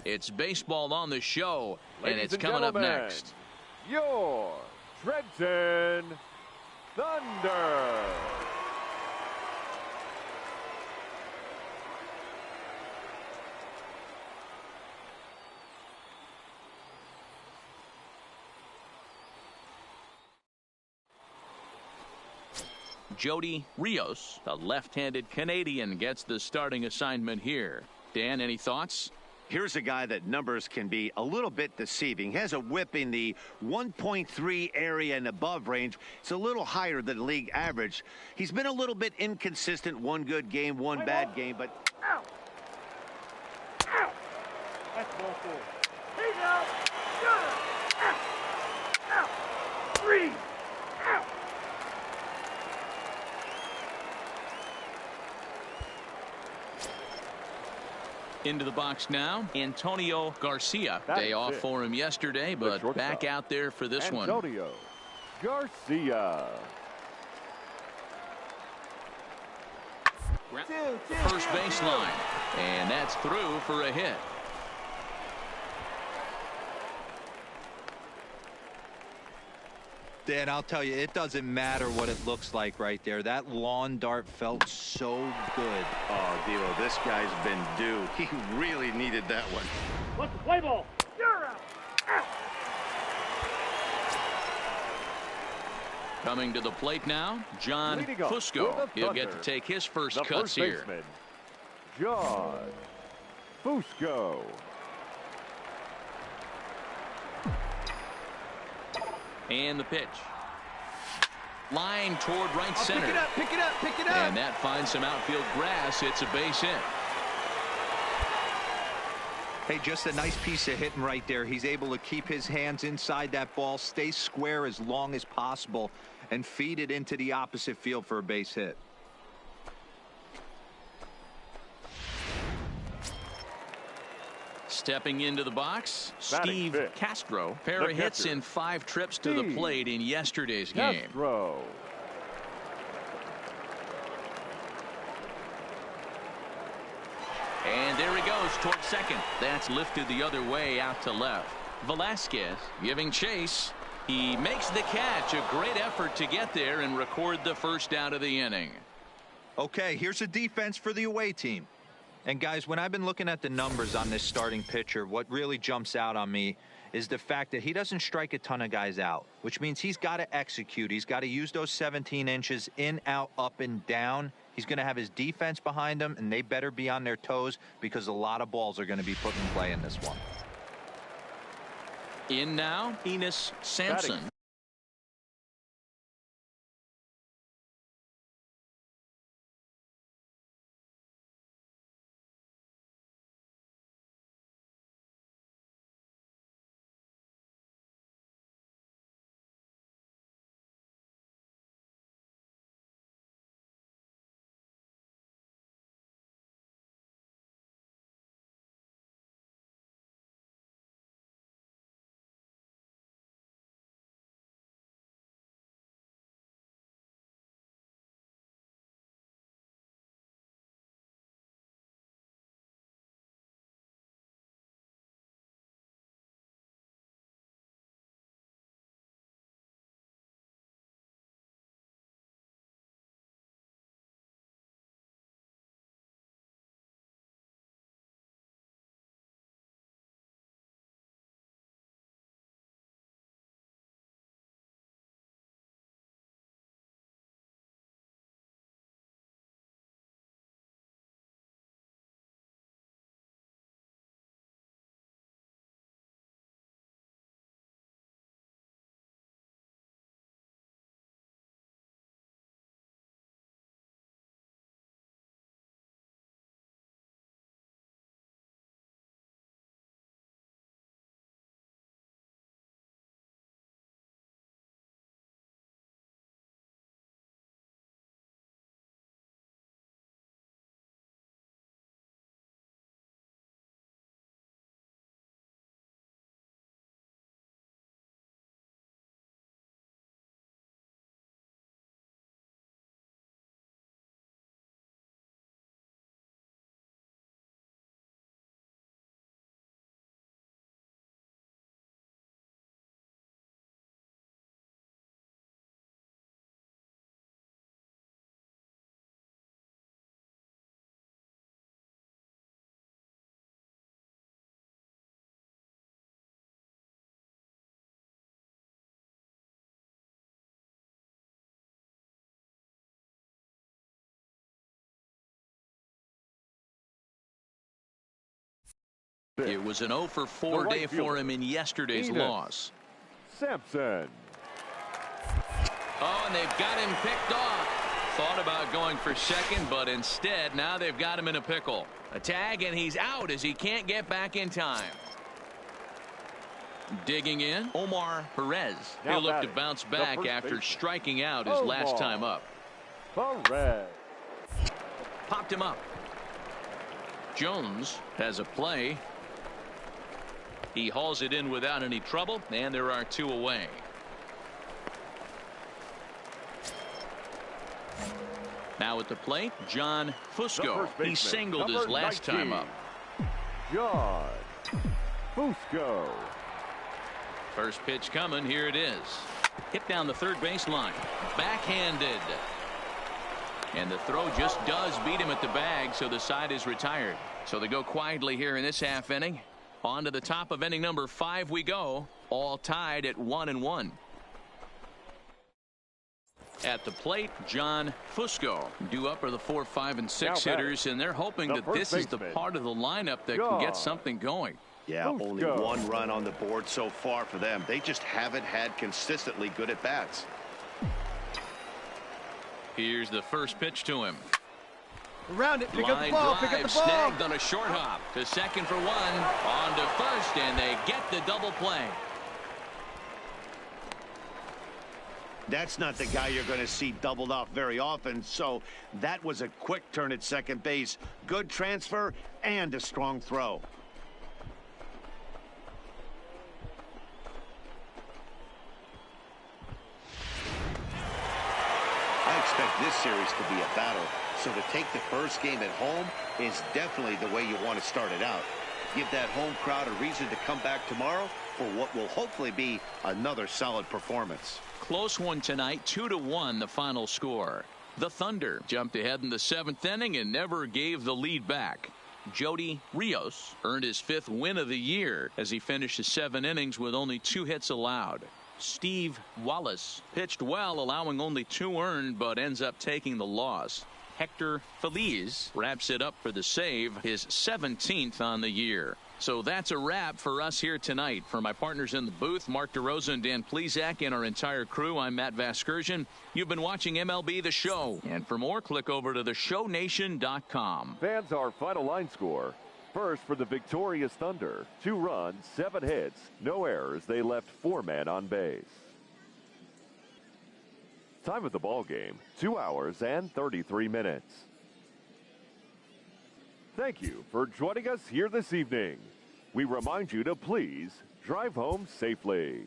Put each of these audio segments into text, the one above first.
It's baseball on the show, and Ladies it's and coming up gentlemen, next. Your Trenton Thunder. Jody Rios, the left-handed Canadian, gets the starting assignment here. Dan, any thoughts? Here's a guy that numbers can be a little bit deceiving. He has a whip in the 1.3 area and above range. It's a little higher than league average. He's been a little bit inconsistent. One good game, one bad game, but... Ow! Ow! That's ball four. Hey now! Ow! Ow! Three! Ow! Into the box now, Antonio Garcia. Day off for him yesterday, but back out there for this one. Antonio Garcia. First baseline, and that's through for a hit. Dan, I'll tell you, it doesn't matter what it looks like right there. That lawn dart felt so good. Oh, Dilo, this guy's been due. He really needed that one. Let's play ball. You're out. Ow. Coming to the plate now, John Leading off Fusco. for the He'll get to Thunder, take his first the cuts first here. baseman, John Fusco. And the pitch. Line toward right center. Pick it up, pick it up, pick it up. And that finds some outfield grass. It's a base hit. Hey, just a nice piece of hitting right there. He's able to keep his hands inside that ball, stay square as long as possible, and feed it into the opposite field for a base hit. Stepping into the box, Batting Steve fifth, Castro. Pair of hits in 5 trips to the plate in yesterday's game. Castro. And there he goes toward second. That's lifted the other way out to left. Velasquez giving chase. He makes the catch. A great effort to get there and record the first out of the inning. Okay, here's a defense for the away team. And guys, when I've been looking at the numbers on this starting pitcher, what really jumps out on me is the fact that he doesn't strike a ton of guys out, which means he's got to execute. He's got to use those 17 inches in, out, up, and down. He's going to have his defense behind him, and they better be on their toes because a lot of balls are going to be put in play in this one. In now, Enos Sampson. pitch. It was an 0 for 4 day for him in yesterday's loss. Sampson. Oh, and they've got him picked off. Thought about going for second, but instead now they've got him in a pickle. A tag, and he's out as he can't get back in time. Digging in, Omar Perez. He'll look to bounce back after striking out his last time up. Perez. Popped him up. Jones has a play. He hauls it in without any trouble, and there are 2 away. Now at the plate, John Fusco. He singled his last time up. John Fusco. First pitch coming. Here it is. Hit down the third baseline. Backhanded. And the throw just does beat him at the bag, so the side is retired. So they go quietly here in this half inning. On to the top of inning number 5 we go. All tied at 1-1. At the plate, John Fusco. Due up are the 4, 5, and 6 hitters, and they're hoping that this is the part of the lineup that can get something going. Yeah, only 1 run on the board so far for them. They just haven't had consistently good at bats. Here's the first pitch to him. Around it, pick up the ball, pick up the ball. Snagged on a short hop to second for 1, on to first, and they get the double play. That's not the guy you're going to see doubled off very often, so that was a quick turn at second base. Good transfer and a strong throw. I expect this series to be a battle, so to take the first game at home is definitely the way you want to start it out. Give that home crowd a reason to come back tomorrow for what will hopefully be another solid performance. Close one tonight, 2-1 the final score. The Thunder jumped ahead in the 7th inning and never gave the lead back. Jody Rios earned his 5th win of the year as he finished his 7 innings with only 2 hits allowed. Steve Wallace pitched well, allowing only 2 earned, but ends up taking the loss. Hector Feliz wraps it up for the save, his 17th on the year. So that's a wrap for us here tonight. For my partners in the booth, Mark DeRosa and Dan Plesac, and our entire crew, I'm Matt Vasgersian. You've been watching MLB The Show. And for more, click over to theshownation.com. Fans, our final line score. First for the victorious Thunder. 2 runs, 7 hits, no errors. They left 4 men on base. Time of the ball game, 2 hours and 33 minutes. Thank you for joining us here this evening. We remind you to please drive home safely.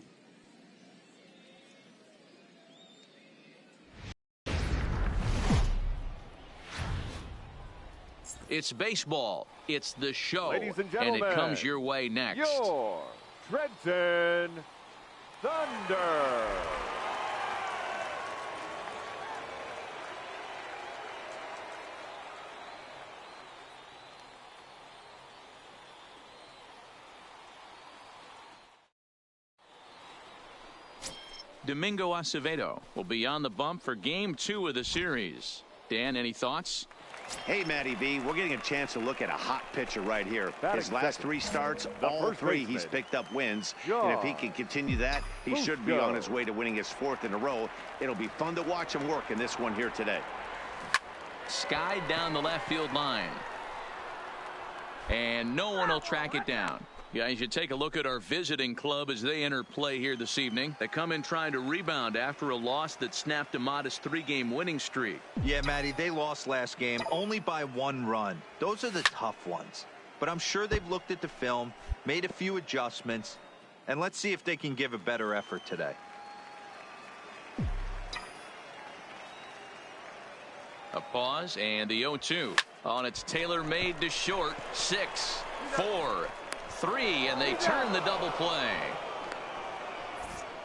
It's baseball. It's the show. Ladies and gentlemen, and it comes your way next. Your Trenton Thunder. Domingo Acevedo will be on the bump for game 2 of the series. Dan, any thoughts? Hey, Matty V, we're getting a chance to look at a hot pitcher right here. His last 3 starts, all 3 he's picked up wins. And if he can continue that, he should be on his way to winning his 4th in a row. It'll be fun to watch him work in this one here today. Skied down the left field line. And no one will track it down. Guys, you take a look at our visiting club as they enter play here this evening. They come in trying to rebound after a loss that snapped a modest 3-game winning streak. Yeah, Matty, they lost last game only by 1 run. Those are the tough ones. But I'm sure they've looked at the film, made a few adjustments, and let's see if they can give a better effort today. A pause and the 0-2. On its tailor-made to short. 6, 4, 3, and they turn the double play.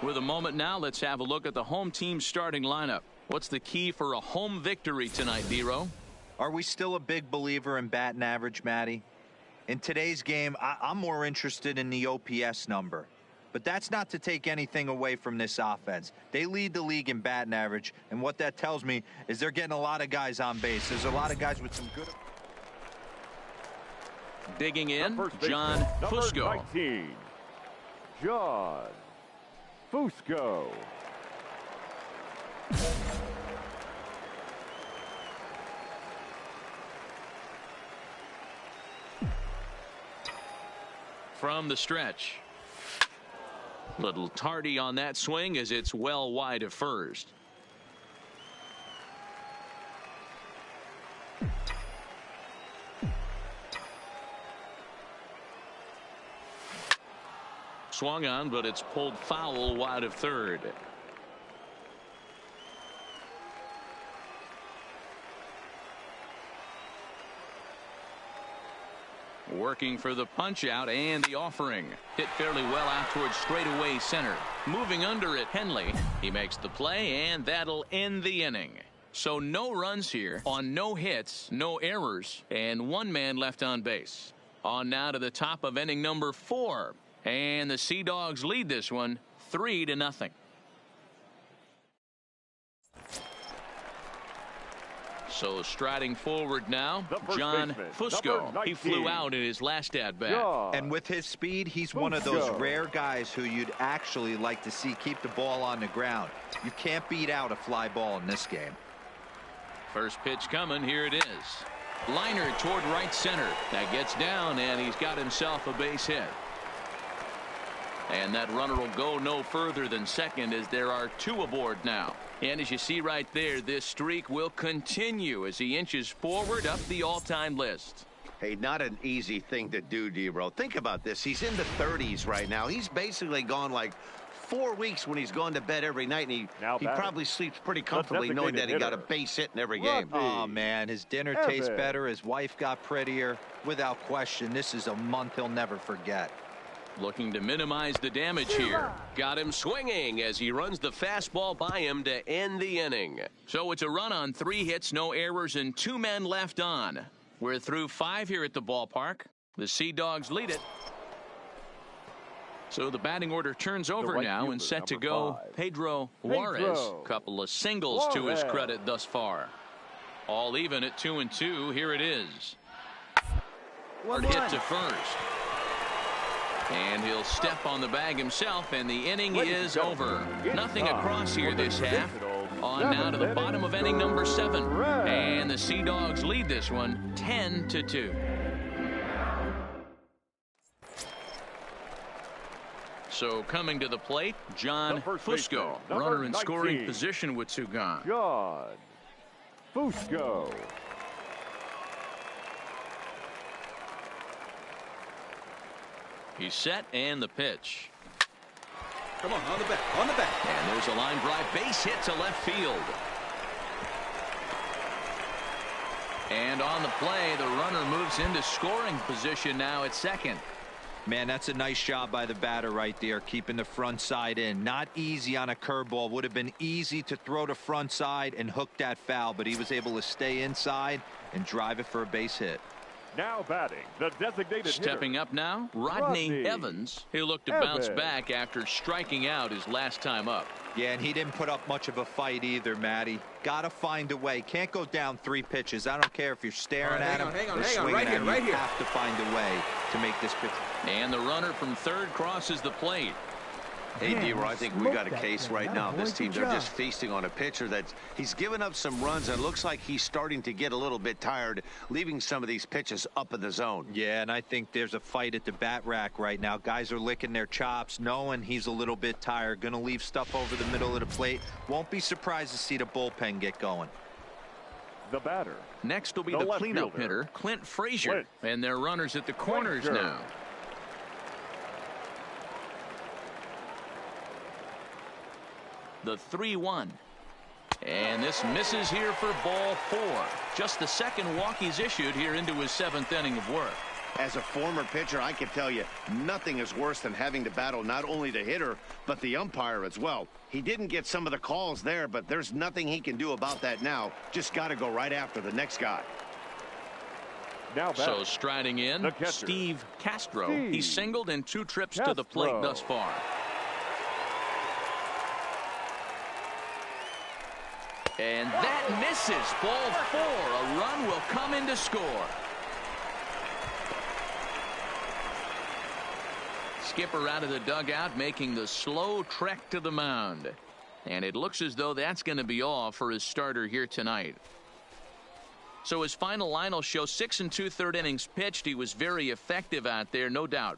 With a moment now, let's have a look at the home team's starting lineup. What's the key for a home victory tonight, D-Row? Are we still a big believer in batting average, Matty? In today's game, I'm more interested in the OPS number. But that's not to take anything away from this offense. They lead the league in batting average, and what that tells me is they're getting a lot of guys on base. There's a lot of guys with some good... Digging in, First baseman, John number Fusco. 19, John Fusco. From the stretch. Little tardy on that swing as it's well wide of first. Swung on, but it's pulled foul wide of third. Working for the punch out and the offering. Hit fairly well out towards straightaway center. Moving under it, Henley. He makes the play, and that'll end the inning. So no runs here on no hits, no errors, and one man left on base. On now to the top of inning number 4. And the Sea Dogs lead this one 3-0. So striding forward now, John Fusco. He flew out in his last at-bat. And with his speed, he's one of those rare guys who you'd actually like to see keep the ball on the ground. You can't beat out a fly ball in this game. First pitch coming. Here it is. Liner toward right center. That gets down, and he's got himself a base hit. And that runner will go no further than second as there are 2 aboard now. And as you see right there, this streak will continue as he inches forward up the all-time list. Hey, not an easy thing to do, D-Bro. Think about this. He's in the 30s right now. He's basically gone like 4 weeks when he's gone to bed every night, and he probably sleeps pretty comfortably knowing that he got a base hit in every game. Oh, man, his dinner tastes better. His wife got prettier. Without question, this is a month he'll never forget. Looking to minimize the damage here. Got him swinging as he runs the fastball by him to end the inning. So it's a run on 3 hits, no errors, and 2 men left on. We're through 5 here at the ballpark. The Sea Dogs lead it. So the batting order turns over now and set to go. Pedro Juarez. Couple of singles to his credit thus far. All even at 2-2. Here it is. Hard hit to first. And he'll step on the bag himself, and the inning is over. Nothing across here this half. On now to the bottom of inning number 7. And the Sea Dogs lead this one 10-2. So coming to the plate, John Fusco. Runner in scoring position with 2 gone. John Fusco. He's set, and the pitch. Come on the back, on the back. And there's a line drive base hit to left field. And on the play, the runner moves into scoring position now at second. Man, that's a nice job by the batter right there, keeping the front side in. Not easy on a curveball. Would have been easy to throw the front side and hook that foul, but he was able to stay inside and drive it for a base hit. Now batting, the designated Stepping hitter. up now, Rodney Evans. He'll look to bounce back after striking out his last time up. Yeah, and he didn't put up much of a fight either, Matty. Got to find a way. Can't go down 3 pitches. I don't care if you're staring at him or swinging at him. You have to find a way to make this pitch. And the runner from third crosses the plate. Hey, D-Ro, I think we got a case right now. This team, they're just feasting on a pitcher that he's given up some runs, and it looks like he's starting to get a little bit tired, leaving some of these pitches up in the zone. Yeah, and I think there's a fight at the bat rack right now. Guys are licking their chops, knowing he's a little bit tired, going to leave stuff over the middle of the plate. Won't be surprised to see the bullpen get going. The batter. Next will be the cleanup hitter, Clint Frazier. And their runners at the corners now. The 3-1. And this misses here for ball 4. Just the second walk he's issued here into his 7th inning of work. As a former pitcher, I can tell you nothing is worse than having to battle not only the hitter but the umpire as well. He didn't get some of the calls there, but there's nothing he can do about that now. Just got to go right after the next guy. Now so striding in, Steve Castro. He's singled in 2 trips to the plate thus far. And that misses. Ball 4. A run will come in to score. Skipper out of the dugout, making the slow trek to the mound. And it looks as though that's going to be all for his starter here tonight. So his final line will show 6 2/3 innings pitched. He was very effective out there, no doubt.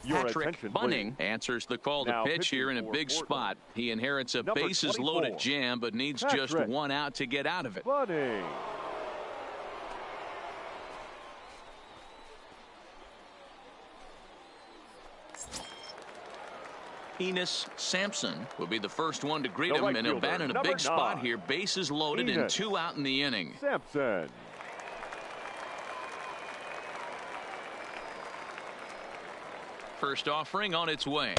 Patrick Bunning answers the call to pitch here in a big spot. He inherits a bases loaded jam, but needs just one out to get out of it. Bunning. Enos Sampson will be the first one to greet him, and he'll bat in a big spot here. Bases loaded and 2 out in the inning. Sampson. First offering on its way.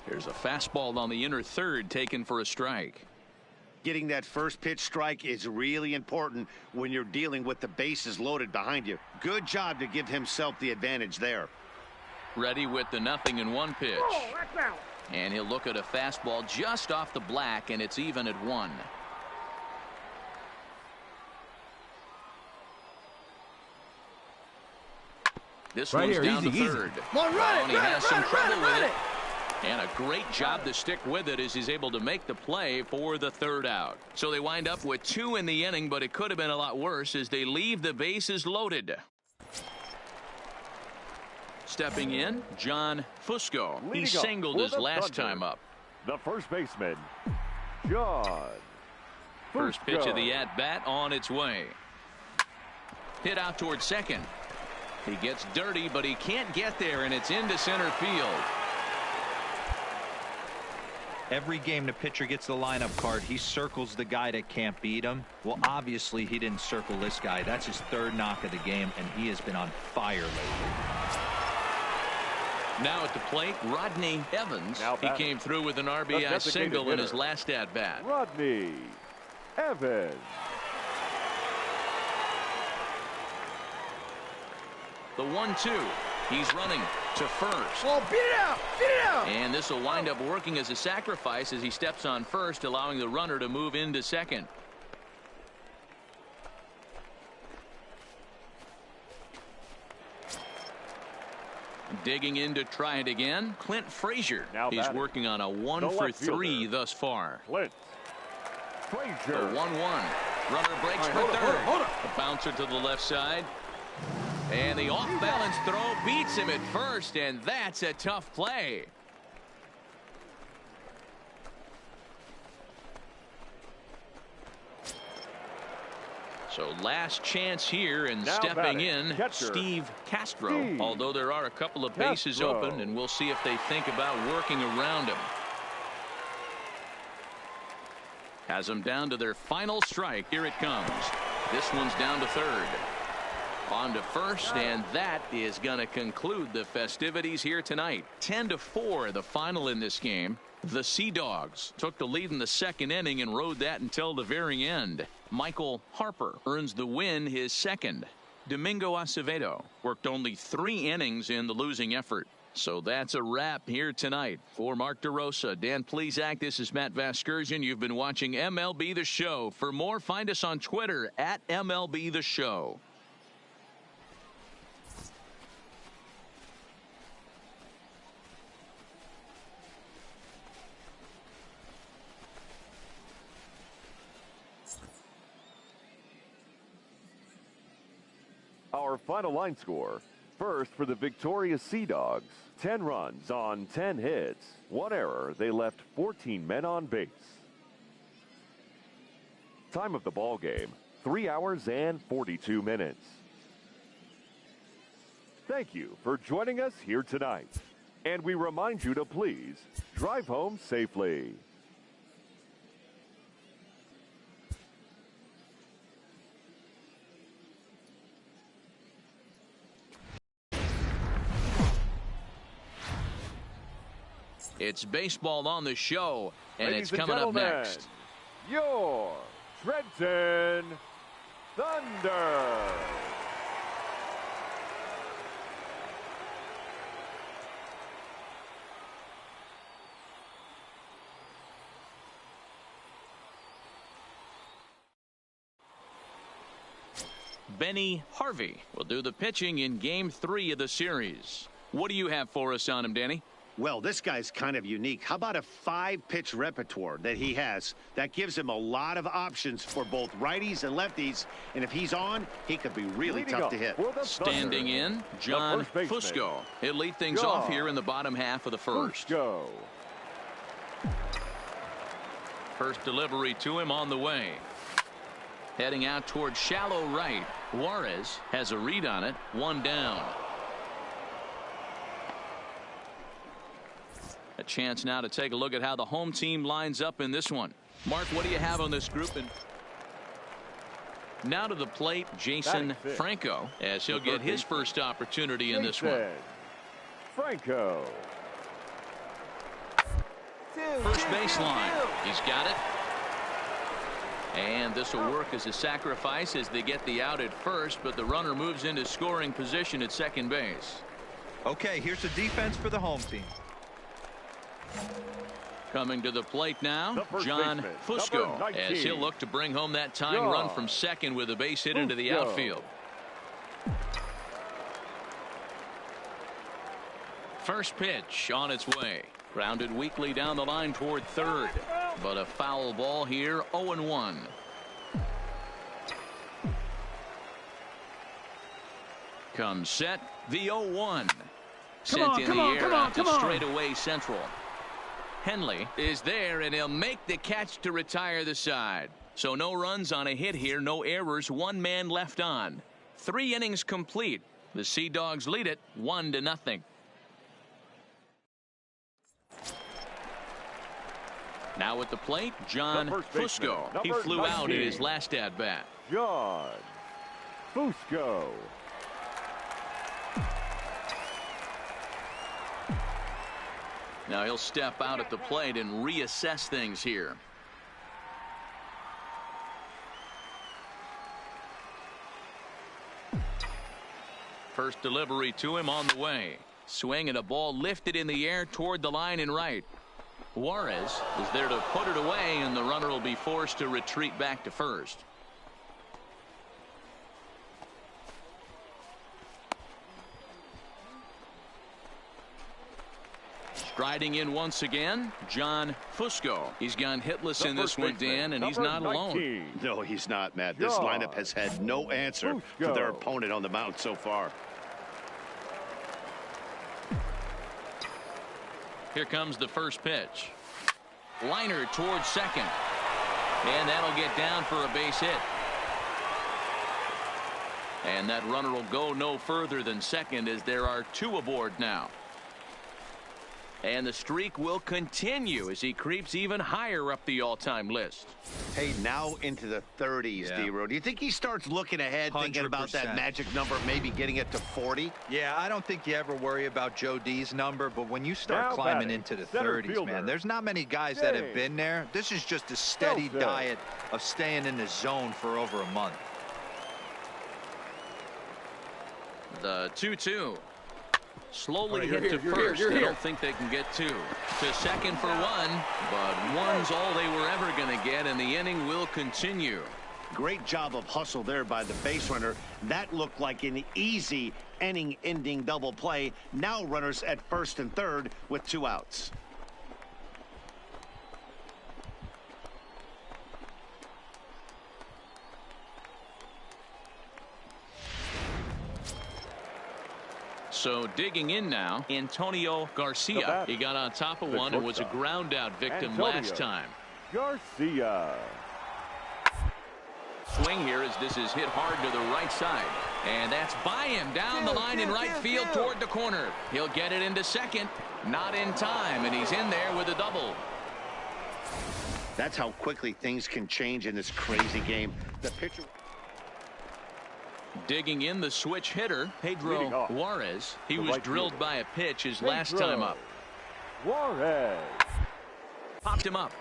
Here's a fastball on the inner third, taken for a strike. Getting that first pitch strike is really important when you're dealing with the bases loaded behind you. Good job to give himself the advantage there. Ready with the 0-1 pitch. And he'll look at a fastball just off the black, and it's even at 1. This one's down to third. And he has some trouble with it. And a great job to stick with it as he's able to make the play for the 3rd out. So they wind up with 2 in the inning, but it could have been a lot worse as they leave the bases loaded. Stepping in, John Fusco. He singled his last time up. The first baseman, John First Fusco. pitch of the at-bat on its way. Hit out towards second. He gets dirty, but he can't get there, and it's into center field. Every game the pitcher gets the lineup card, he circles the guy that can't beat him. Well, obviously, he didn't circle this guy. That's his 3rd knock of the game, and he has been on fire lately. Now at the plate, Rodney Evans. He came through with an RBI single in his last at-bat. Rodney Evans. The 1-2. He's running to first. Oh, beat it out! Beat it out! And this will wind up working as a sacrifice as he steps on first, allowing the runner to move into second. Digging in to try it again, Clint Frazier. He's working on a 1-for-3 thus far. Clint Frazier. The 1-1. Runner breaks for third. A bouncer to the left side. And the off-balance throw beats him at first, and that's a tough play. So last chance here, and stepping in, catcher, Steve Castro. Although there are a couple of bases open, and we'll see if they think about working around him. Has them down to their final strike. Here it comes. This one's down to third. On to first, and that is going to conclude the festivities here tonight. 10-4 the final in this game. The Sea Dogs took the lead in the 2nd inning and rode that until the very end. Michael Harper earns the win, his 2nd. Domingo Acevedo worked only 3 innings in the losing effort. So that's a wrap here tonight. For Mark DeRosa, Dan Plesac, this is Matt Vasgersian. You've been watching MLB The Show. For more, find us on Twitter at MLB The Show. Our final line score. First for the victorious Sea Dogs. 10 runs on 10 hits. 1 error. They left 14 men on base. Time of the ball game, 3 hours and 42 minutes. Thank you for joining us here tonight. And we remind you to please drive home safely. It's baseball on the show, and Ladies it's coming up gentlemen, next. Your Trenton Thunder. Benny Harvey will do the pitching in Game 3 of the series. What do you have for us on him, Danny? Well, this guy's kind of unique. How about a 5-pitch repertoire that he has? That gives him a lot of options for both righties and lefties. And if he's on, he could be really tough to hit. Standing in, John Fusco. He'll lead things off here in the bottom half of the first. First delivery to him on the way. Heading out towards shallow right. Juarez has a read on it. 1 down. A chance now to take a look at how the home team lines up in this one. Mark, what do you have on this group? And now to the plate, Jason Franco, as he'll get his first opportunity in this one. Franco. First baseline. He's got it. And this will work as a sacrifice as they get the out at first, but the runner moves into scoring position at second base. Okay, here's the defense for the home team. Coming to the plate now, John Fusco, as he'll look to bring home that tying run from second with a base hit into the outfield. First pitch on its way. Grounded weakly down the line toward third. But a foul ball here, 0-1. Comes set, the 0-1. Sent in the air out to straightaway central. Henley is there, and he'll make the catch to retire the side. So no runs on a hit here, no errors, 1 man left on. 3 innings complete. The Sea Dogs lead it 1-0. Now at the plate, John Fusco. He flew 19. out in his last at-bat. John Fusco. Now he'll step out at the plate and reassess things here. First delivery to him on the way. Swing and a ball lifted in the air toward the line and right. Juarez is there to put it away, and the runner will be forced to retreat back to first. Striding in once again, John Fusco. He's gone hitless in this one, Dan, and he's not alone. No, he's not, Matt. This lineup has had no answer for their opponent on the mound so far. Here comes the first pitch. Liner towards second. And that'll get down for a base hit. And that runner will go no further than second as there are 2 aboard now. And the streak will continue as he creeps even higher up the all-time list. Hey, now into the 30s, D-Row. Do you think he starts looking ahead, 100%. Thinking about that magic number, maybe getting it to 40? Yeah, I don't think you ever worry about Joe D's number, but when you start climbing into the 30s, man, there's not many guys that have been there. This is just a steady diet of staying in the zone for over a month. The 2-2. Slowly hit to first. I don't think they can get 2. To second for 1, but 1's all they were ever going to get, and the inning will continue. Great job of hustle there by the base runner. That looked like an easy inning-ending double play. Now runners at first and third with 2 outs. So digging in now, Antonio Garcia. He got on top of one and was a ground out victim last time. Garcia. Swing here as this is hit hard to the right side. And that's by him down the line in right field toward the corner. He'll get it into second. Not in time, and he's in there with a double. That's how quickly things can change in this crazy game. The pitcher. Digging in the switch hitter, Pedro Juarez. He was drilled by a pitch his last time up. Juarez. Popped him up.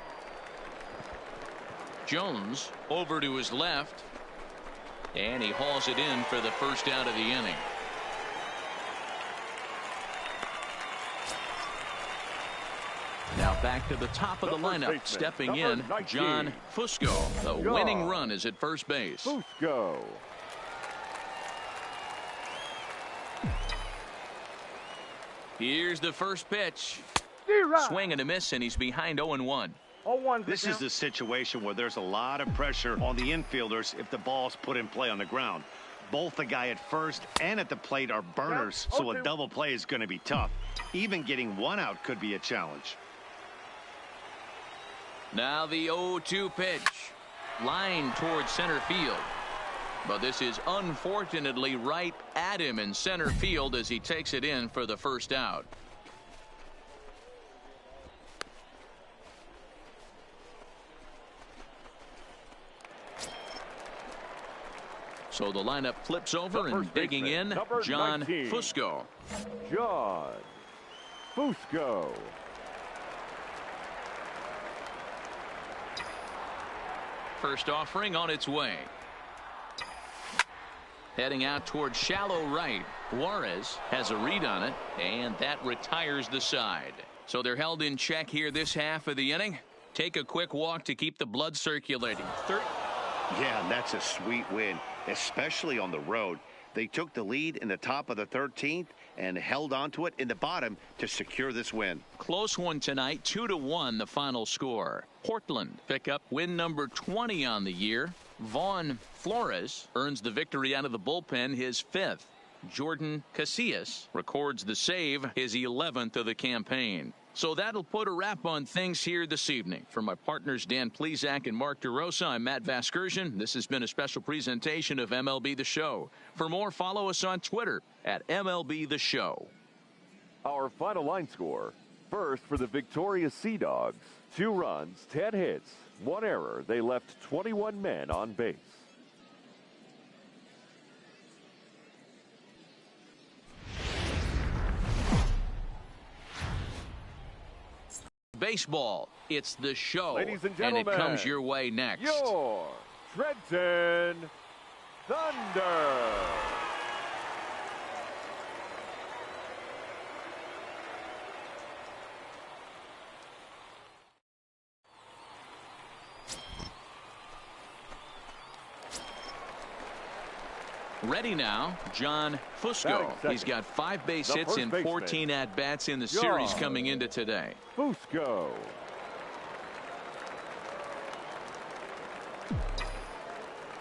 Jones over to his left. And he hauls it in for the first out of the inning. Now back to the top of the lineup. Stepping in, John Fusco. The winning run is at first base. Fusco. Here's the first pitch. Swing and a miss, and he's behind 0-1. This is the situation where there's a lot of pressure on the infielders if the ball's put in play on the ground. Both the guy at first and at the plate are burners, so a double play is going to be tough. Even getting one out could be a challenge. Now the 0-2 pitch. Line towards center field. But this is unfortunately right at him in center field as he takes it in for the first out. So the lineup flips over and digging in, John 19. Fusco. John Fusco. First offering on its way. Heading out towards shallow right. Juarez has a read on it, and that retires the side. So they're held in check here this half of the inning. Take a quick walk to keep the blood circulating. Yeah, and that's a sweet win, especially on the road. They took the lead in the top of the 13th and held on to it in the bottom to secure this win. Close one tonight, 2-1 the final score. Portland pick up win number 20 on the year. Vaughn Flores earns the victory out of the bullpen, his 5th. Jordan Casillas records the save, his 11th of the campaign. So that'll put a wrap on things here this evening. For my partners Dan Plesac and Mark DeRosa, I'm Matt Vasgersian. This has been a special presentation of MLB The Show. For more, follow us on Twitter at MLB The Show. Our final line score. First for the Victoria Sea Dogs. 2 runs, 10 hits, 1 error. They left 21 men on base. Baseball, it's the show. Ladies and gentlemen, it comes your way next. Your Trenton Thunder. Ready now, John Fusco. He's got 5 base hits and 14 at-bats in the series coming into today. Fusco.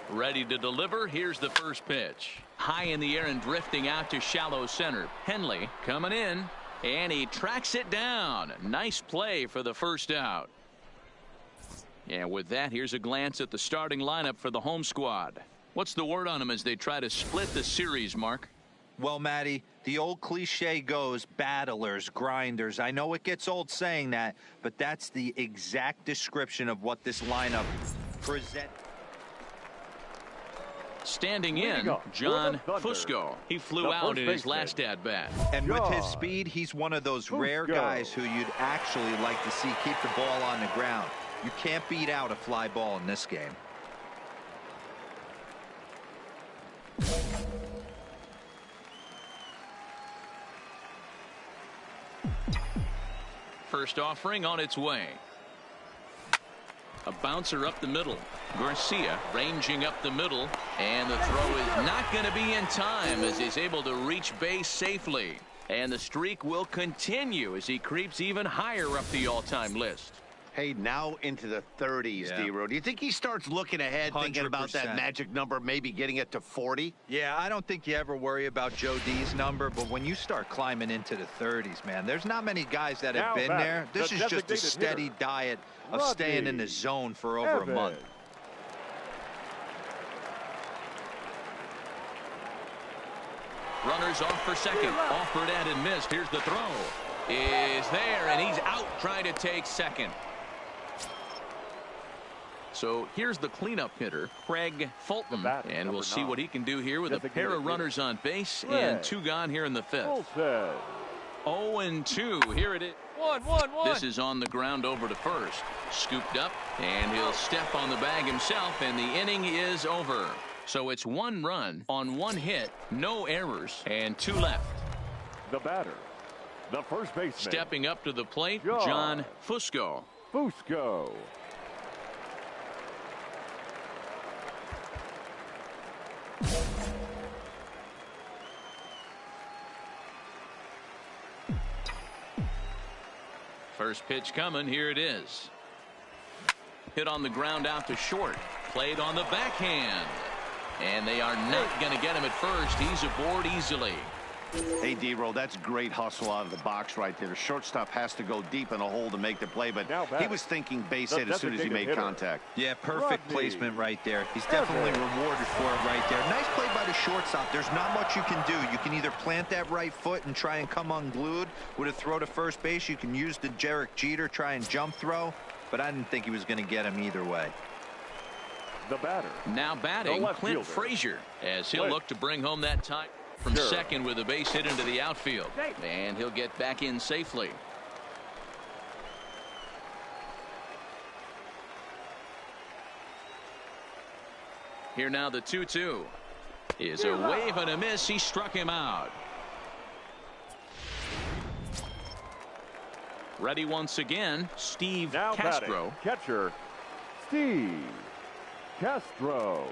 Ready to deliver. Here's the first pitch. High in the air and drifting out to shallow center. Henley coming in, and he tracks it down. Nice play for the first out. And with that, here's a glance at the starting lineup for the home squad. What's the word on them as they try to split the series, Mark? Well, Matty, the old cliche goes battlers, grinders. I know it gets old saying that, but that's the exact description of what this lineup presents. Standing in, John Fusco. He flew out in his last at-bat. And with his speed, he's one of those rare guys who you'd actually like to see keep the ball on the ground. You can't beat out a fly ball in this game. First offering on its way. A bouncer up the middle. Garcia ranging up the middle, and the throw is not going to be in time as he's able to reach base safely. And the streak will continue as he creeps even higher up the all-time list. Hey, now into the 30s, Yeah. D-Row. Do you think he starts looking ahead, thinking about that 100%. magic number, maybe getting it to 40? Yeah, I don't think you ever worry about Joe D's number, but when you start climbing into the 30s, man, there's not many guys that have Now been back, there. This the is just a designated steady hitter, diet of Rodney staying in the zone for over a month. Evans. Runners off for second. Offered and missed. Here's the throw. Is there, and he's out trying to take second. So here's the cleanup hitter, Craig Fulton, and we'll see what he can do here with a pair of runners on base and 2 gone here in the 5th. 0-2. Here it is. One. This is on the ground over to first. Scooped up, and he'll step on the bag himself, and the inning is over. So it's 1 run on 1 hit, no errors, and 2 left. The batter, the first baseman. Stepping up to the plate, John Fusco. Fusco. First pitch coming. Here it is. Hit on the ground out to short. Played on the backhand. And they are not going to get him at first. He's aboard easily. Hey, D-Roll, that's great hustle out of the box right there. The shortstop has to go deep in a hole to make the play, but he was thinking base hit as soon as he made contact. Yeah, perfect placement right there. He's definitely rewarded for it right there. Nice play by the shortstop. There's not much you can do. You can either plant that right foot and try and come unglued with a throw to first base. You can use the Derek Jeter, try and jump throw, but I didn't think he was going to get him either way. The batter. Now batting, Clint Frazier, as he'll look to bring home that tie from second with a base hit into the outfield. And he'll get back in safely. Here now the 2-2 is a wave and a miss. He struck him out. Ready once again, Steve Castro. Batting, catcher, Steve Castro.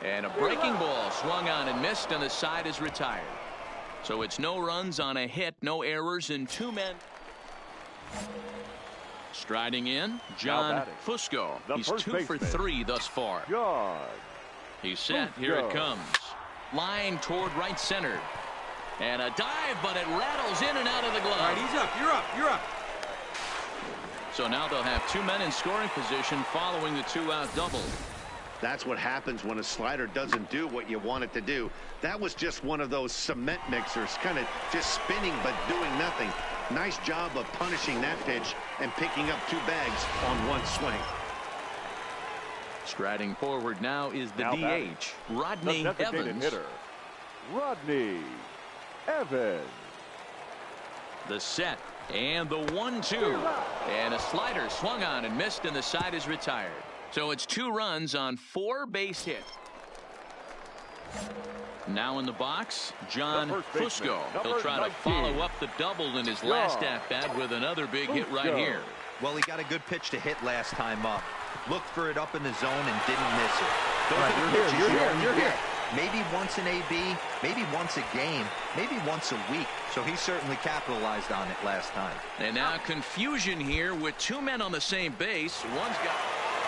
And a breaking ball swung on and missed, and the side is retired. So it's no runs on a hit, no errors, and 2 men. Striding in, John Fusco. He's 2 for 3 thus far. He's set. Here it comes. Line toward right center. And a dive, but it rattles in and out of the glove. All right, he's up. You're up. You're up. So now they'll have 2 men in scoring position following the 2-out double. That's what happens when a slider doesn't do what you want it to do. That was just one of those cement mixers, kind of just spinning but doing nothing. Nice job of punishing that pitch and picking up 2 bags on 1 swing. Striding forward now is the DH, Rodney Evans. Hitter, Rodney Evans. The set and the 1-2. And a slider swung on and missed, and the side is retired. So it's 2 runs on 4 base hits. Now in the box, John Fusco. He'll try to follow up the double in his last at-bat with another big hit right here. Well, he got a good pitch to hit last time up. Looked for it up in the zone and didn't miss it. Those are the pitches you only get. Maybe once an AB, maybe once a game, maybe once a week. So he certainly capitalized on it last time. And now confusion here with 2 men on the same base. One's got...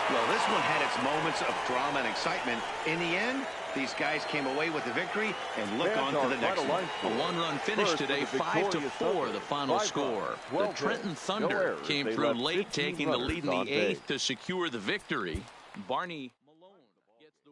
Well, this one had its moments of drama and excitement. In the end, these guys came away with the victory, and look on to the next one. A 1-run finish today, 5-4, the final score. The Trenton Thunder came through late, taking the lead in the 8th to secure the victory. Barney Malone gets the...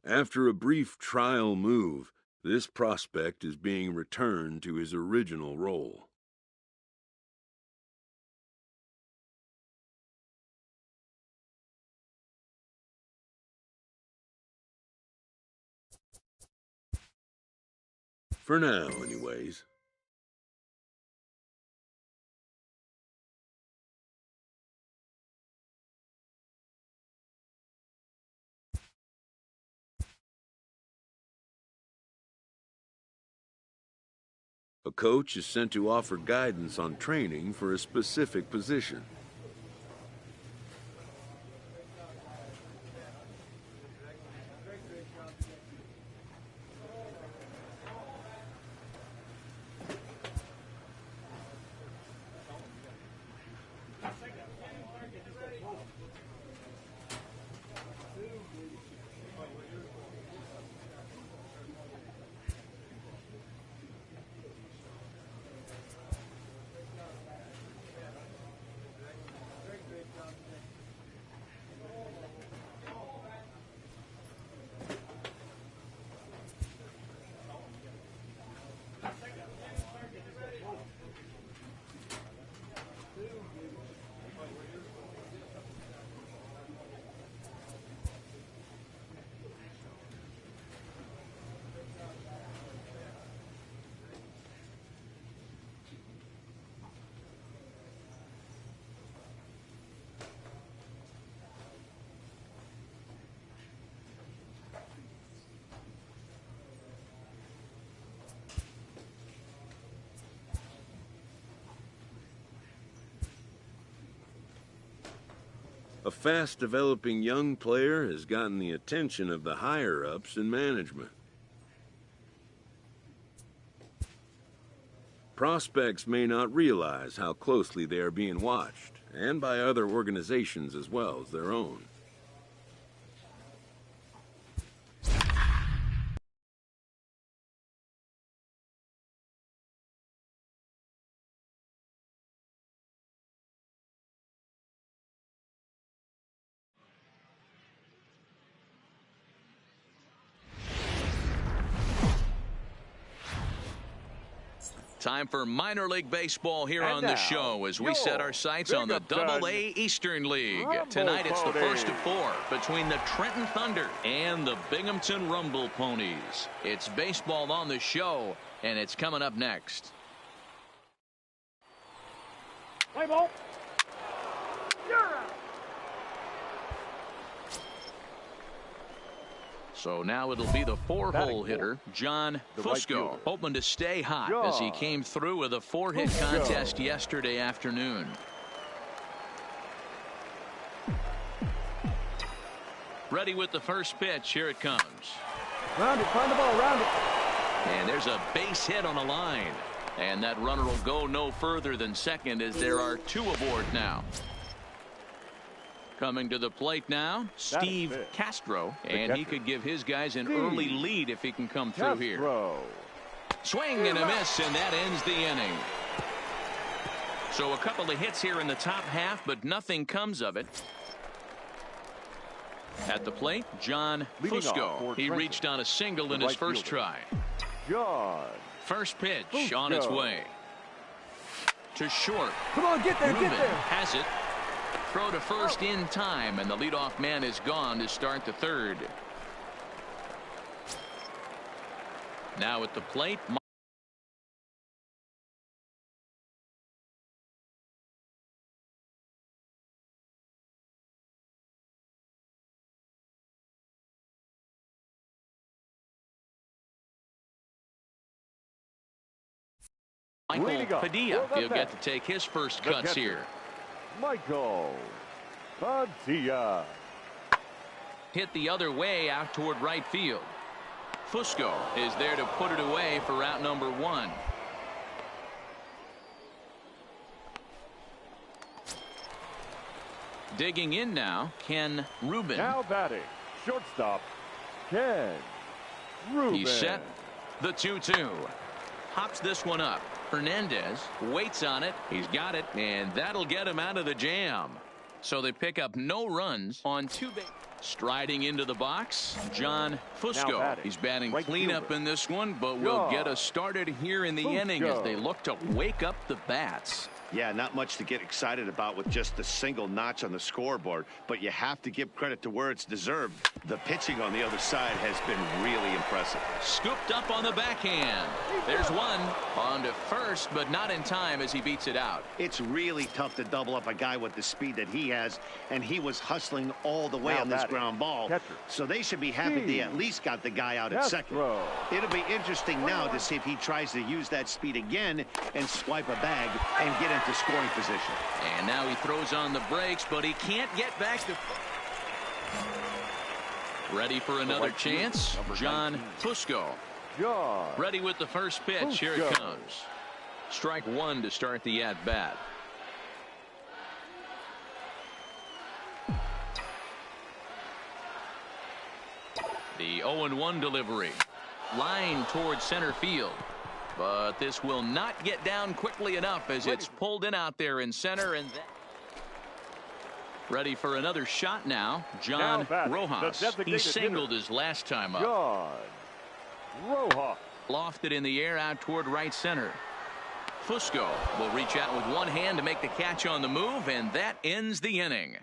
After a brief trial move, this prospect is being returned to his original role. For now, anyways. A coach is sent to offer guidance on training for a specific position. A fast-developing young player has gotten the attention of the higher-ups in management. Prospects may not realize how closely they are being watched, and by other organizations as well as their own. Time for minor league baseball here on the show as we set our sights on the Double-A Eastern League. Tonight it's the first of 4 between the Trenton Thunder and the Binghamton Rumble Ponies. It's baseball on the show, and it's coming up next. Play ball. So now it'll be the 4-hole hitter, John Fusco, hoping to stay hot as he came through with a 4-hit contest yesterday afternoon. Ready with the first pitch. Here it comes. Round it, find the ball, round it. And there's a base hit on a line. And that runner will go no further than second as there are 2 aboard now. Coming to the plate now, Steve Castro, and he could give his guys an early lead if he can come through here. Swing and a miss, and that ends the inning. So a couple of hits here in the top half, but nothing comes of it. At the plate, John Fusco. He reached on a single in his first try. First pitch on its way. To short. Come on, get there, Ruben has it. Throw to first in time, and the leadoff man is gone to start the third. Now at the plate, Michael Padilla. He'll get to take his first cuts here. Michael Padilla. Hit the other way out toward right field. Fusco is there to put it away for out number 1. Digging in now, Ken Ruben. Now batting, shortstop, Ken Ruben. He's set. The 2-2. Hops this one up. Hernandez waits on it. He's got it, and that'll get him out of the jam. So they pick up no runs on 2 bases. Striding into the box, John Fusco. He's batting cleanup in this one, but will get us started here in the inning as they look to wake up the bats. Yeah, not much to get excited about with just the single notch on the scoreboard, but you have to give credit to where it's deserved. The pitching on the other side has been really impressive. Scooped up on the backhand. There's one on to first, but not in time as he beats it out. It's really tough to double up a guy with the speed that he has, and he was hustling all the way on this ground ball. So they should be happy they at least got the guy out at second. It'll be interesting now to see if he tries to use that speed again and swipe a bag and get into scoring position. And now he throws on the brakes, but he can't get back to... Ready for another chance, John Fusco. Ready with the first pitch. Here it comes. Strike 1 to start the at-bat. The 0-1 delivery. Line towards center field. But this will not get down quickly enough as it's pulled in out there in center. And ready for another shot now, John Rojas. He singled his last time up. Rojas. Lofted in the air out toward right center. Fusco will reach out with one hand to make the catch on the move, and that ends the inning.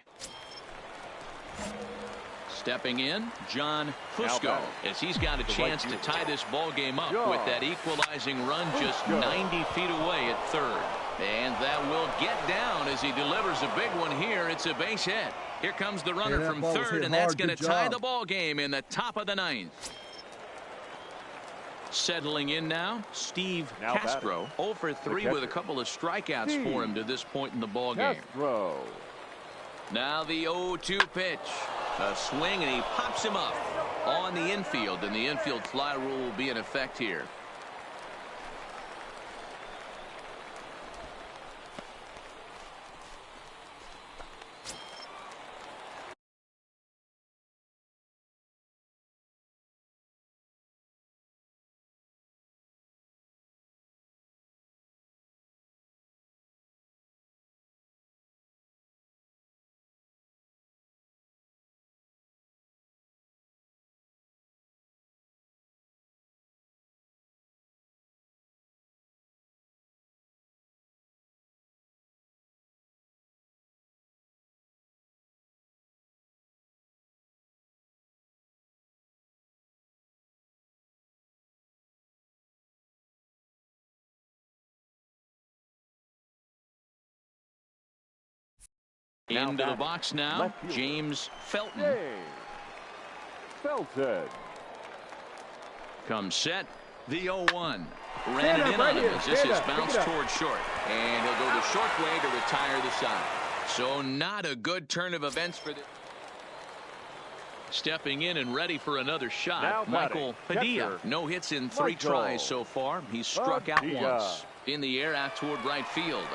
Stepping in, John Fusco, as he's got a chance to tie this ball game up with that equalizing run just 90 feet away at third. And that will get down as he delivers a big one here. It's a base hit. Here comes the runner from third, and that's going to tie the ball game in the top of the 9th. Settling in now, Steve Castro. 0 for 3 with a couple of strikeouts for him to this point in the ball game. Now the 0-2 pitch. A swing, and he pops him up on the infield, and the infield fly rule will be in effect here. Into the box now, James Felton. Felton. Comes set, the 0-1. Ran it in on him as this is bounced towards short. And he'll go the short way to retire the side. So not a good turn of events for the... Stepping in and ready for another shot, now Michael Padilla. No hits in 3 tries so far. He's struck out once. In the air out toward right field.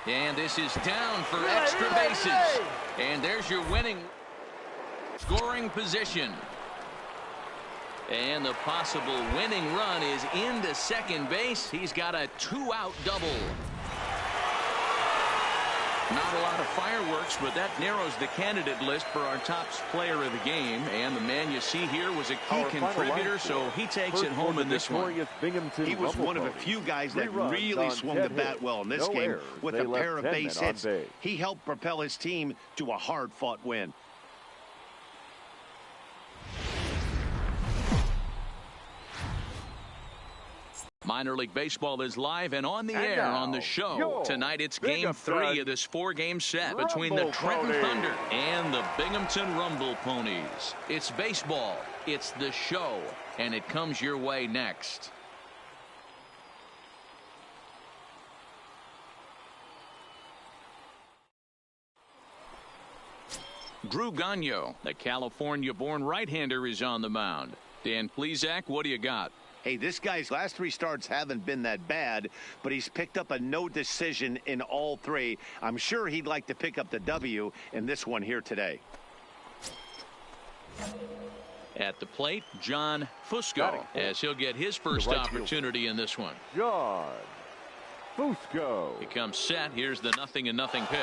And this is down for extra bases. And there's your winning scoring position. And the possible winning run is into second base. He's got a 2-out double. Not a lot of fireworks, but that narrows the candidate list for our top player of the game. And the man you see here was a key contributor, so he takes it home in this one. He was one of a few guys that really swung the bat well in this game with a pair of base hits. He helped propel his team to a hard-fought win. Minor League Baseball is live and on the air on the show. Tonight it's Game 3 of this 4-game set between the Trenton Thunder and the Binghamton Rumble Ponies. It's baseball, it's the show, and it comes your way next. Drew Gagno, the California-born right-hander, is on the mound. Dan Plesac, what do you got? Hey, this guy's last 3 starts haven't been that bad, but he's picked up a no decision in all 3. I'm sure he'd like to pick up the W in this one here today. At the plate, John Fusco, as he'll get his first opportunity in this one. John Fusco. He comes set. Here's the 0-0 pitch.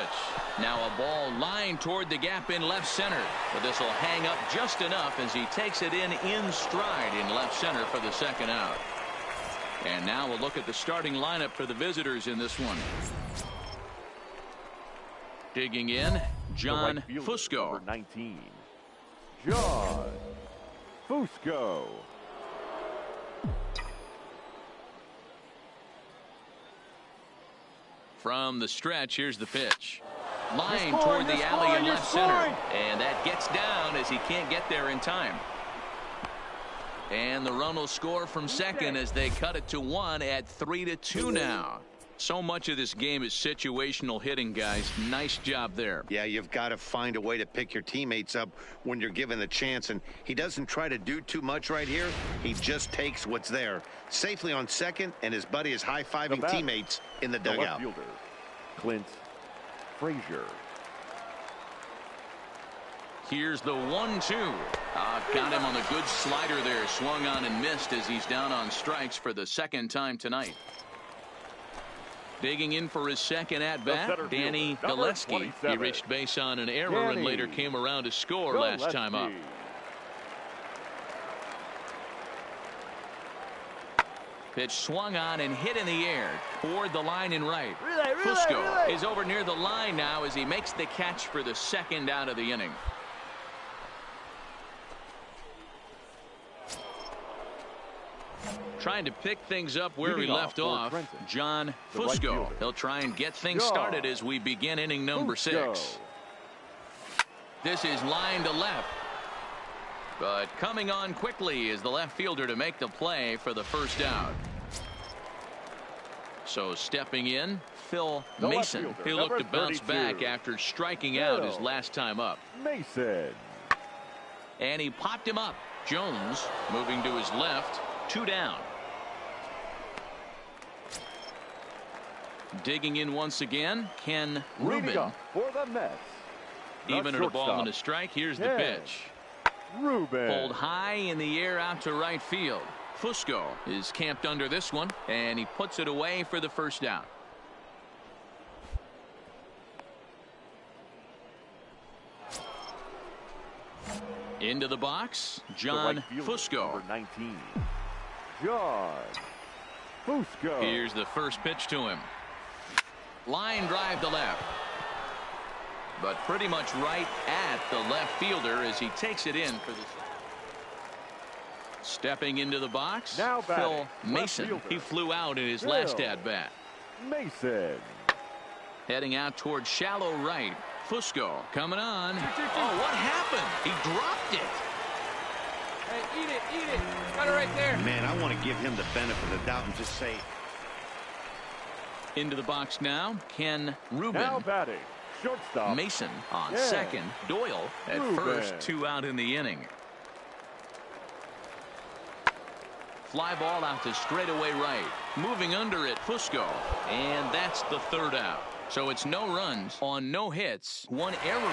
Now a ball lined toward the gap in left center. But this will hang up just enough as he takes it in stride in left center for the 2nd out. And now we'll look at the starting lineup for the visitors in this one. Digging in, John Fusco. Number 19. John Fusco. From the stretch, here's the pitch. Line toward the alley in left center. And that gets down as he can't get there in time. And the run will score from second as they cut it to 1 at 3-2 now. So much of this game is situational hitting, guys. Nice job there. Yeah, you've got to find a way to pick your teammates up when you're given the chance. And he doesn't try to do too much right here. He just takes what's there. Safely on second, and his buddy is high-fiving teammates in the dugout. Left fielder, Clint Frazier. Here's the 1-2. Got him on the good slider there. Swung on and missed as he's down on strikes for the 2nd time tonight. Digging in for his 2nd at-bat, Danny Gillespie. He reached base on an error and later came around to score last time up. Pitch swung on and hit in the air toward the line and right. Fusco is over near the line now as he makes the catch for the 2nd out of the inning. Trying to pick things up where he left off, John Fusco. He'll try and get things started as we begin inning number 6. This is line to left. But coming on quickly is the left fielder to make the play for the 1st out. So stepping in, Phil The left Mason. fielder, He'll look to number bounce 32. back after striking out his Phil last time up. Mason. And he popped him up. Jones moving to his left. 2 down. Digging in once again, Ken Leading Rubin. up for the Mets. The Even at a ball shortstop, and a strike. Here's the Ken pitch. Rubin. Pulled high in the air out to right field. Fusco is camped under this one, and he puts it away for the first down. Into the box, John The right fielder, Fusco. number 19. John Fusco. Here's the first pitch to him. Line drive to left. But pretty much right at the left fielder as he takes it in for the. Stepping into the box, Now batting, Phil left Mason. fielder. He flew out in his Phil last at bat. Mason. Heading out towards shallow right. Fusco coming on. Oh, what happened? He dropped it. Hey, eat it. Got it right there. Man, I want to give him the benefit of the doubt and just say. Into the box now, Ken Rubin. Now batting, shortstop. Mason on Yeah. second. Doyle at Rubin. first. 2 out in the inning. Fly ball out to straightaway right. Moving under it, Fusco. And that's the 3rd out. So it's no runs on no hits. 1 error.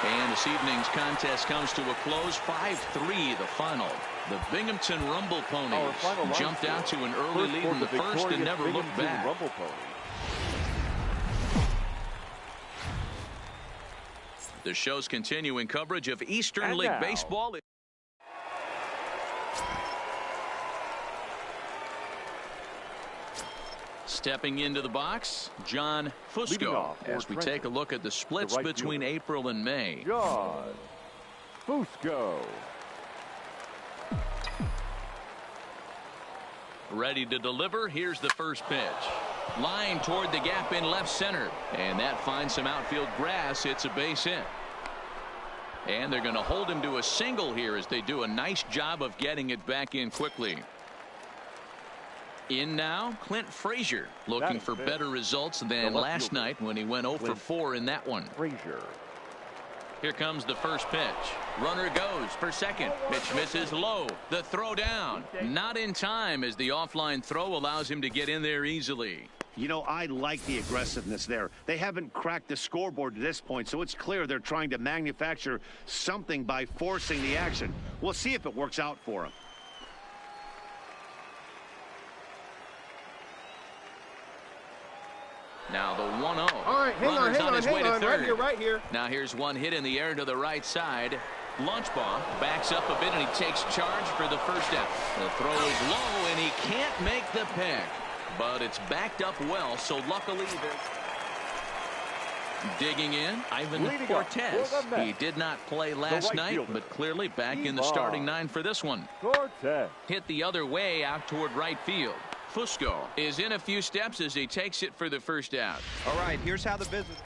And this evening's contest comes to a close. 5-3 the final. The Binghamton Rumble Our Ponies final line jumped out score. to an early First lead for in the first and victorious never looked Binghamton back. Rumble Ponies. The show's continuing coverage of Eastern And League now, Baseball. Stepping into the box, John Leading Fusco. off for As we Trenton, take a look at the splits right between fielder. April and May. John Fusco. Ready to deliver. Here's the first pitch. Line toward the gap in left center. And that finds some outfield grass. It's a base hit. And they're going to hold him to a single here as they do a nice job of getting it back in quickly. In now, Clint Frazier looking for pitch. better results than left last fielder. night when he went 0 for Clint 4 in that one. Frazier. Here comes the first pitch. Runner goes for second. Pitch misses low. The throw down. Not in time as the offline throw allows him to get in there easily. You know, I like the aggressiveness there. They haven't cracked the scoreboard to this point, so it's clear they're trying to manufacture something by forcing the action. We'll see if it works out for them. Now the 1-0. All right, hang Runner's on, his way to third. right here. Now here's one hit in the air to the right side. Launchbaugh backs up a bit and he takes charge for the first down. The throw is low and he can't make the pick. But it's backed up well, so luckily they're digging in. Ivan Leading up Cortez. for the Mets. He did not play last right night, fielder. but clearly back in the Ivan starting 9 for this one. Cortez. Hit the other way out toward right field. Fusco is in a few steps as he takes it for the first out. All right, here's how the visit.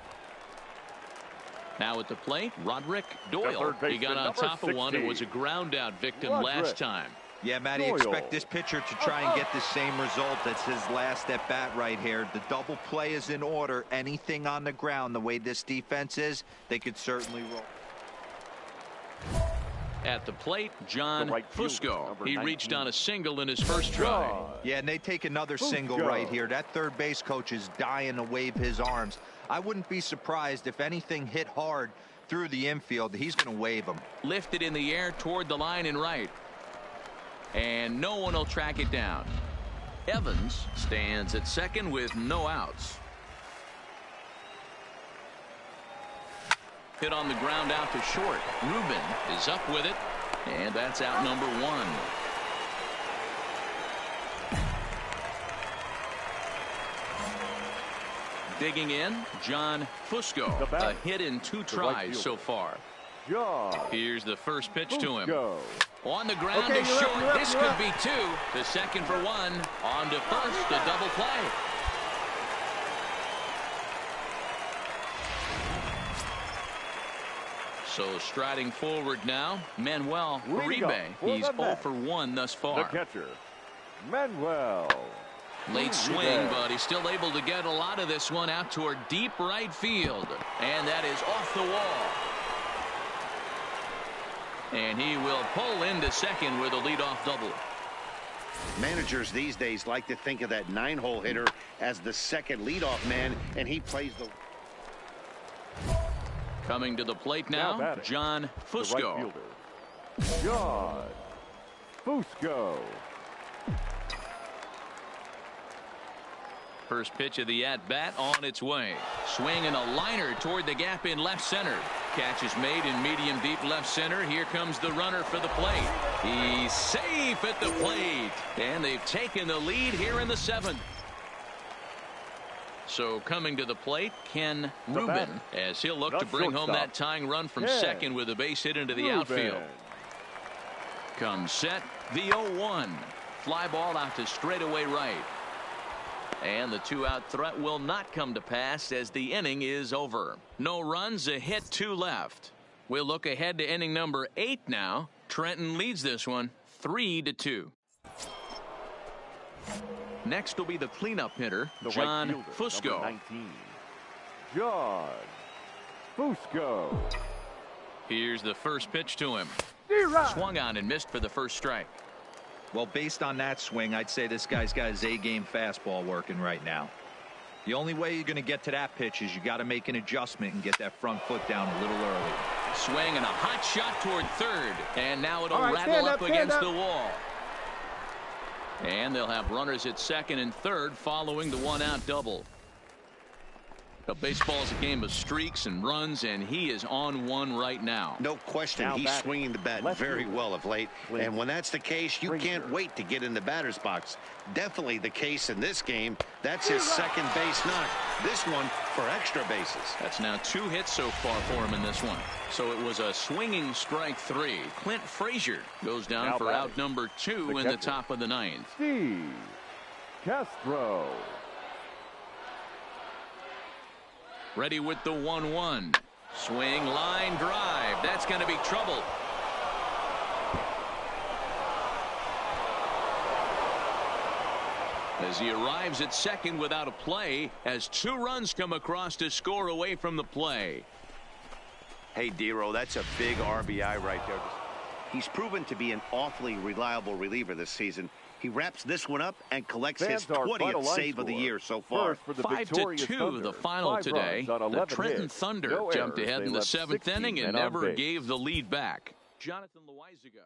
Now at the plate, Roderick Doyle. third He got baseman, on number top of one. It 60. was a ground out victim Roderick. last time. Yeah, Matty, Doyle. expect this pitcher to try and get the same result as his last at bat right here. The double play is in order. Anything on the ground, the way this defense is, they could certainly roll. At the plate, John The right fielder, Fusco. number He reached 19. on a single in his first try. John Yeah, and they take another single Fusco. right here. That third base coach is dying to wave his arms. I wouldn't be surprised if anything hit hard through the infield. He's going to wave them. Lifted in the air toward the line and right. And no one will track it down. Evans stands at second with no outs. Hit on the ground out to short. Rubin is up with it. And that's out number 1. Digging in, John Fusco. The A bat. hit in 2 right tries fielder. so far. John Here's the first pitch to him. Fusco. On the ground Okay, to you're up, short. you're up, This you're could up. be 2. The second for 1. On to first. A double play. So striding forward now, Manuel Leading Uribe. up for He's the 0 Mets. for 1 thus The far. catcher, Manuel Late swing, but he's still able to get a lot of this one out toward deep right field. And that is off the wall. And he will pull into second with a leadoff double. Managers these days like to think of that 9-hole hitter as the second leadoff man, and he plays the... Coming to the plate now, John Fusco. Right John Fusco. First pitch of the at-bat on its way. Swing and a liner toward the gap in left center. Catch is made in medium deep left center. Here comes the runner for the plate. He's safe at the plate. And they've taken the lead here in the 7th. So coming to the plate, Ken Rubin, as he'll look to bring home that tying run from second with a base hit into the outfield. Comes set, the 0-1. Fly ball out to straightaway right. And the 2-out threat will not come to pass as the inning is over. No runs, a hit, 2 left. We'll look ahead to inning number 8 now. Trenton leads this one 3-2. Next will be the cleanup hitter, John Fusco. 19, John Fusco. Here's the first pitch to him. Swung on and missed for the first strike. Well, based on that swing, I'd say this guy's got his A-game fastball working right now. The only way you're going to get to that pitch is you got to make an adjustment and get that front foot down a little early. Swing and a hot shot toward third. And now it'll rattle up against the wall. And they'll have runners at second and third following the 1-out double. Baseball's a game of streaks and runs, and he is on one right now. No question, he's swinging the bat very well of late. And when that's the case, you can't wait to get in the batter's box. Definitely the case in this game. That's his second base knock. This one for extra bases. That's now 2 hits so far for him in this one. So it was a swinging strike 3. Clint Frazier goes down for out number 2 in the top of the 9th. Steve Castro. Ready with the 1-1. Swing, line drive. That's going to be trouble. As he arrives at second without a play, as 2 runs come across to score away from the play. Hey, D-Row, that's a big RBI right there. He's proven to be an awfully reliable reliever this season. He wraps this one up and collects his 20th save of the year so far. 5-2 the final today. The Trenton Thunder jumped ahead in the 7th inning and never gave the lead back. Jonathan Loizaga.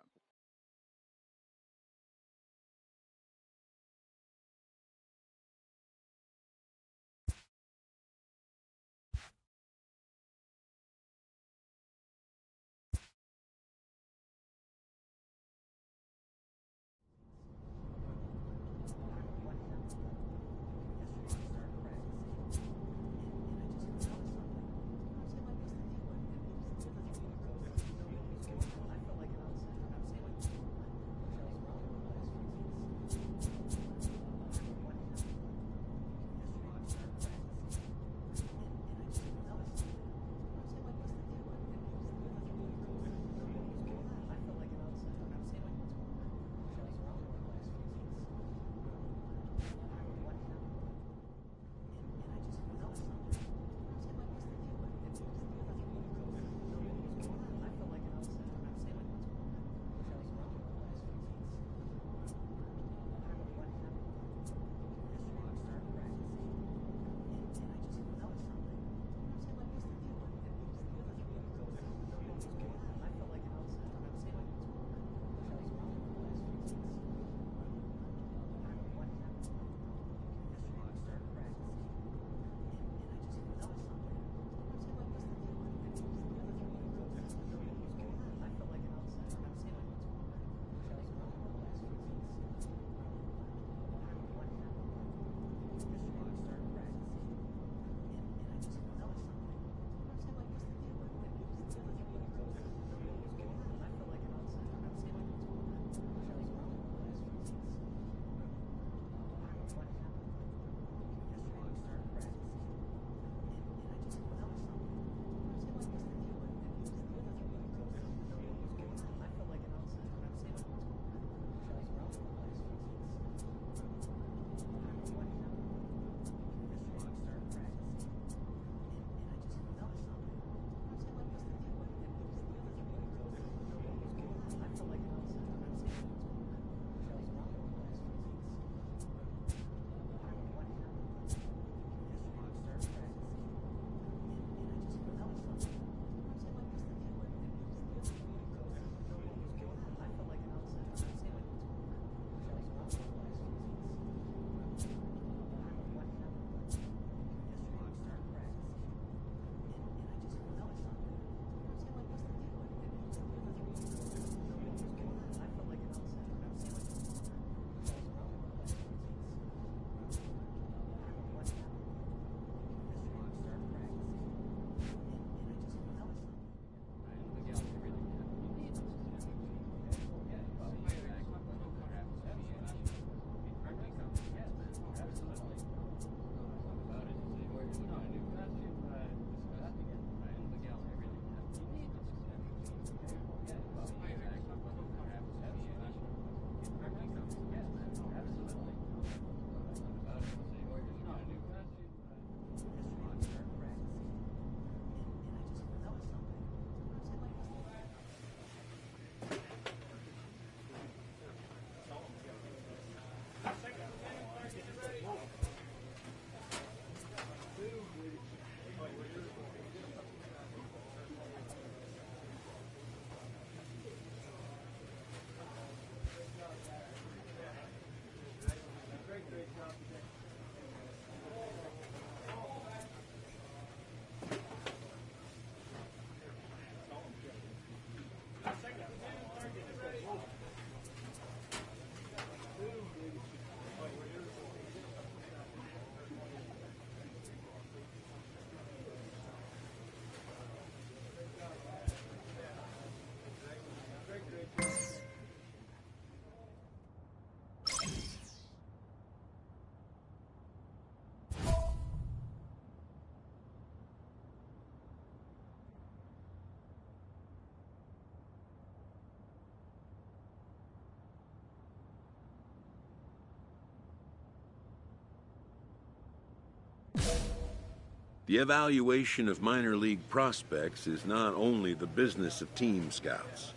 The evaluation of minor league prospects is not only the business of team scouts.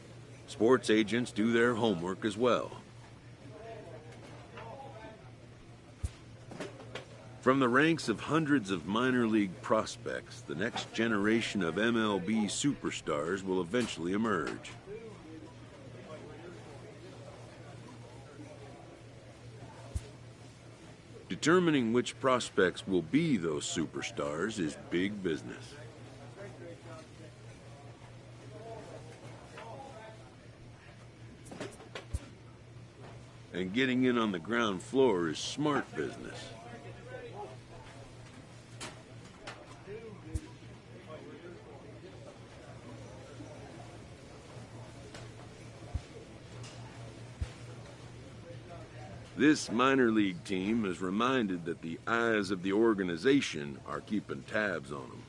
Sports agents do their homework as well. From the ranks of hundreds of minor league prospects, the next generation of MLB superstars will eventually emerge. Determining which prospects will be those superstars is big business. And getting in on the ground floor is smart business. This minor league team is reminded that the eyes of the organization are keeping tabs on them.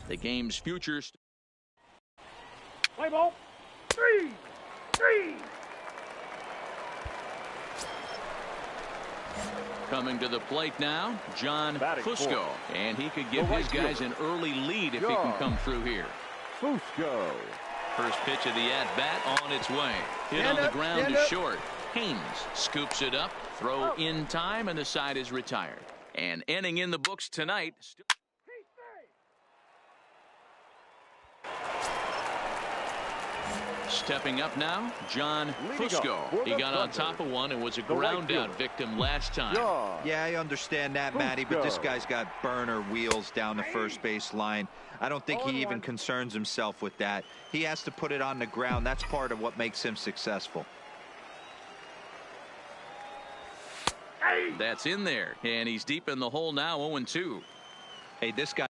The game's future. Play ball. Three. Coming to the plate now, John Batting Fusco. fourth. And he could give The his right guys fielder. an early lead if he can come through here. Fusco. First pitch of the at-bat on its way. Hit on the ground to short. Haynes scoops it up. Throw in time, and the side is retired. And inning in the books tonight. Stepping up now, John Fusco. He got on top of one and was a ground out victim last time. Yeah, I understand that, Matty, but this guy's got burner wheels down the first base line. I don't think he even concerns himself with that. He has to put it on the ground. That's part of what makes him successful. That's in there, and he's deep in the hole now, 0-2. Hey, this guy.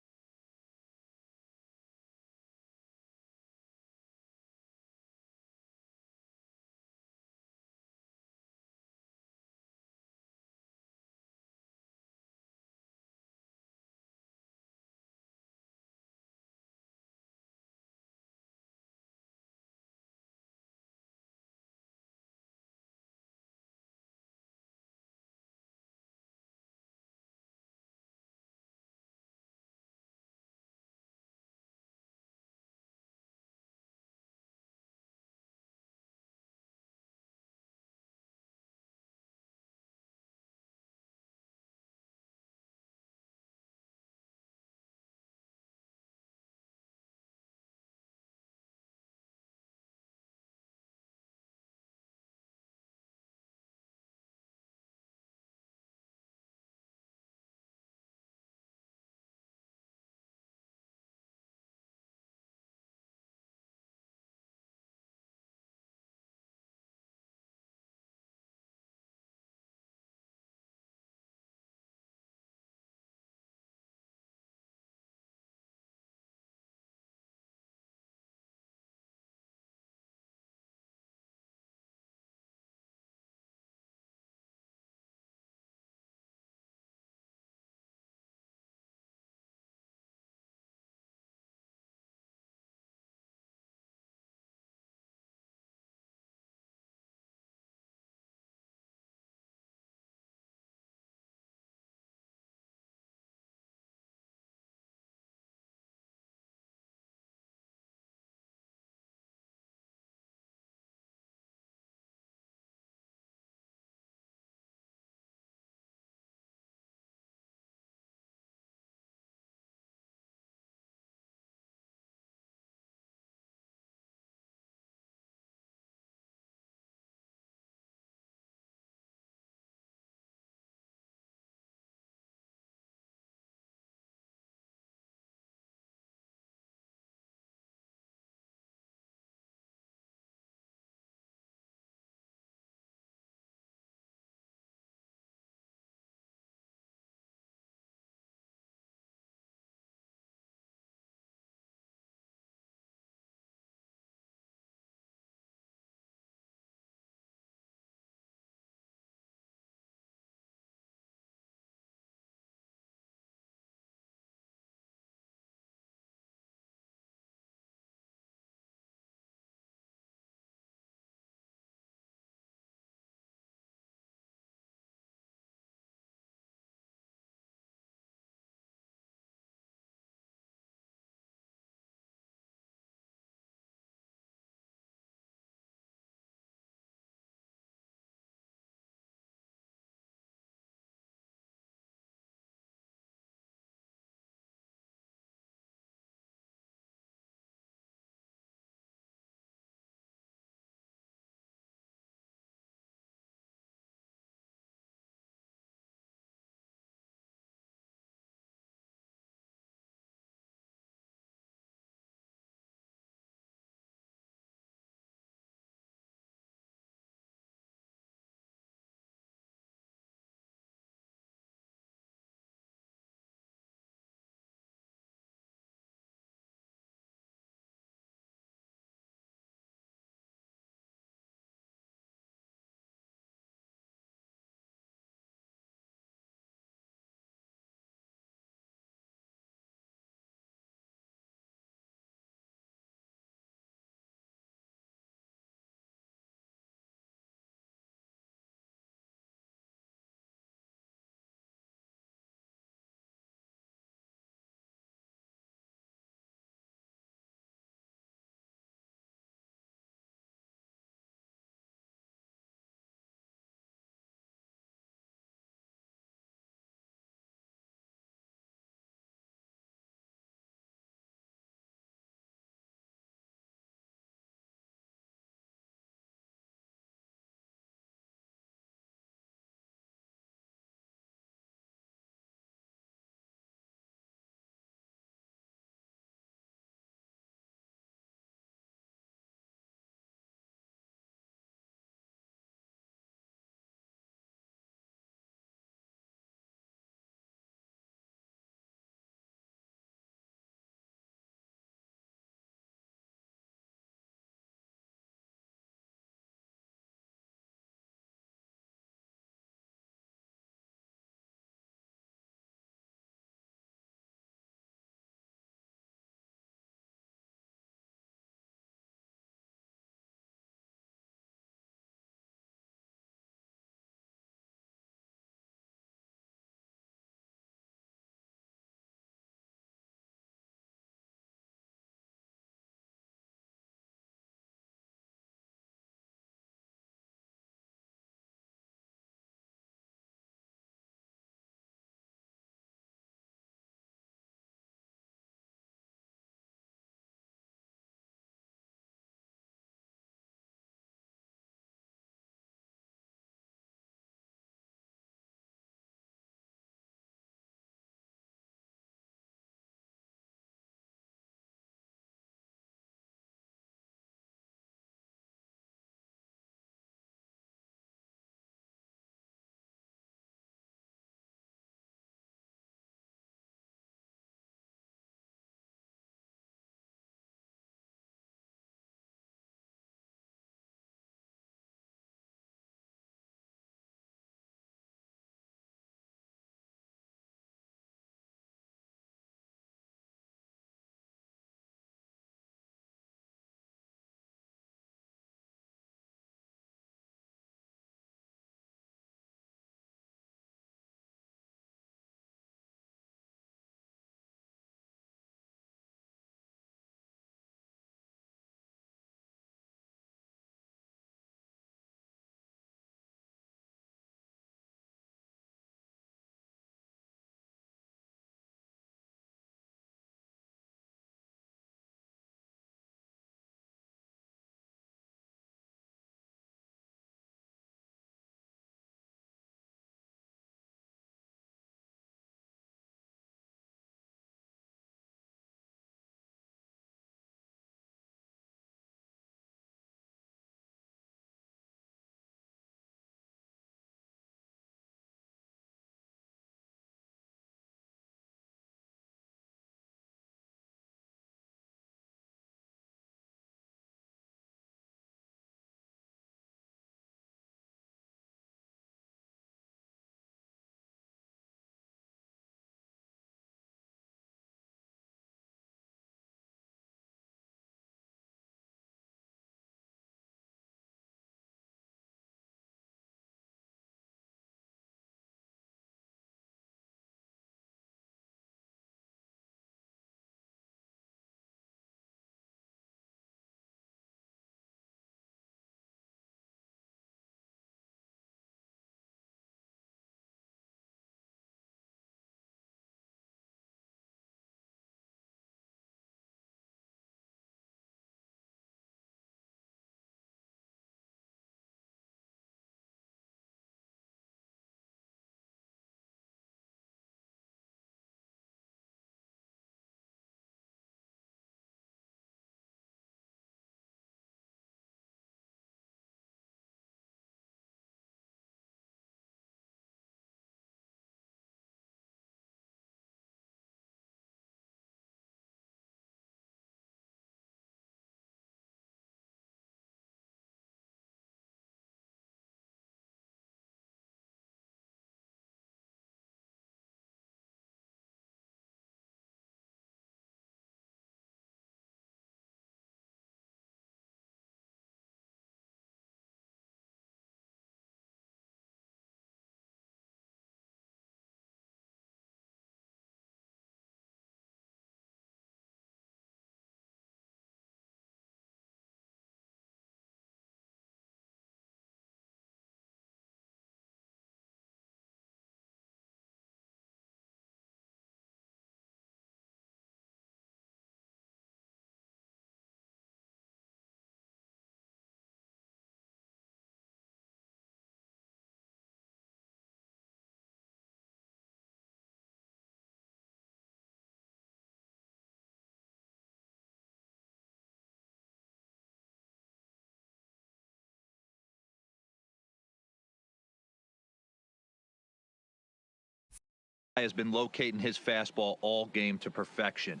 has been locating his fastball all game to perfection.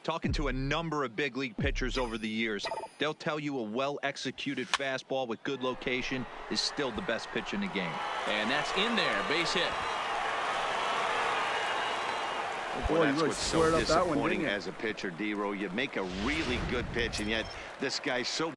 Talking to a number of big league pitchers over the years, they'll tell you a well-executed fastball with good location is still the best pitch in the game. And that's in there, base hit. Boy, that's what's so disappointing as a pitcher, D-Row. You make a really good pitch, and yet this guy's so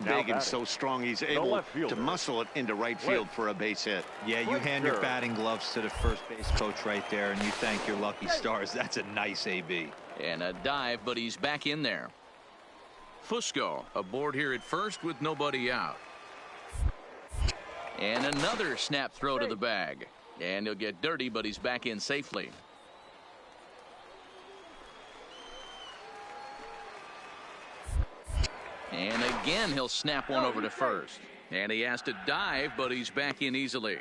big and so strong, he's able to muscle it into right field for a base hit. Yeah, you hand your batting gloves to the first base coach right there, and you thank your lucky stars. That's a nice AB. And a dive, but he's back in there. Fusco aboard here at first with nobody out. And another snap throw to the bag. And he'll get dirty, but he's back in safely. And again, he'll snap one over to first. And he has to dive, but he's back in easily.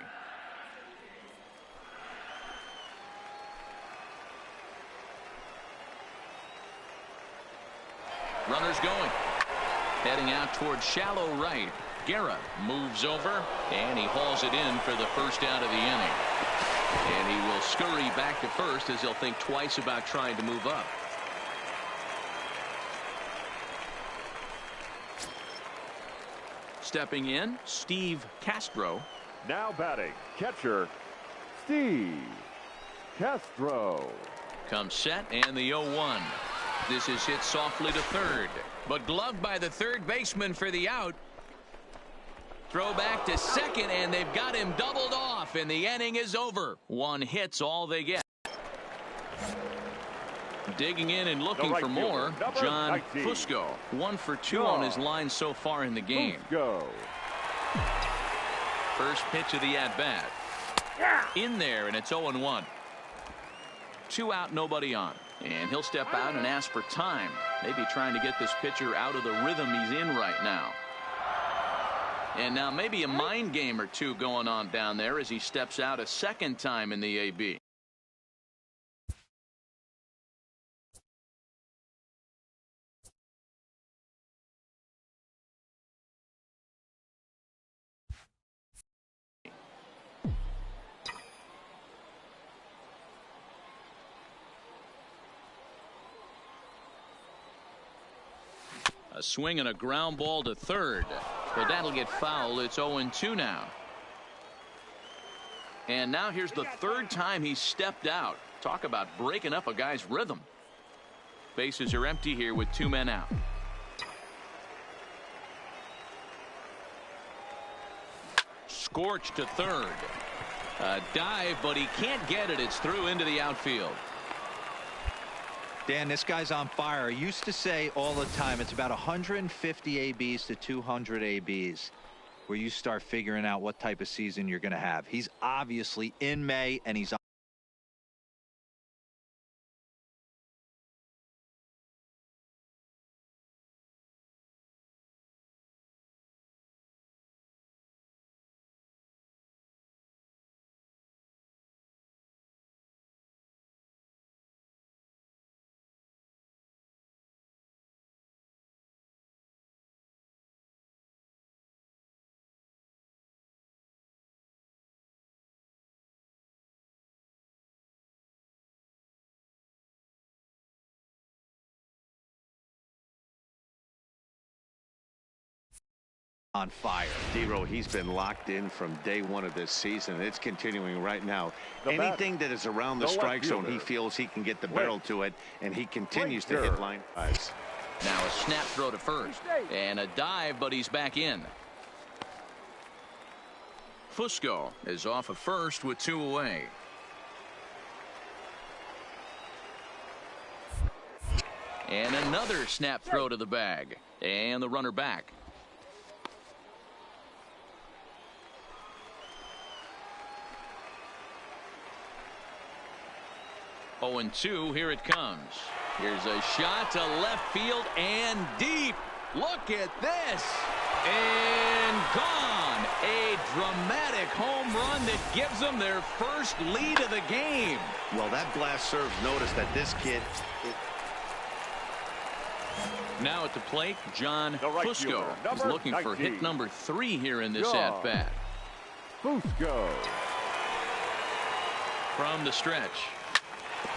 Runners going. Heading out towards shallow right. Guerra moves over, and he hauls it in for the first out of the inning. And he will scurry back to first as he'll think twice about trying to move up. Stepping in, Steve Castro. Now batting, catcher, Steve Castro. Comes set, and the 0-1. This is hit softly to third, but gloved by the third baseman for the out. Throw back to second, and they've got him doubled off, and the inning is over. One hit's all they get. Digging in and looking for more, John Fusco. 1 for 2 on his line so far in the game. First pitch of the at-bat. In there, and it's 0-1. 2 out, nobody on. And he'll step out and ask for time. Maybe trying to get this pitcher out of the rhythm he's in right now. And now maybe a mind game or two going on down there as he steps out a second time in the AB. A swing and a ground ball to third. But that'll get fouled. It's 0-2 now. And now here's the third time he's stepped out. Talk about breaking up a guy's rhythm. Bases are empty here with 2 men out. Scorched to third. A dive, but he can't get it. It's through into the outfield. Dan, this guy's on fire. I used to say all the time it's about 150 ABs to 200 ABs where you start figuring out what type of season you're going to have. He's obviously in May, and he's on fire. D-Row, he's been locked in from day one of this season. It's continuing right now. Anything that is around the strike zone, he feels he can get the barrel to it, and he continues to hit line drives. Now a snap throw to first, and a dive, but he's back in. Fusco is off of first with 2 away. And another snap throw to the bag, and the runner back. Oh, and 2, here it comes. Here's a shot to left field and deep. Look at this. And gone. A dramatic home run that gives them their first lead of the game. Well, that blast serves notice that this kid... Now at the plate, John Fusco is looking for hit number 3 here in this at-bat. Fusco. From the stretch.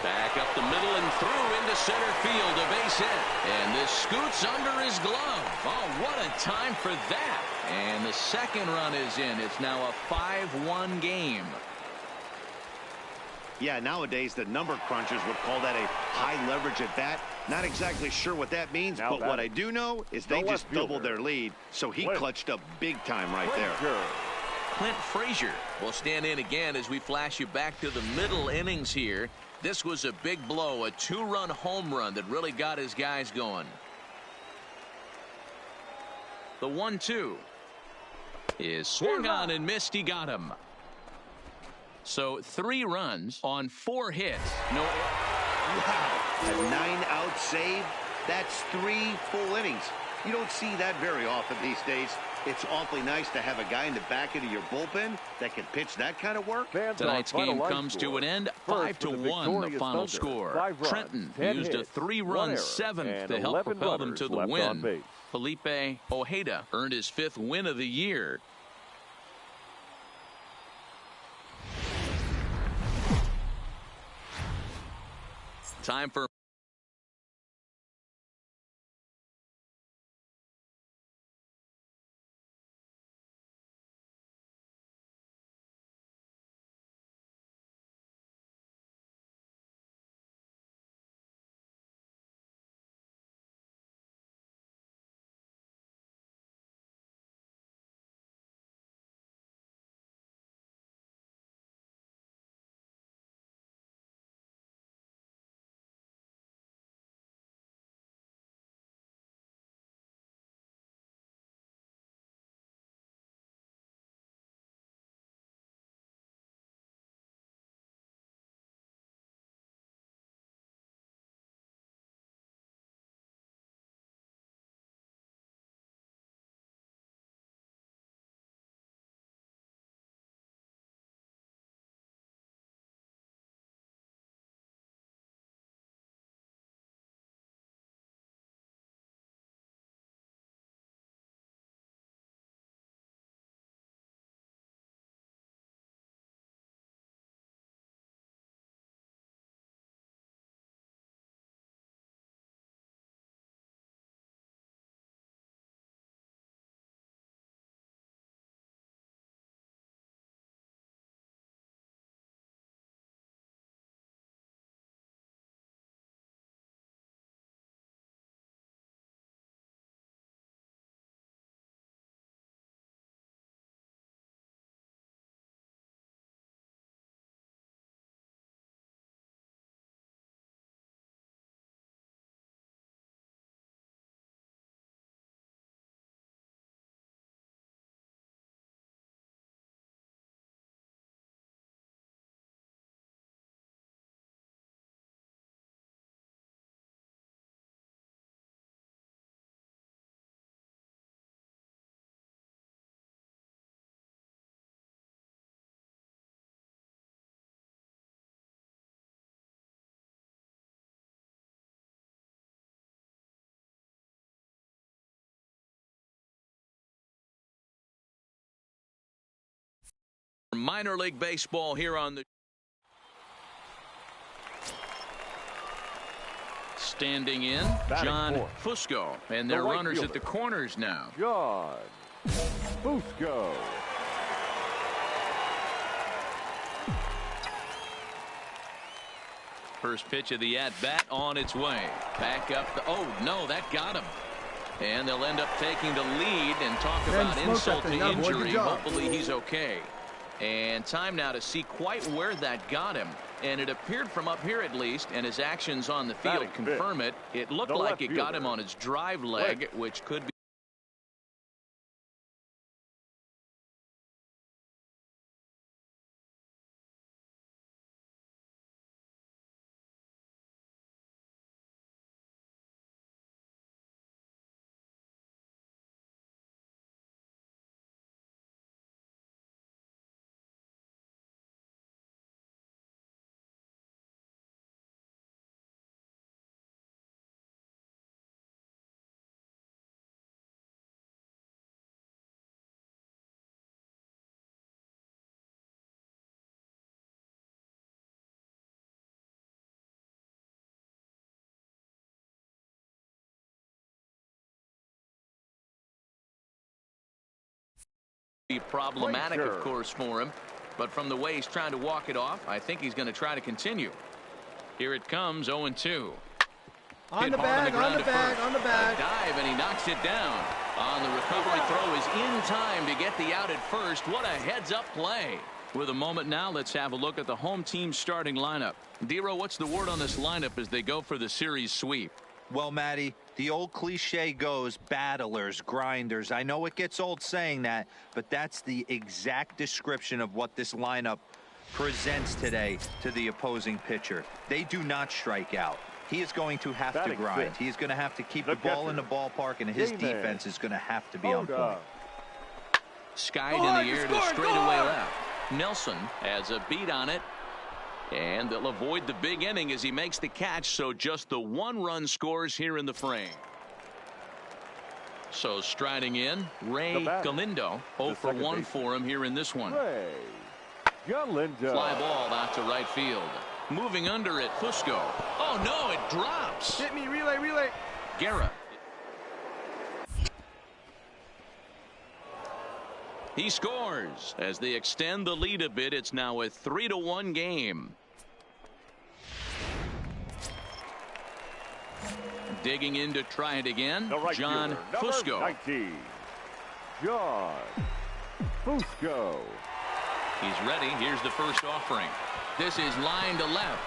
Back up the middle and through into center field, a base hit. And this scoots under his glove. Oh, what a time for that. And the second run is in. It's now a 5-1 game. Yeah, nowadays the number crunchers would call that a high leverage at bat. Not exactly sure what that means, but what I do know is they just doubled their lead, so he clutched up big time right there. Clint Frazier will stand in again as we flash you back to the middle innings here. This was a big blow, a 2-run home run that really got his guys going. The 1-2 is swung on and missed. He got him. So 3 runs on 4 hits. No. Wow, a 9-out save. That's 3 full innings. You don't see that very often these days. It's awfully nice to have a guy in the back end of your bullpen that can pitch that kind of work. Tonight's game comes to an end. 5-1 the final score. Trenton used a 3-run 7th to help propel them to the win. Felipe Ojeda earned his 5th win of the year. Time for minor league baseball here on the standing in John Fusco, and their runners at the corners now. John Fusco. First pitch of the at-bat on its way. Back up. Oh, no, that got him. And they'll end up taking the lead and talk about insult to injury. Hopefully he's okay. And time now to see quite where that got him. And it appeared from up here at least, and his actions on the field confirm it. It looked like it got him on his drive leg, which could be problematic, of course, for him. But from the way he's trying to walk it off, I think he's going to try to continue. Here it comes, 0-2. On the bag, on the bag, on the bag. A dive, and he knocks it down. On the recovery throw is in time to get the out at first. What a heads-up play. With a moment now, let's have a look at the home team's starting lineup. Dero, what's the word on this lineup as they go for the series sweep? Well, Matty, the old cliche goes battlers, grinders. I know it gets old saying that, but that's the exact description of what this lineup presents today to the opposing pitcher. They do not strike out. He is going to have to grind. He is going to have to keep the ball in the ballpark, and his defense is going to have to be on point. Skied in the air to straightaway left. Nelson has a beat on it, and they'll avoid the big inning as he makes the catch, so just the 1-run scores here in the frame. So striding in, Ray Galindo, 0 for 1 for him here in this one. Ray Galindo. Fly ball out to right field. Moving under it, Fusco. Oh no, it drops. Hit me, relay, relay. Guerra. He scores as they extend the lead a bit. It's now a 3-1 game. Digging in to try it again, John Fusco. 19, John Fusco. He's ready. Here's the first offering. This is line to left,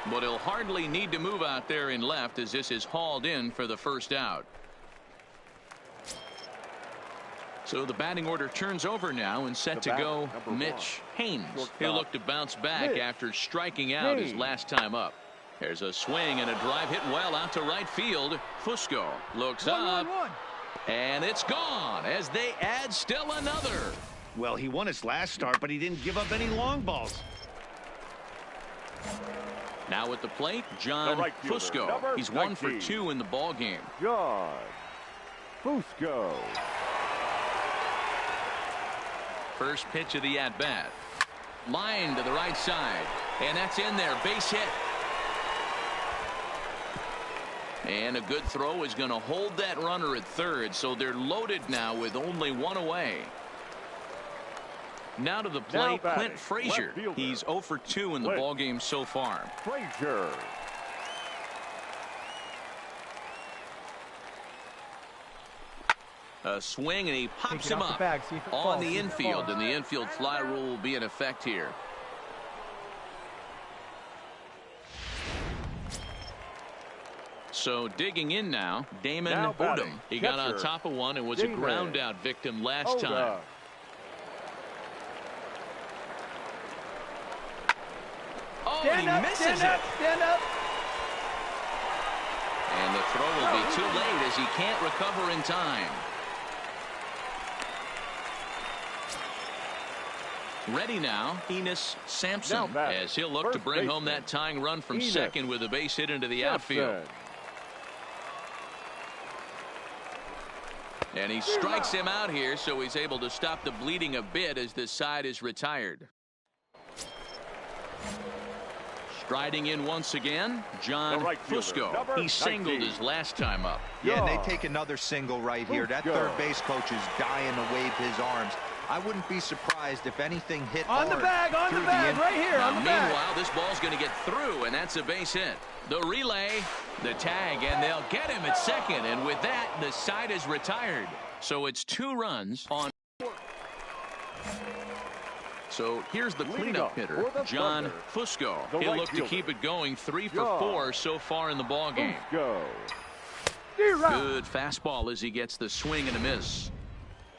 but he'll hardly need to move out there in left as this is hauled in for the first out. So the batting order turns over now and set to go Mitch Haynes. He'll look to bounce back after striking out his last time up. There's a swing and a drive hit well out to right field. Fusco looks up, and it's gone as they add still another. Well, he won his last start, but he didn't give up any long balls. Now at the plate, John Fusco. He's 1 for 2 in the ball game. John Fusco. First pitch of the at-bat. Line to the right side, and that's in there. Base hit. And a good throw is going to hold that runner at third, so they're loaded now with only 1 away. Now to the plate, Clint Frazier. He's 0 for 2 in the ballgame so far. Frazier. A swing, and he pops him up on the infield, and the infield fly rule will be in effect here. So digging in now, Damon Odom. He got on top of one and was a ground out victim last time. Oh, and he misses it. Stand up. And the throw will be too late as he can't recover in time. Ready now, Enos Sampson, as he'll look to bring home that tying run from second with a base hit into the outfield. And he strikes him out here, so he's able to stop the bleeding a bit as this side is retired. Striding in once again, John Fusco. He singled his last time up. Yeah, and they take another single right here. That third base coach is dying to wave his arms. I wouldn't be surprised if anything hit on the bag, right here, now, on the bag. Meanwhile, this ball's going to get through, and that's a base hit. The relay, the tag, and they'll get him at second. And with that, the side is retired. So it's 2 runs on. So here's the cleanup hitter, John Fusco. He'll look to keep it going. 3 for 4 so far in the ball game. Good fastball as he gets the swing and a miss.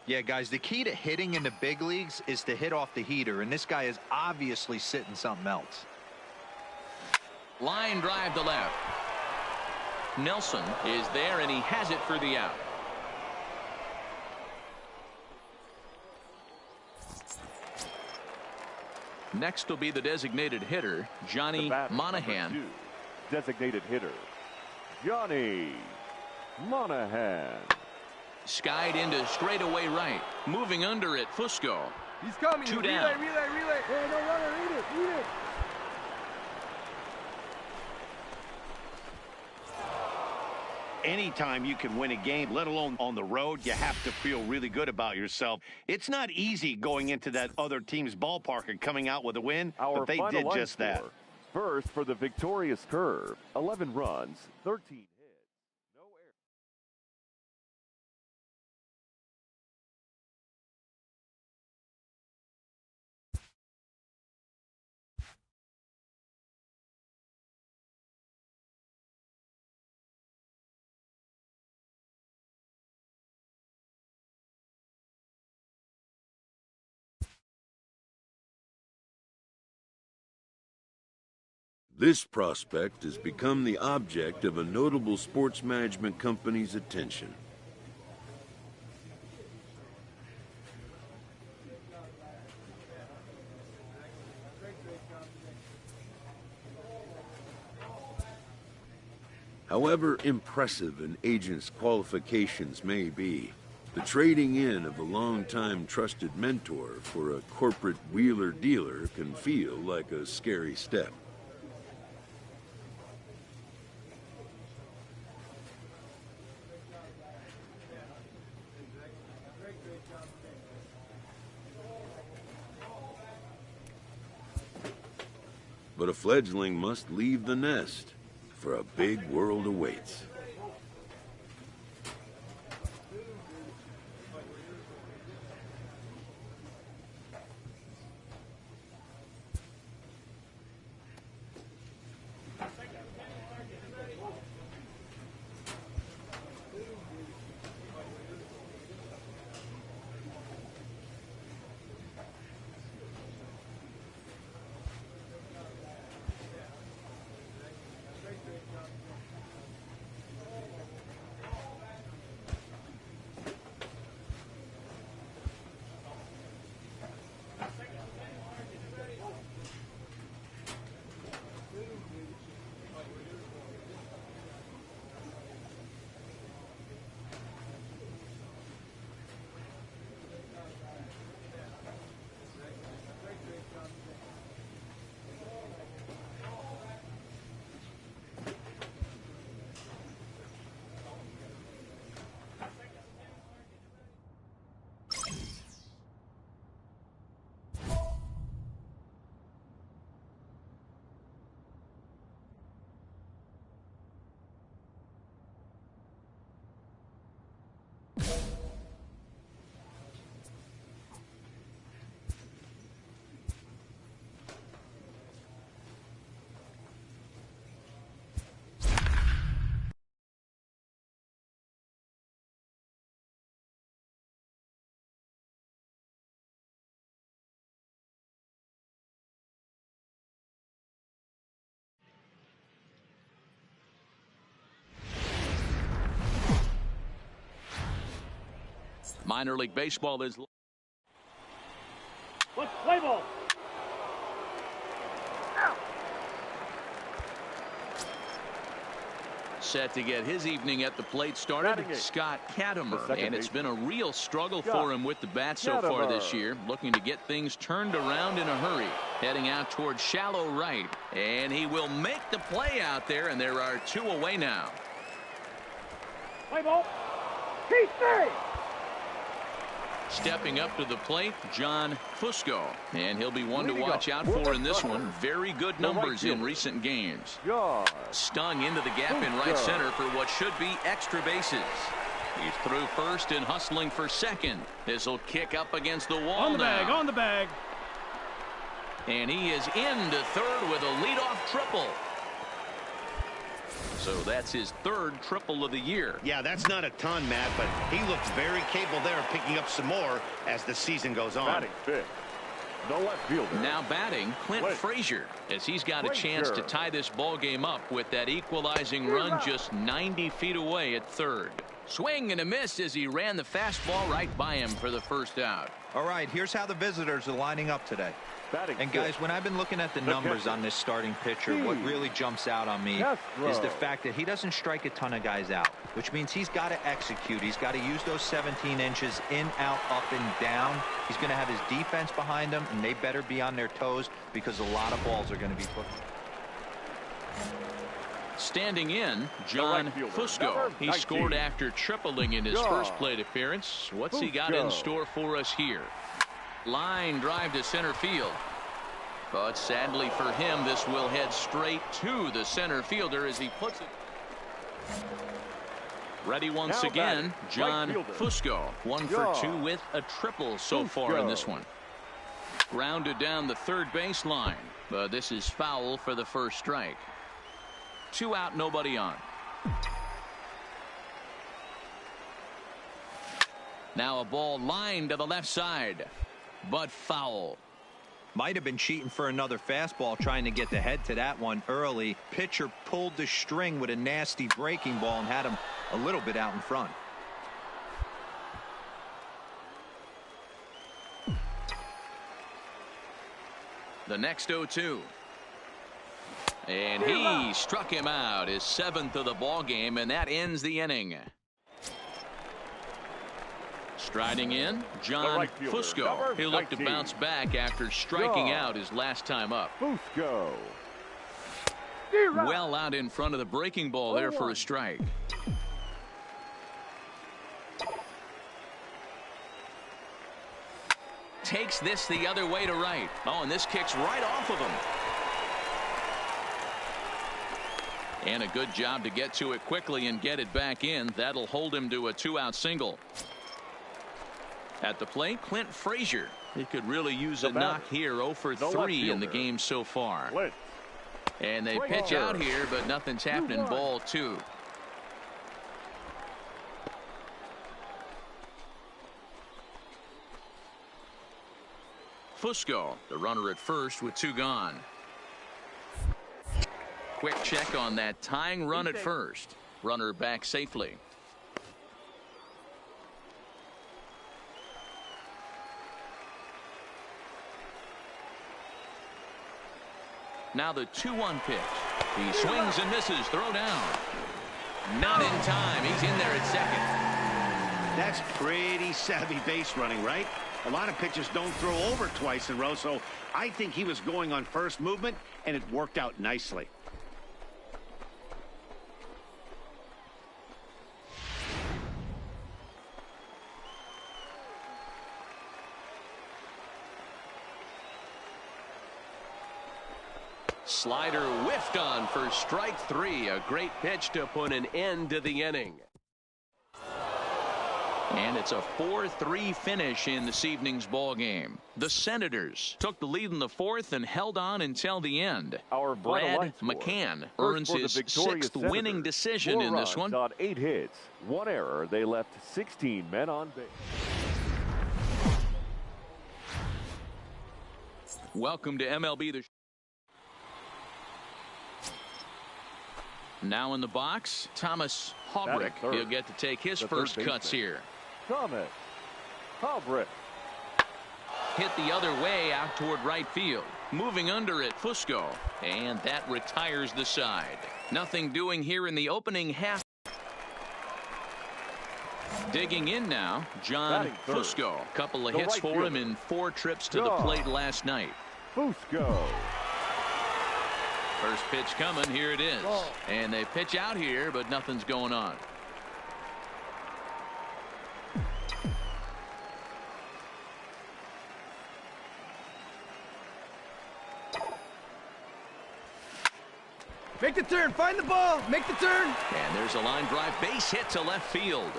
Yeah, guys, the key to hitting in the big leagues is to hit off the heater, and this guy is obviously sitting something else. Line drive to left. Nelson is there, and he has it for the out. Next will be the designated hitter, Johnny Monahan. Designated hitter, Johnny Monahan. Skied into straightaway right. Moving under it, Fusco. He's coming. 2 down. Relay. Hey, no runner. Eat it. Anytime you can win a game, let alone on the road, you have to feel really good about yourself. It's not easy going into that other team's ballpark and coming out with a win, but they did just that. First for the victorious Curve, 11 runs, 13 hits, no errors. This prospect has become the object of a notable sports management company's attention. However impressive an agent's qualifications may be, the trading in of a long-time trusted mentor for a corporate wheeler-dealer can feel like a scary step. But a fledgling must leave the nest, for a big world awaits. Minor League Baseball is Let's play ball. set to get his evening at the plate started. Scott Katimer, and it's been a real struggle for him with the bat so far this year, looking to get things turned around in a hurry. Heading out towards shallow right, and he will make the play out there, and there are two away now. Play ball. Keep three. Stepping up to the plate, John Fusco, and he'll be one to watch out for in this one. Very good numbers in recent games. Stung into the gap in right center for what should be extra bases. He's through first and hustling for second. This will kick up against the wall on the bag, now. on the bag. And he is into third with a leadoff triple. So that's his third triple of the year. Yeah, that's not a ton, Matt, but he looks very capable there of picking up some more as the season goes on. Batting fifth, the left fielder. Now batting, Clint Frazier, as he's got a chance to tie this ball game up with that equalizing run just 90 feet away at third. Swing and a miss as he ran the fastball right by him for the first out. All right, here's how the visitors are lining up today. And guys, when I've been looking at the numbers on this starting pitcher, what really jumps out on me is the fact that he doesn't strike a ton of guys out, which means he's got to execute. He's got to use those 17 inches in, out, up, and down. He's going to have his defense behind him, and they better be on their toes because a lot of balls are going to be put. Standing in, John Fusco. He scored after tripling in his first plate appearance. What's he got in store for us here? Line drive to center field. But sadly for him, this will head straight to the center fielder as he puts it. Ready once again, John Fusco. 1 for 2 with a triple so far in this one. Grounded down the third baseline, but this is foul for the first strike. 2 out, nobody on. Now a ball lined to the left side, but foul. Might have been cheating for another fastball, trying to get the head to that one early. Pitcher pulled the string with a nasty breaking ball and had him a little bit out in front. The next 0-2. And he struck him out, his 7th of the ball game, and that ends the inning. Striding in, John Fusco. He'll look to bounce back after striking out his last time up. Fusco. Well out in front of the breaking ball there for a strike. Takes this the other way to right. Oh, and this kicks right off of him. And a good job to get to it quickly and get it back in. That'll hold him to a 2-out single. At the plate, Clint Frazier. He could really use a knock here. 0 for 3 in the game so far. And they pitch out here, but nothing's happening. Ball 2. Fusco, the runner at first with 2 gone. Quick check on that tying run at first. Runner back safely. Now the 2-1 pitch. He swings and misses. Throw down. Not in time. He's in there at second. That's pretty savvy base running, right? A lot of pitchers don't throw over twice in a row, so I think he was going on first movement, and it worked out nicely. Slider whiffed on for strike 3. A great pitch to put an end to the inning. And it's a 4-3 finish in this evening's ball game. The Senators took the lead in the 4th and held on until the end. Brad McCann earns his 6th winning decision in this one. On 8 hits, 1 error. They left 16 men on base. Welcome to MLB The Now in the box, Thomas Haubrick. He'll get to take his first cuts here. Thomas Haubrick. Hit the other way out toward right field. Moving under it, Fusco. And that retires the side. Nothing doing here in the opening half. Digging in now, John Fusco. Couple of hits for him in 4 trips to the plate last night. Fusco. First pitch coming. Here it is. And they pitch out here, but nothing's going on. Make the turn. Find the ball. Make the turn. And there's a line drive base hit to left field.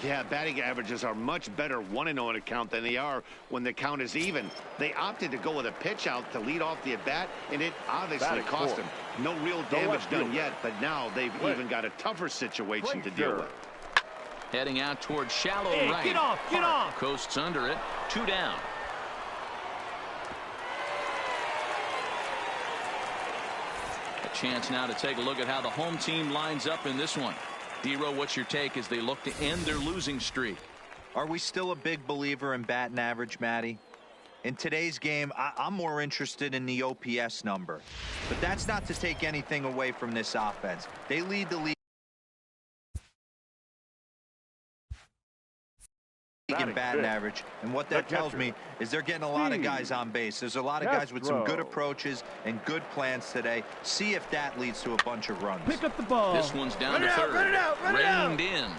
Yeah, batting averages are much better 1-0 in a count than they are when the count is even. They opted to go with a pitch out to lead off the at-bat, and it obviously cost them. No real damage done yet, but now they've even got a tougher situation to deal with. Heading out towards shallow right. Get off, get off. Coasts under it. 2 down. A chance now to take a look at how the home team lines up in this one. D-Row, what's your take as they look to end their losing streak? Are we still a big believer in batting average, Matty? In today's game, I'm more interested in the OPS number. But that's not to take anything away from this offense. They lead the league in batting average. And what that tells me is they're getting a lot of guys on base. There's a lot of guys with some good approaches and good plans today. See if that leads to a bunch of runs. Pick up the ball. This one's down to third. Reined in.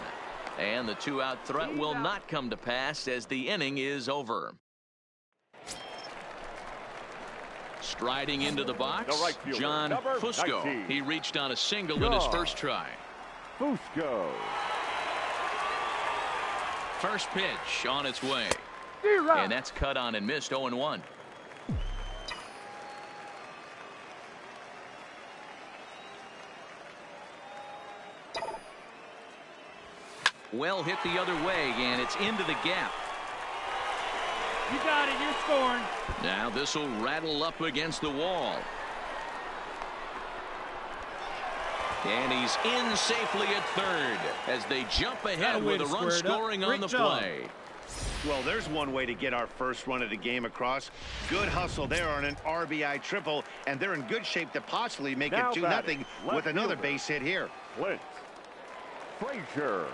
And the 2-out threat will not come to pass as the inning is over. Striding into the box, John Fusco. He reached on a single in his first try. Fusco. First pitch on its way. And that's cut on and missed. 0-1. Well hit the other way, and it's into the gap. You got it. You're scoring. Now this will rattle up against the wall. And he's in safely at third as they jump ahead with a run scoring on the play. Well, there's one way to get our first run of the game across. Good hustle there on an RBI triple, and they're in good shape to possibly make it 2-0 with another base hit here. Flint. Frazier.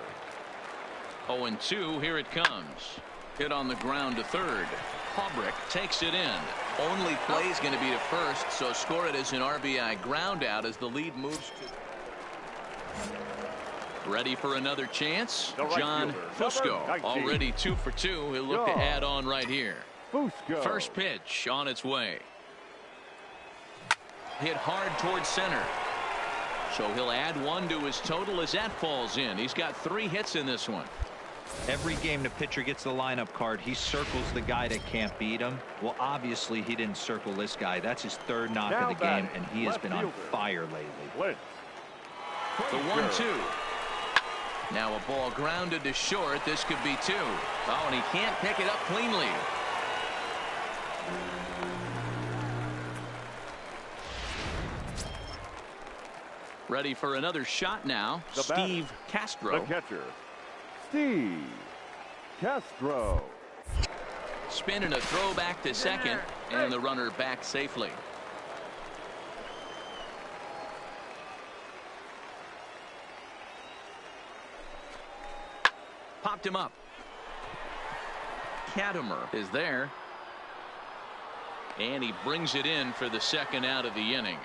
0-2, here it comes. Hit on the ground to third. Haubrick takes it in. Only play is going to be to first, so score it as an RBI ground out as the lead moves to. Ready for another chance. John Fusco, already 2 for 2. He'll look to add on right here. Fusco. First pitch on its way. Hit hard towards center. So he'll add 1 to his total as that falls in. He's got 3 hits in this one. Every game the pitcher gets the lineup card, he circles the guy that can't beat him. Well, obviously he didn't circle this guy. That's his 3rd knock of the game, and he has been on fire lately. The 1-2. Now a ball grounded to short. This could be 2. Oh, and he can't pick it up cleanly. Ready for another shot now. Steve Castro. The catcher, Steve Castro. Spinning a throw back to second, and the runner back safely. Popped him up. Katimer is there. And he brings it in for the 2nd out of the inning.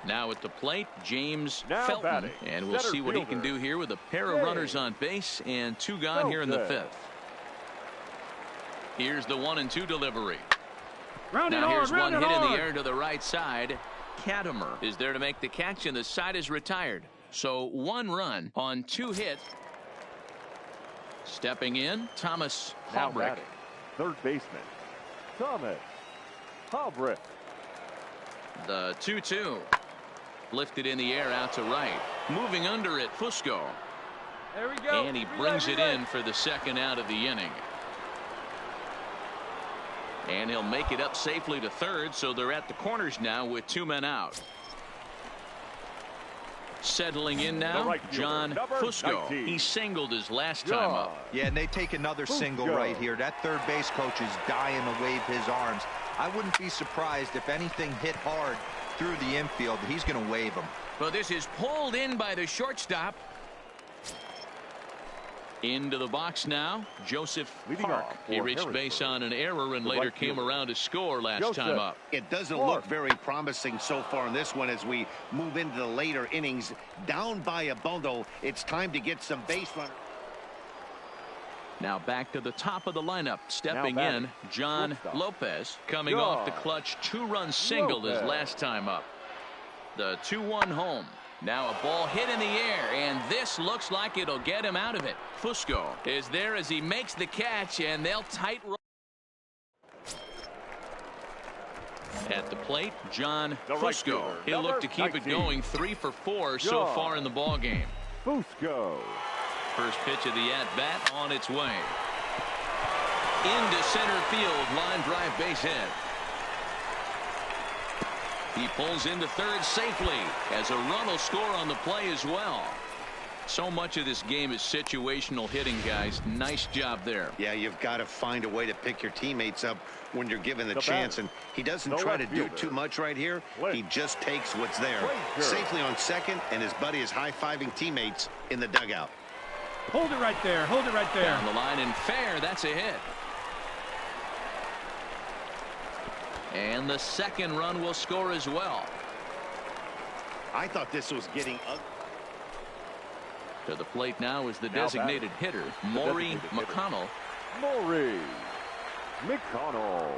Now at the plate, James Felton. Batting, and we'll see what he can do here with a pair of runners on base and 2 gone here in the 5th. Here's the 1-2 delivery. Now here's one hit in the air to the right side. Katimer is there to make the catch, and the side is retired. So 1 run on 2 hits. Stepping in, Thomas Haubrick. Third baseman, Thomas Haubrick. The 2-2. Lifted in the air out to right. Moving under it, Fusco. There we go. And he brings it in for the 2nd out of the inning. And he'll make it up safely to third, so they're at the corners now with 2 men out. Settling in now, John Fusco. He singled his last time up. Yeah, and they take another single right here. That third base coach is dying to wave his arms. I wouldn't be surprised if anything hit hard through the infield. He's going to wave them. Well, this is pulled in by the shortstop. Into the box now, Joseph Park. He reached base on an error and later came around to score last time up. It doesn't look very promising so far in this one as we move into the later innings. Down by a bundle, it's time to get some base runner. Now back to the top of the lineup. Stepping in, John Lopez, coming off the clutch 2-run single his last time up. The 2-1 home. Now a ball hit in the air, and this looks like it'll get him out of it. Fusco is there as he makes the catch, and they'll tight roll. At the plate, John Fusco. He'll look to keep it going. 3 for 4 so far in the ball game. Fusco. First pitch of the at-bat on its way. Into center field, line drive base hit. He pulls into third safely as a run will score on the play as well. So much of this game is situational hitting, guys. Nice job there. Yeah, you've got to find a way to pick your teammates up when you're given the chance, and he doesn't try to do too much right here. He just takes what's there. Safely on second, and his buddy is high-fiving teammates in the dugout. Hold it right there. Hold it right there. Down the line and fair. That's a hit. And the second run will score as well. I thought this was getting ugly. To the plate now is the designated hitter, Maury-McConnell. Maury McConnell.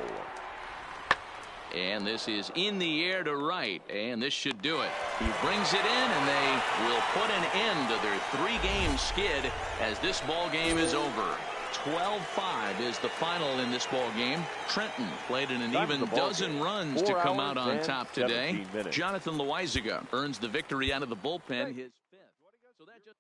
And this is in the air to right, and this should do it. He brings it in, and they will put an end to their 3-game skid as this ball game is over. 12-5 is the final in this ball game. Trenton played in an even dozen runs to come out on top today. Jonathan Loizaga earns the victory out of the bullpen, his 5th. So that just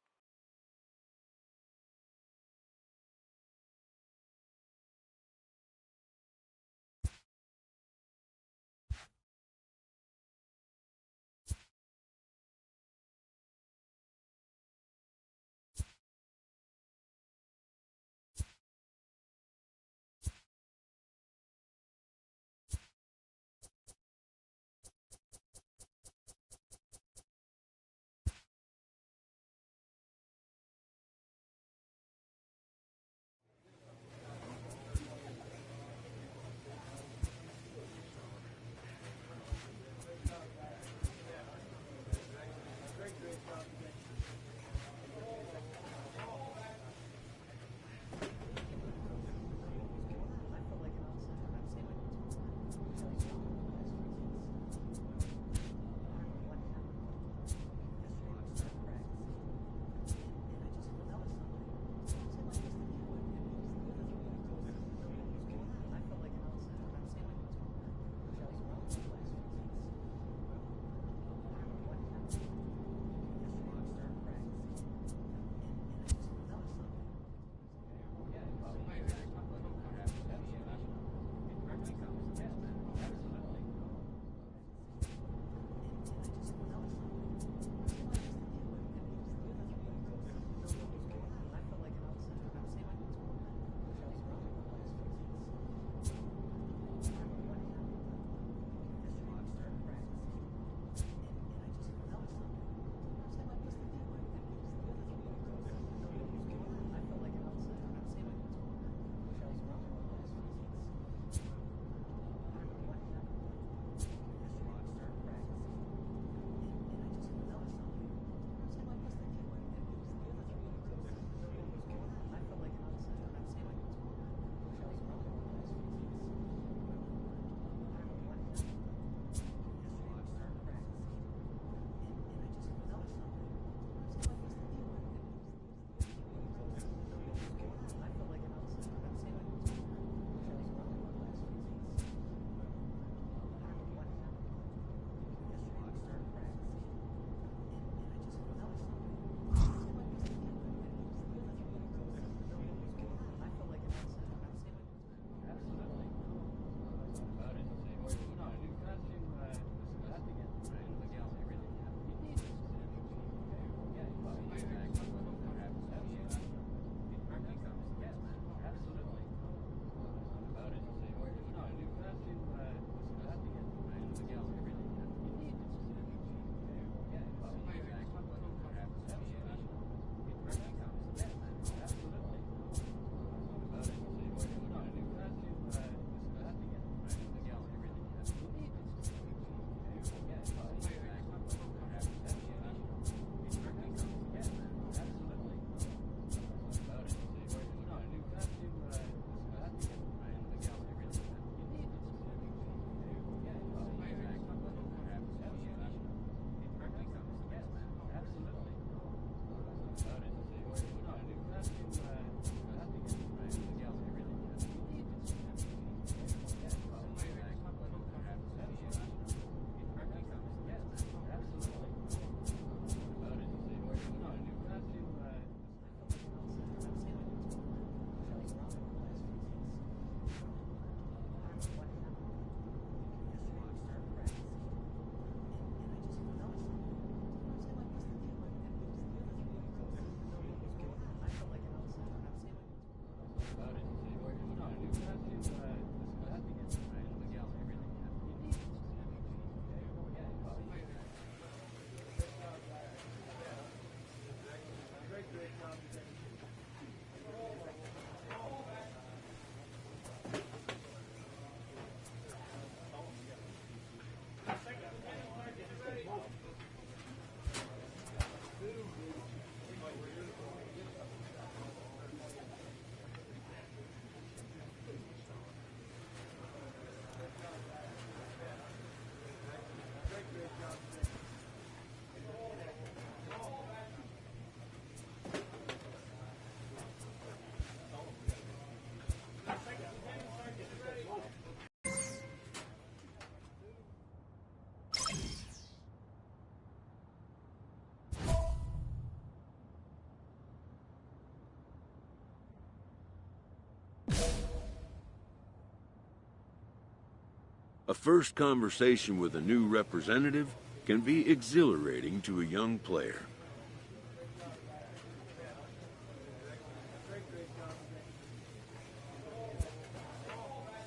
A first conversation with a new representative can be exhilarating to a young player.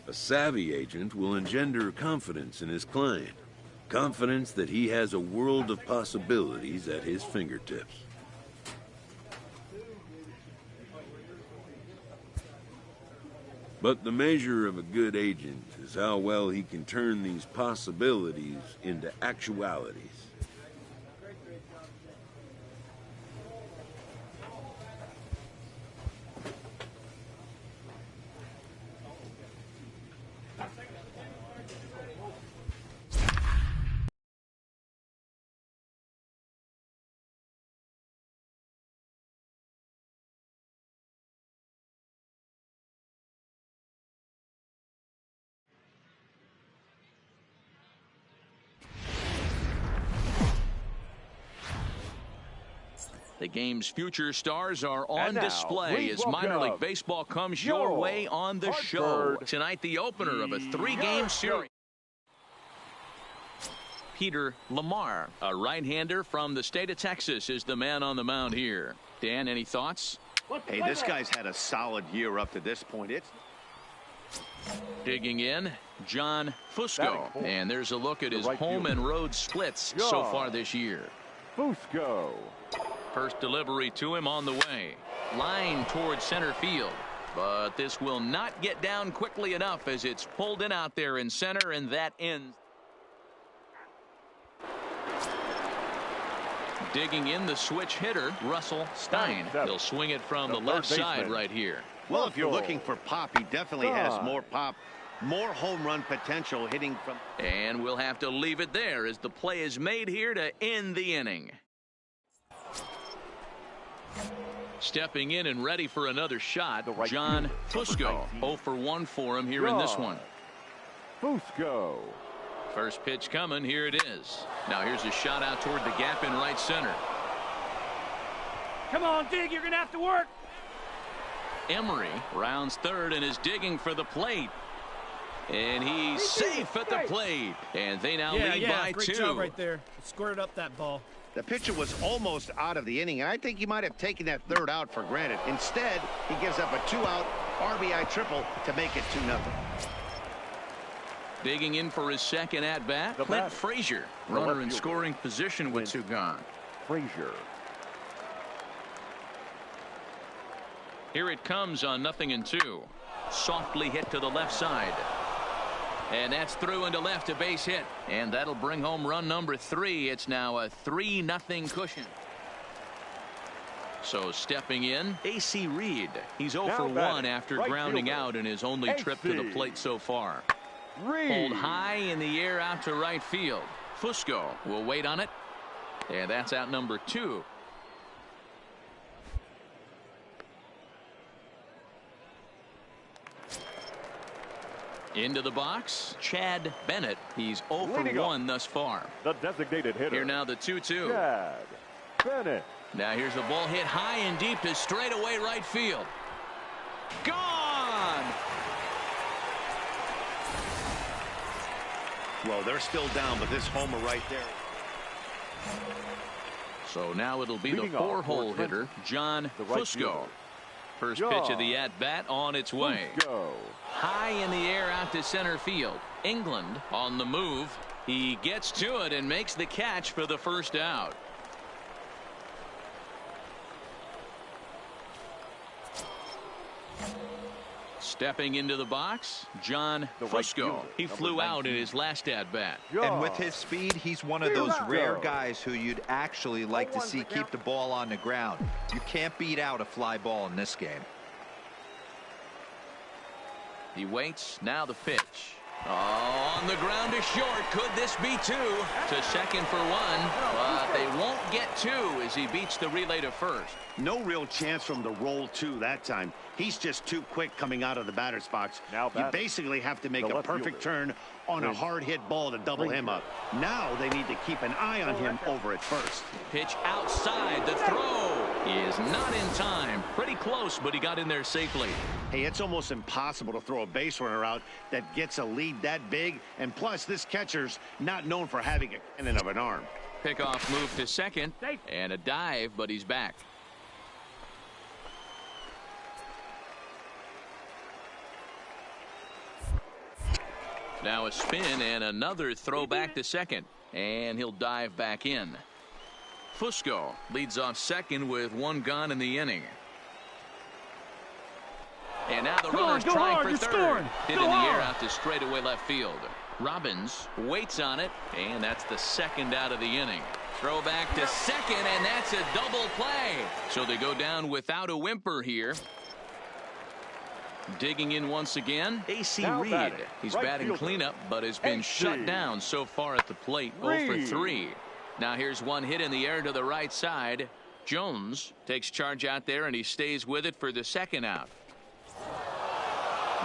A savvy agent will engender confidence in his client, confidence that he has a world of possibilities at his fingertips. But the measure of a good agent is how well he can turn these possibilities into actualities. The game's future stars are on now, display please as minor welcome league baseball comes your way on the show. Tonight, the opener of a 3-game series. Mr.Ra9eR, a right-hander from the state of Texas, is the man on the mound here. Dan, any thoughts? Hey, this guy's had a solid year up to this point. Digging in, John Fusco. And there's a look at his home and road splits so far this year. Fusco. First delivery to him on the way. Line towards center field. But this will not get down quickly enough as it's pulled in out there in center, and that ends. Digging in, the switch hitter, Russell Stein. He'll swing it from the left side right here. Well, if you're looking for pop, he definitely has more pop, more home run potential hitting from. And we'll have to leave it there as the play is made here to end the inning. Stepping in and ready for another shot, John Fusco. 0 for 1 for him here in this one. Fusco. First pitch coming. Here it is. Now here's a shot out toward the gap in right center. Come on, Dig, you're going to have to work. Emery rounds third and is digging for the plate. And he's safe at the plate. And they now lead by 2. Great job right there. Squared up that ball. The pitcher was almost out of the inning, and I think he might have taken that third out for granted. Instead, he gives up a 2-out RBI triple to make it 2-0. Digging in for his second at-bat, Clint Frazier. Runner in scoring position with 2 gone. Frazier. Here it comes on 0-2. Softly hit to the left side. And that's through into left, a base hit. And that'll bring home run number 3. It's now a 3-0 cushion. So stepping in, A.C. Reed. He's 0 for 1 after grounding out in his only trip to the plate so far. Pulled high in the air out to right field. Fusco will wait on it. And that's out number 2. Into the box, Chad Bennett. He's 0 for 1 thus far. The designated hitter. Here now the 2-2. Chad Bennett. Now here's the ball hit high and deep to straightaway right field. Gone! Well, they're still down, but this homer right there. So now it'll be the 4-hole hitter, John Fusco. First pitch of the at-bat on its way. High in the air out to center field. England on the move. He gets to it and makes the catch for the first out. Stepping into the box, John Fusco. He flew out in his last at-bat. And with his speed, he's one of those rare guys who you'd actually like to see keep the ball on the ground. You can't beat out a fly ball in this game. He waits. Now the pitch. Oh, on the ground to short. Could this be 2? To second for 1. But they won't get 2 as he beats the relay to first. No real chance from the roll 2 that time. He's just too quick coming out of the batter's box. You basically have to make a perfect turn on a hard hit ball to double him up. Now they need to keep an eye on him over at first. Pitch outside. The throw. is not in time. Pretty close, but he got in there safely. Hey, it's almost impossible to throw a base runner out that gets a lead that big. And plus, this catcher's not known for having a cannon of an arm. Pickoff move to second, and a dive, but he's back. Now a spin and another throw back to second, and he'll dive back in. Fusco leads off second with one gone in the inning. And now the runner's trying for third. Hit in the air out to straightaway left field. Robbins waits on it, and that's the second out of the inning. Throw back to second, and that's a double play. So they go down without a whimper here. Digging in once again, AC Reed. He's batting cleanup, but has been shut down so far at the plate. 0 for 3. Now here's one hit in the air to the right side. Jones takes charge out there, and he stays with it for the second out.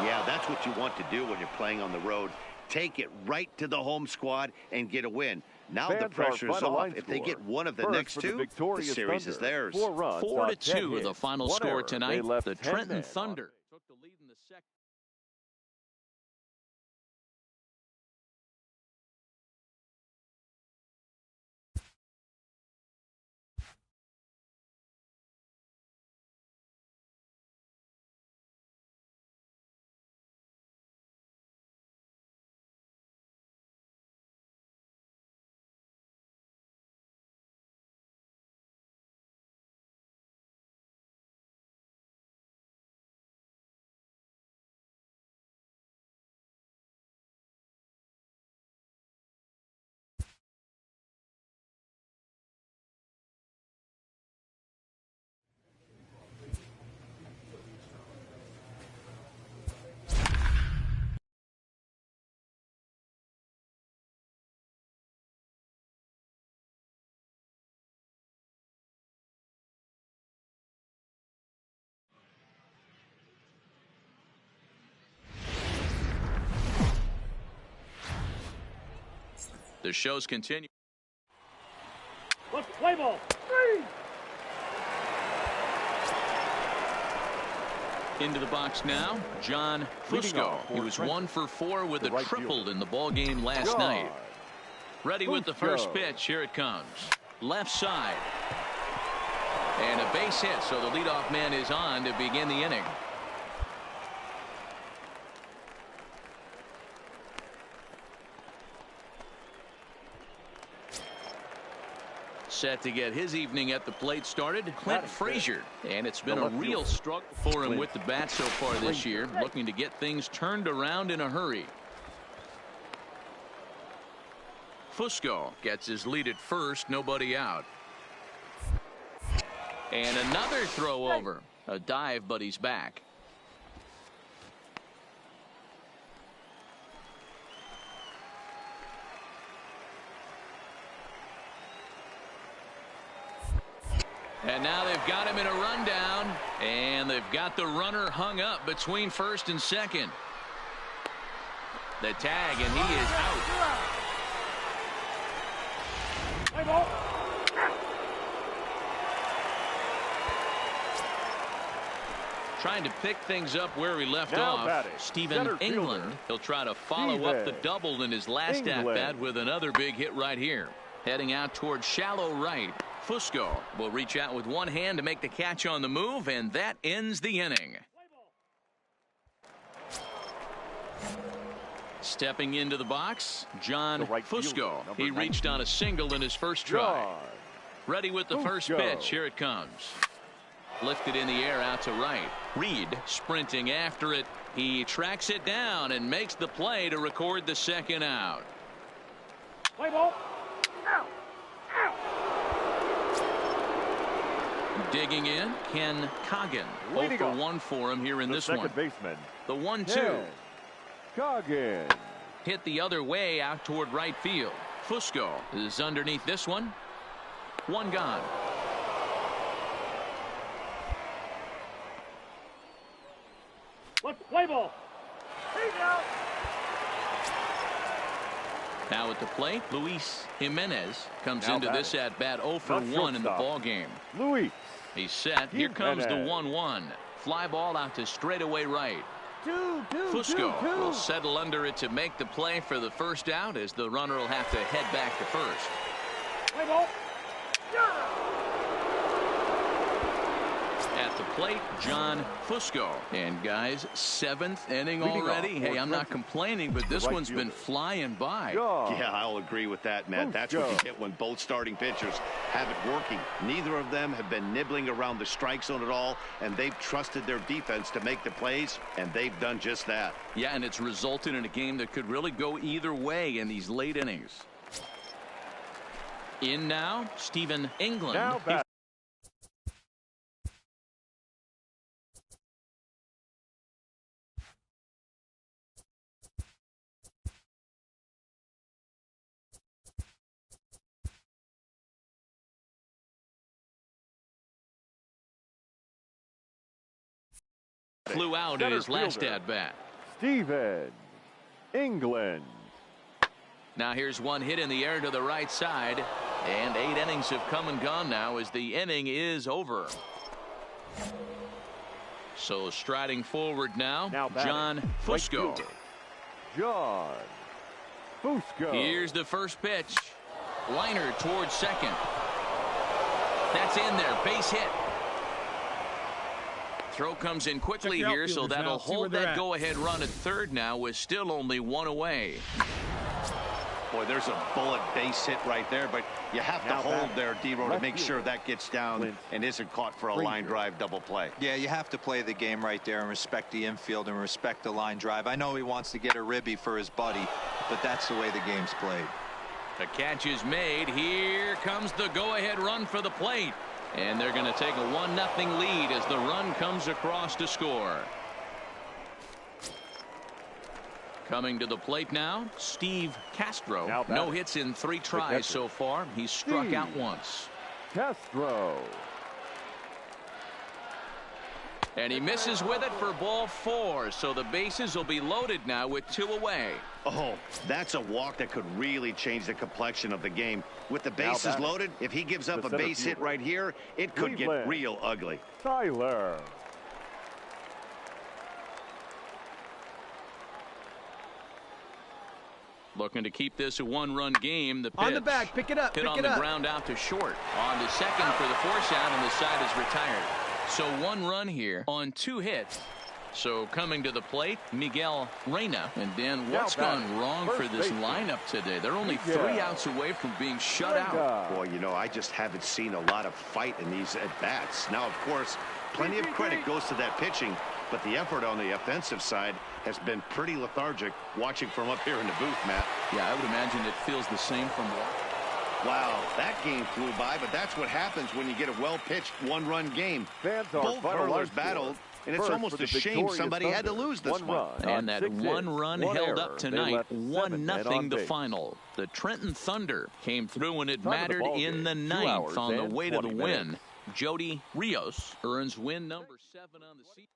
Yeah, that's what you want to do when you're playing on the road. Take it right to the home squad and get a win. Now the pressure is off. If they get one of the next two, the series is theirs. 4-2 the final score tonight. The Trenton Thunder took the lead in the second. The shows continue. Let's play ball. Into the box now, John Fusco. He was 1 for 4 with a triple in the ball game last night. Ready with the first pitch. Here it comes. Left side. And a base hit, so the leadoff man is on to begin the inning. Set to get his evening at the plate started, Clint Frazier. And it's been a real struggle for him with the bat so far this year, looking to get things turned around in a hurry. Fusco gets his lead at first, nobody out. And another throw over. A dive, but he's back. And now they've got him in a rundown, and they've got the runner hung up between first and second. The tag, and he is out. Trying to pick things up where he left off. Stephen England. He'll try to follow up the double in his last at-bat with another big hit right here. Heading out towards shallow right. Fusco will reach out with one hand to make the catch on the move, and that ends the inning. Stepping into the box, John Fusco. He reached on a single in his first try. Ready with the first pitch. Here it comes. Lifted in the air out to right. Reed sprinting after it. He tracks it down and makes the play to record the second out. Play ball. Digging in, Ken Coggin. 0 for 1 for him here in this one. The 1-2. Coggin. Hit the other way out toward right field. Fusco is underneath this one. One gone. Let's play ball. Now at the plate, Luis Jimenez comes Now into this at bat 0 for the 1 in the shortstop, ball game. Luis. He's set. Here comes the Jimenez. 1-1. Fly ball out to straightaway right. Two. Fusco will settle under it to make the play for the first out, as the runner will have to head back to first. Play ball. At the plate, John Fusco. And guys, 7th inning Leading already. off, Hey, I'm not Trenton, complaining, but this right one's been fielder. flying by. Yeah, I'll agree with that, Matt. That's what you Fusco. get when both starting pitchers have it working. Neither of them have been nibbling around the strike zone at all, and they've trusted their defense to make the plays, and they've done just that. Yeah, and it's resulted in a game that could really go either way in these late innings. In now, Stephen England. Now back. Flew out in his last at bat. Stephen England. Now here's one hit in the air to the right side, and 8 innings have come and gone now as the inning is over. So striding forward now batting, John right Fusco. fielder, John Fusco. Here's the first pitch. Liner towards second. That's in there. Base hit. Throw comes in quickly here, so that'll hold that go-ahead run at third now with still only 1 away. Boy, there's a bullet base hit right there, but you have to hold there, D-Row, to make sure that gets down and isn't caught for a line drive double play. Yeah, you have to play the game right there and respect the infield and respect the line drive. I know he wants to get a ribby for his buddy, but that's the way the game's played. The catch is made. Here comes the go-ahead run for the plate. And they're going to take a 1-0 lead as the run comes across to score. Coming to the plate now, Steve Castro. No hits in 3 tries so far. He's struck out once. Castro. And he misses with it for ball 4. So the bases will be loaded now with 2 away. Oh, that's a walk that could really change the complexion of the game. With the bases loaded, if he gives up a base hit right here, it could get real ugly. Tyler. Looking to keep this a 1-run game. The pitch. On the back, pick it up. Hit on the ground out to short. On to second for the force out, and the side is retired. So 1 run here on 2 hits. So coming to the plate, Mr.Ra9eR. And Dan, what's gone wrong for this lineup today? They're only 3 outs away from being shut out. Boy, you know, I just haven't seen a lot of fight in these at-bats. Now, of course, plenty of credit goes to that pitching, but the effort on the offensive side has been pretty lethargic watching from up here in the booth, Matt. Yeah, I would imagine it feels the same from Wow, that game flew by, but that's what happens when you get a well-pitched 1-run game. Both hurlers battled, and it's almost a shame somebody had to lose this one. And that 1 run held up tonight. 1-0 the final. The Trenton Thunder came through when it mattered in the 9th on the way to the win. Jody Rios earns win number 7 on the season.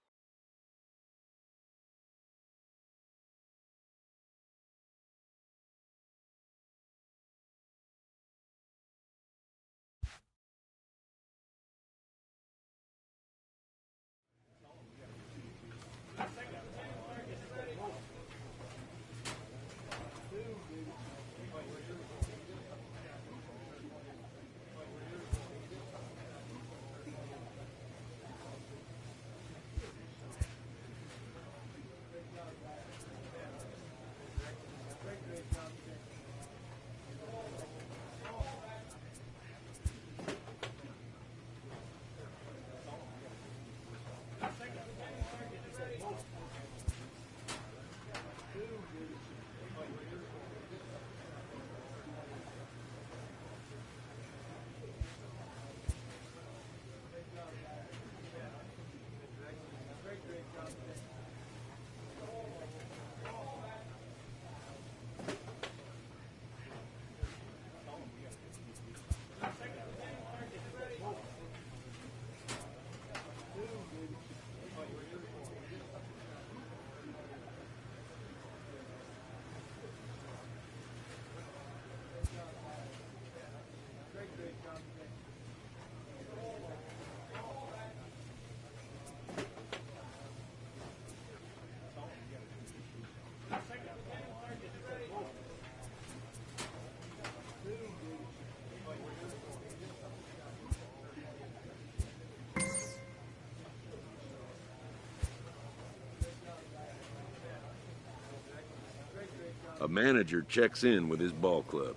A manager checks in with his ball club.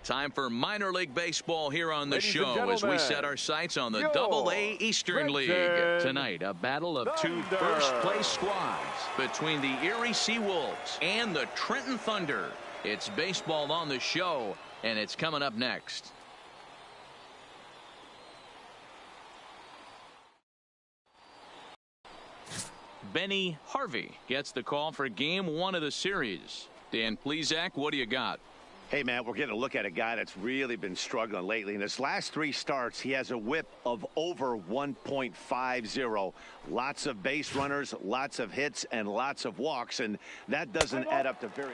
Time for minor league baseball here on the Ladies show as we set our sights on the Double-A Eastern League. Tonight, a battle of two first-place squads between the Erie Seawolves and the Trenton Thunder. It's baseball on the show, and it's coming up next. Benny Harvey gets the call for game one of the series. Dan Plesac, what do you got? Hey, man, we're getting a look at a guy that's really been struggling lately. In his last 3 starts, he has a whip of over 1.50. Lots of base runners, lots of hits, and lots of walks, and that doesn't add up to very...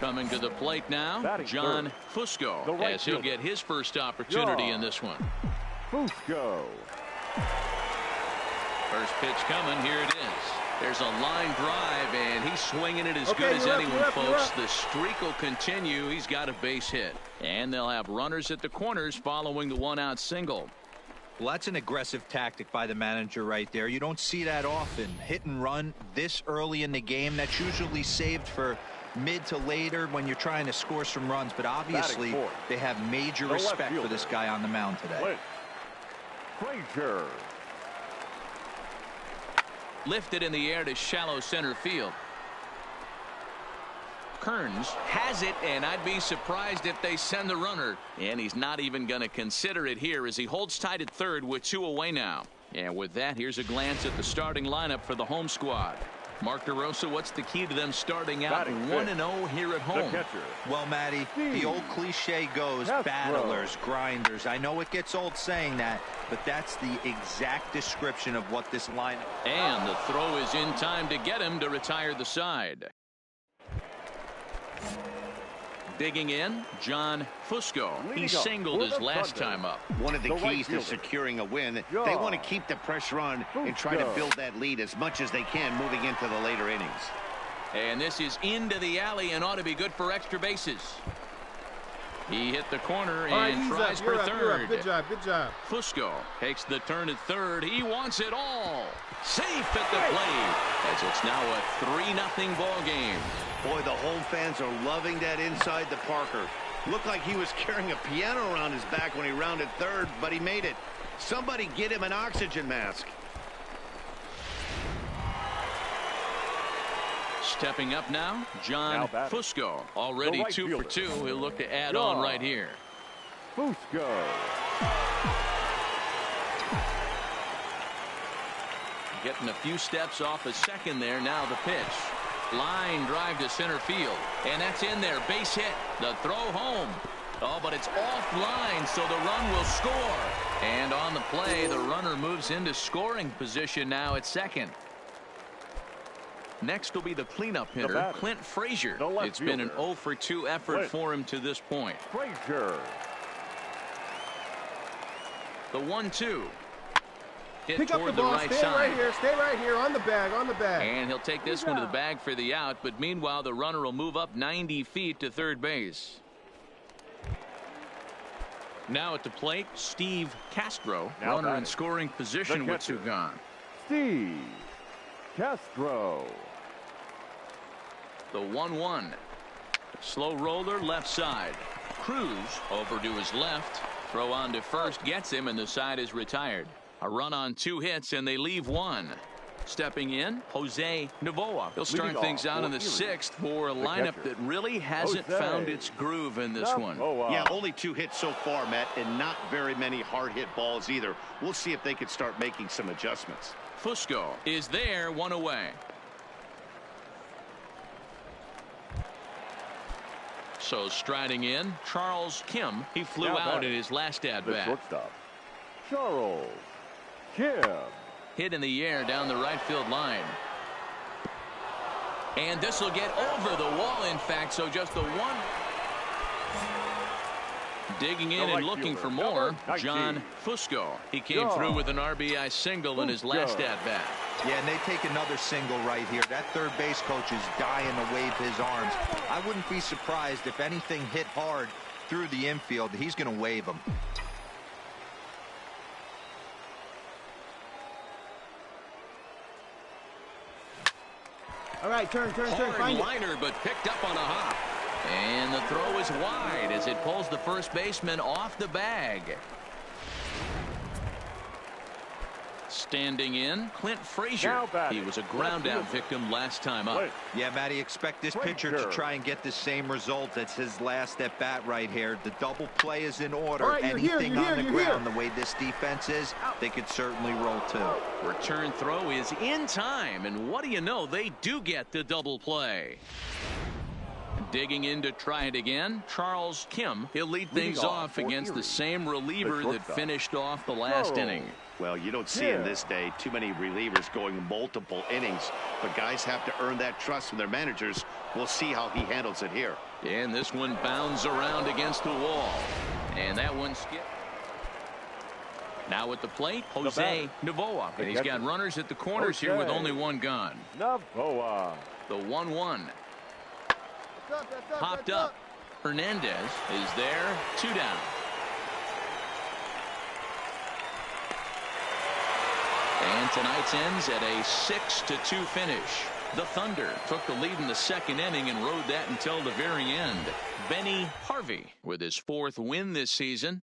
Coming to the plate now, John Fusco, as he'll get his first opportunity in this one. Fusco. First pitch coming, here it is. There's a line drive, and he's swinging it as good as anyone, folks. The streak will continue. He's got a base hit. And they'll have runners at the corners following the one-out single. Well, that's an aggressive tactic by the manager right there. You don't see that often. Hit and run this early in the game. That's usually saved for mid to later when you're trying to score some runs. But obviously, they have major respect for this guy on the mound today. Frazier. Lifted in the air to shallow center field. Kearns has it, and I'd be surprised if they send the runner. And he's not even going to consider it here as he holds tight at third with 2 away now. And with that, here's a glance at the starting lineup for the home squad. Mark DeRosa, what's the key to them starting out 1-0 here at home? Well, Matty, the old cliche goes, battlers, grinders. I know it gets old saying that, but that's the exact description of what this lineup. And the throw is in time to get him to retire the side. Digging in, John Fusco. He singled his last time up. One of the keys to securing a win, they want to keep the pressure on and try to build that lead as much as they can moving into the later innings. And this is into the alley and ought to be good for extra bases. He hit the corner and tries for third. Good job, good job. Fusco takes the turn at third. He wants it all. Safe at the plate as it's now a 3-0 ball game. Boy, the home fans are loving that inside the Parker. Looked like he was carrying a piano around his back when he rounded third, but he made it. Somebody get him an oxygen mask. Stepping up now, John Fusco. Already 2 for 2. He'll look to add on right here. Fusco. Getting a few steps off a second there. Now the pitch. Line drive to center field. And that's in there. Base hit. The throw home. Oh, but it's offline, so the run will score. And on the play, the runner moves into scoring position now at second. Next will be the cleanup hitter, Clint Frazier. It's been an 0 for 2 effort for him to this point. Frazier. The 1-2. Hit Pick up toward the ball. the right Stay side. Stay right here. On the bag. On the bag. And he'll take this one to the bag for the out. But meanwhile, the runner will move up 90 feet to third base. Now at the plate, Steve Castro. Runner in scoring position with 2 gone. Steve Castro. The 1-1. Slow roller left side. Cruz over to his left. Throw on to first gets him, and the side is retired. A run on 2 hits, and they leave 1. Stepping in, Jose Novoa. He'll start things out in the 6th for a lineup that really hasn't found its groove in this one. Yeah, only 2 hits so far, Matt, and not very many hard hit balls either. We'll see if they can start making some adjustments. Fusco is there, 1 away. So striding in, Charles Kim. He flew out in his last at-bat. Shortstop, Charles Kim. Hit in the air down the right field line. And this will get over the wall, in fact, so just the 1. Digging in and looking for more, John Fusco. He came through with an RBI single in his last at-bat. Yeah, and they take another single right here. That third base coach is dying to wave his arms. I wouldn't be surprised if anything hit hard through the infield. He's going to wave them. All right, turn. Hard Find it. liner, but picked up on a hop. And the throw is wide as it pulls the first baseman off the bag. Standing in, Clint Frazier. He was a ground out victim last time up. Yeah, Matty, expect this pitcher to try and get the same result. That's his last at bat right here. The double play is in order. Right, Anything on the ground, here. the way this defense is, they could certainly roll too. Return throw is in time, and what do you know? They do get the double play. Digging in to try it again, Charles Kim. He'll lead things off against the same reliever that finished off the last inning. Well, you don't see in this day too many relievers going multiple innings, but guys have to earn that trust from their managers. We'll see how he handles it here. And this one bounds around against the wall, and that one skipped. Now at the plate, Jose Novoa, and he's got runners at the corners here with only one gone. Novoa. The 1-1. That's Popped up. Hernandez is there. 2 down. And tonight's ends at a 6-2 finish. The Thunder took the lead in the second inning and rode that until the very end. Benny Harvey with his 4th win this season.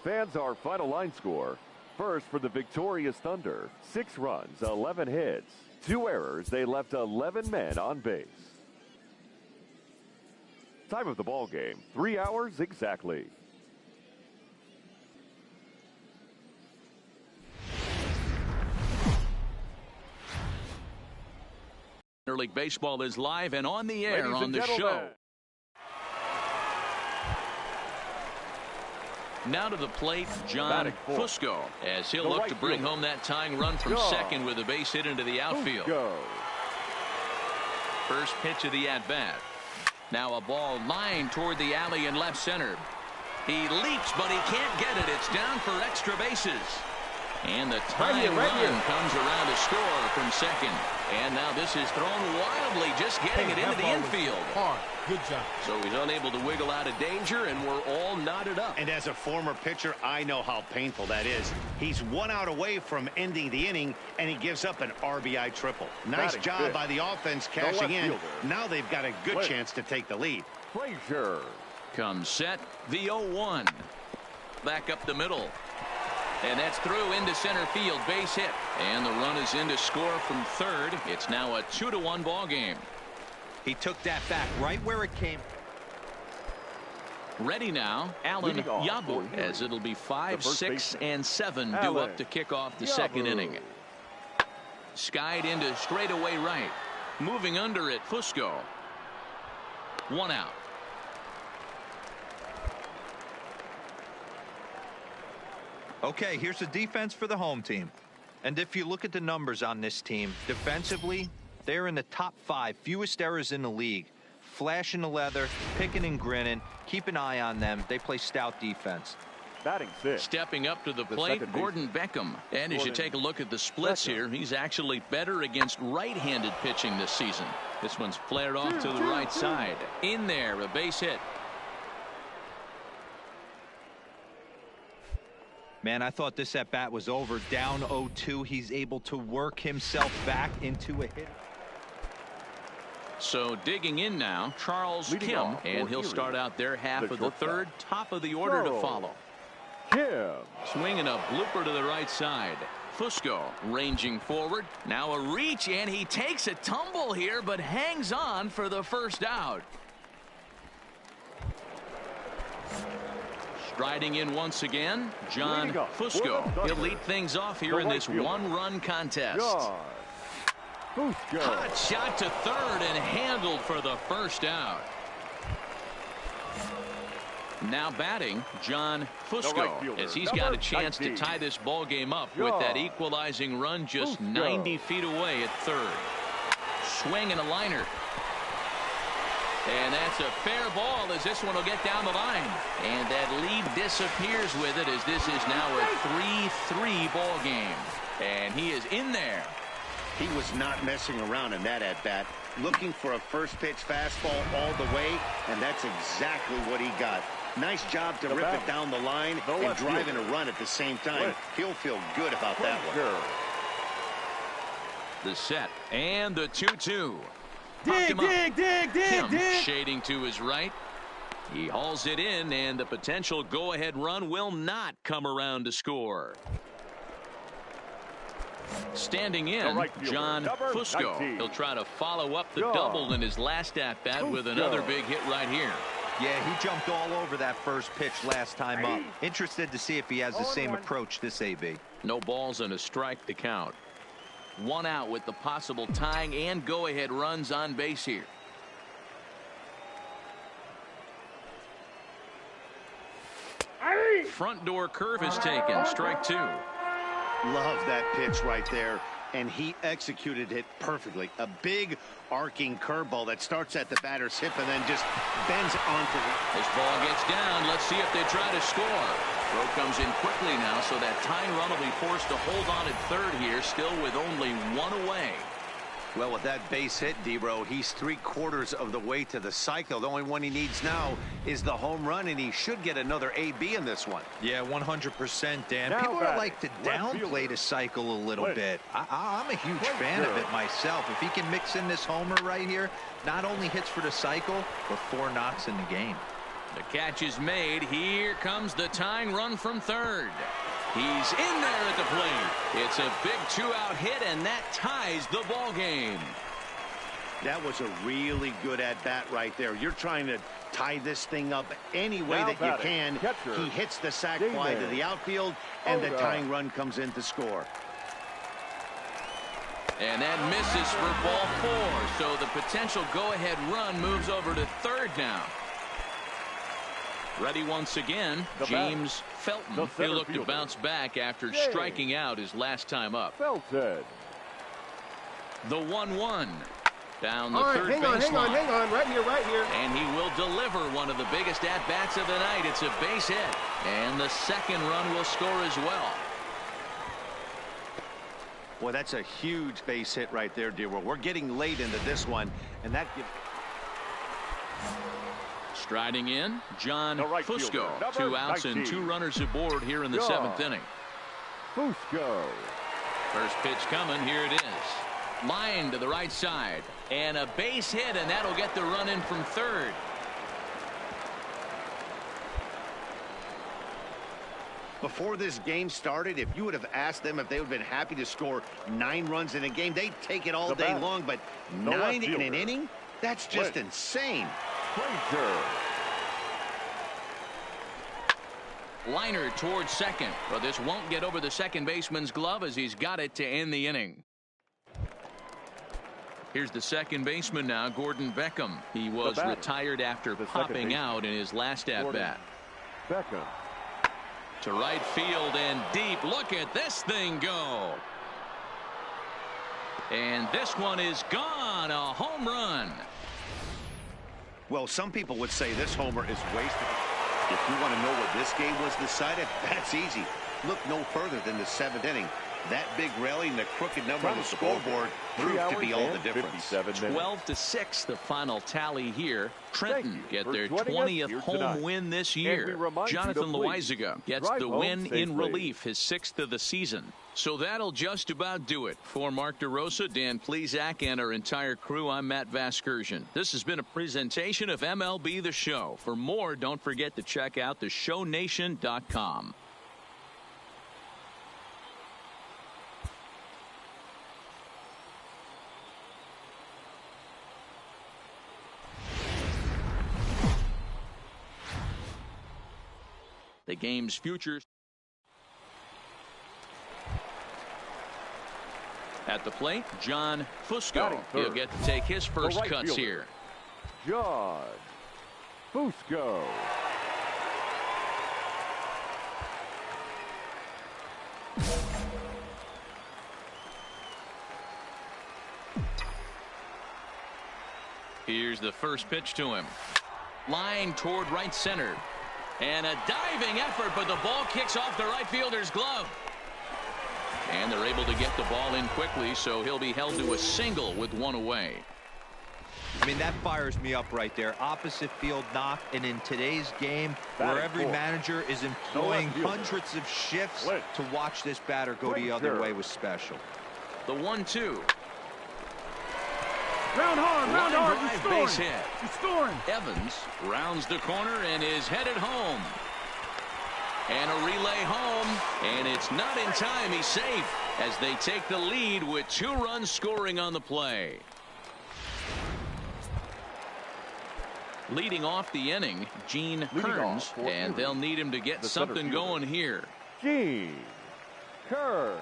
Fans, our final line score. First for the victorious Thunder, 6 runs, 11 hits, 2 errors. They left 11 men on base. Time of the ball game, 3 hours exactly. Minor League Baseball is live and on the air Ladies on the show. Now to the plate, John Fusco, as he'll look to bring home that tying run from second with a base hit into the outfield. First pitch of the at-bat. Now a ball lined toward the alley in left center. He leaps, but he can't get it. It's down for extra bases. And the tying run comes around to score from second. And now this is thrown wildly, just getting it into the infield. Hard. Good job. So he's unable to wiggle out of danger, and we're all knotted up. And as a former pitcher, I know how painful that is. He's 1 out away from ending the inning, and he gives up an RBI triple. Nice job by the offense cashing in. Now they've got a good chance to take the lead. Frazier comes set. The 0-1. Back up the middle. And that's through into center field. Base hit. And the run is in to score from third. It's now a 2-1 ball game. He took that back right where it came. Ready now, Alan Yabu, as it'll be 5, 6, and 7 due up to kick off the second inning. Skied into straightaway right. Moving under it, Fusco. 1 out. Okay, here's the defense for the home team. And if you look at the numbers on this team, defensively, they're in the top 5, fewest errors in the league. Flashing the leather, picking and grinning. Keep an eye on them. They play stout defense. batting 6. Stepping up to the plate, Gordon Beckham. And as you take a look at the splits here, he's actually better against right-handed pitching this season. This one's flared off to the right side. In there, a base hit. Man, I thought this at-bat was over. Down 0-2. He's able to work himself back into a hit. So digging in now, Charles Kim, and he'll start out their half of the third. Top of the order to follow. Kim. Swinging a blooper to the right side. Fusco ranging forward. Now a reach, and he takes a tumble here, but hangs on for the first out. Striding in once again, John Fusco. He'll lead things off here in this one-run contest. Hot shot to third and handled for the first out. Now batting, John The Fusco, right fielder, as he's number got a chance 19. to tie this ball game up with that equalizing run just Fusco. 90 feet away at third. Swing and a liner. And that's a fair ball as this one will get down the line. And that lead disappears with it as this is now a 3-3 ball game. And he is in there. He was not messing around in that at-bat. Looking for a first pitch fastball all the way, and that's exactly what he got. Nice job to rip it down the line and driving a run at the same time. He'll feel good about that one. The set and the 2-2. Dig. Kim shading to his right. He hauls it in, and the potential go-ahead run will not come around to score. Standing in, John Fusco. 19. He'll try to follow up the double in his last at-bat with another big hit right here. Yeah, he jumped all over that first pitch last time up. Interested to see if he has the same approach this AB. No balls and a strike to count. One out with the possible tying and go-ahead runs on base here. Front door curve is taken. Strike two. Love that pitch right there, and he executed it perfectly. A big arcing curveball that starts at the batter's hip and then just bends onto it. This ball gets down. Let's see if they try to score. Throw comes in quickly now, so that tying run will be forced to hold on at third here, still with only one away. Well, with that base hit, D-Row, he's 3/4 of the way to the cycle. The only one he needs now is the home run, and he should get another AB in this one. Yeah, 100%, Dan. Now People batting, like to left downplay fielder. the cycle a little Wait. bit. I'm a huge fan of it myself. If he can mix in this homer right here, not only hits for the cycle, but 4 knocks in the game. The catch is made. Here comes the tying run from third. He's in there at the plate. It's a big 2-out hit, and that ties the ball game. That was a really good at-bat right there. You're trying to tie this thing up any way Now that you batting, can. catcher, He hits the sac Damon. fly to the outfield, and the Oda. tying run comes in to score. And that misses for ball 4. So the potential go-ahead run moves over to third now. Ready once again, The James batter, Felton. the He'll center look to fielder, bounce back after James striking out his last time up. Felton. The 1-1. Down the All right, third hang on. baseline. Right here. And he will deliver one of the biggest at-bats of the night. It's a base hit. And the second run will score as well. Boy, that's a huge base hit right there, dear. We're getting late into this one, and that gives... Striding in, John The right Fusco. fielder, number 2 outs 19. and 2 runners aboard here in the John 7th inning. Fusco. First pitch coming. Here it is. Line to the right side. And a base hit, and that'll get the run in from third. Before this game started, if you would have asked them if they would have been happy to score 9 runs in a game, they'd take it all The day batter, long. But the 9 left in an fielder, inning? That's just Wait. insane. Frazier. Liner towards second. But this won't get over the second baseman's glove as he's got it to end the inning. Here's the second baseman now, Gordon Beckham. He was batter, retired after the second popping baseman, out in his last at-bat. Beckham. To right field and deep. Look at this thing go. And this one is gone. A home run. Well, some people would say this homer is wasted. If you want to know what this game was decided, that's easy. Look no further than the 7th inning. That big rally and the crooked number on the scoreboard proved to be all the difference. 12-6 the final tally here. Trenton get for their joining us 20th here home tonight. win this And year. we remind you Jonathan to please Loizaga gets drive the home win in safely. relief, his 6th of the season. So that'll just about do it. For Mark DeRosa, Dan Plesac, and our entire crew, I'm Matt Vasgersian. This has been a presentation of MLB The Show. For more, don't forget to check out theshownation.com. The game's future. At the plate, John Fusco. Batting third. He'll get to take his first right cuts fielder, here. John Fusco. Here's the first pitch to him. Line toward right center. And a diving effort, but the ball kicks off the right fielder's glove. And they're able to get the ball in quickly, so he'll be held to a single with one away. I mean, that fires me up right there. Opposite field knock, and in today's game, where every manager is employing hundreds of shifts to watch this batter go the other way was special. The 1-2. Round hard, you're scoring. Base hit. You're scoring. Evans rounds the corner and is headed home. And a relay home, and it's not in time. He's safe as they take the lead with 2 runs scoring on the play. Leading off the inning, Gene Kearns, and they'll need him to get something going here. Gene Kearns.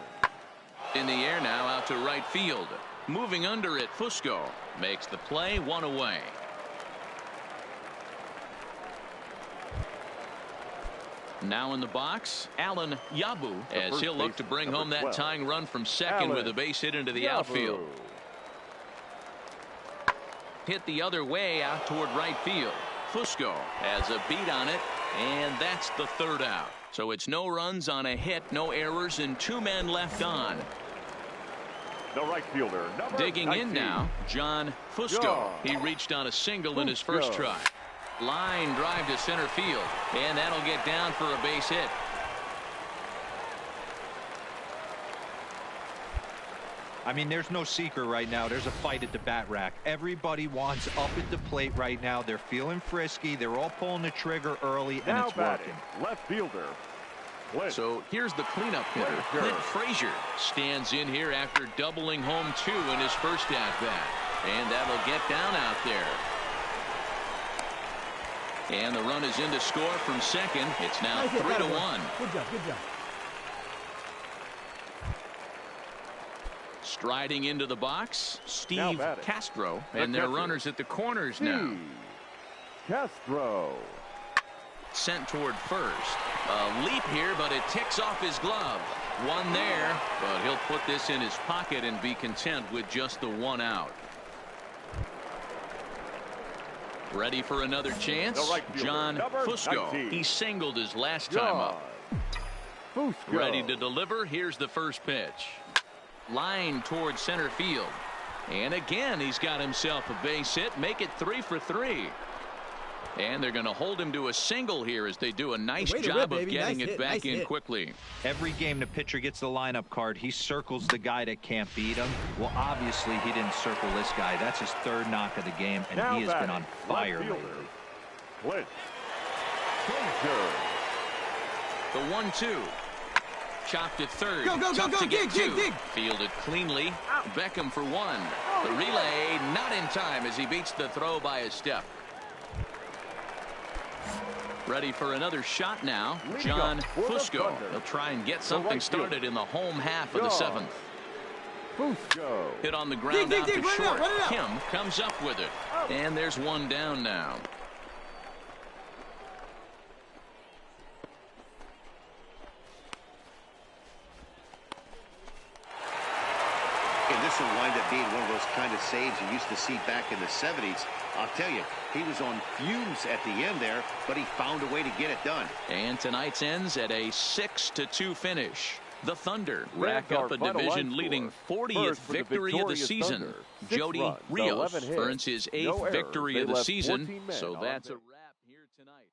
In the air now out to right field. Moving under it, Fusco makes the play, 1 away. Now in the box, Alan Yabu, as he'll look to bring home that tying run from second with a base hit into the outfield. Hit the other way out toward right field. Fusco has a beat on it, and that's the 3rd out. So it's no runs on a hit, no errors, and 2 men left on. The right fielder, digging 19. In now, John Fusco. He reached on a single in his first try. Line drive to center field, and that'll get down for a base hit. I mean, there's no secret right now. There's a fight at the bat rack. Everybody wants up at the plate right now. They're feeling frisky. They're all pulling the trigger early, and it's working. Left fielder. So here's the cleanup hitter. Clint Frazier stands in here after doubling home 2 in his first at-bat. And that'll get down out there. And the run is in to score from second. It's now 3-1. Good job, good job. Striding into the box, Steve Castro. And their runners at the corners now. Castro. Sent toward first. A leap here, but it ticks off his glove. 1 there, but he'll put this in his pocket and be content with just the 1 out. Ready for another chance? John Fusco. 19. He singled his last time up. Fusco. Ready to deliver. Here's the first pitch. Line toward center field. And again, he's got himself a base hit. Make it 3 for 3. And they're going to hold him to a single here as they do a nice job of getting it back in quickly. Every game the pitcher gets the lineup card, he circles the guy that can't beat him. Well, obviously he didn't circle this guy. That's his 3rd knock of the game, and he has been on fire lately. The 1-2. Chopped at third. Go, dig. Fielded cleanly. Beckham for 1. The relay not in time as he beats the throw by a step. Ready for another shot now. John Fusco. He'll try and get something started in the home half of the 7th. Fusco. Hit on the ground out to short. Kim comes up with it. And there's 1 down now. And this will wind up being one of those kind of saves you used to see back in the 70s. I'll tell you, he was on fumes at the end there, but he found a way to get it done. And tonight's ends at a 6-2 finish. The Thunder rack up a division-leading 40th victory of the season. Jody Rios earns his 8th victory of the season, so that's a wrap here tonight.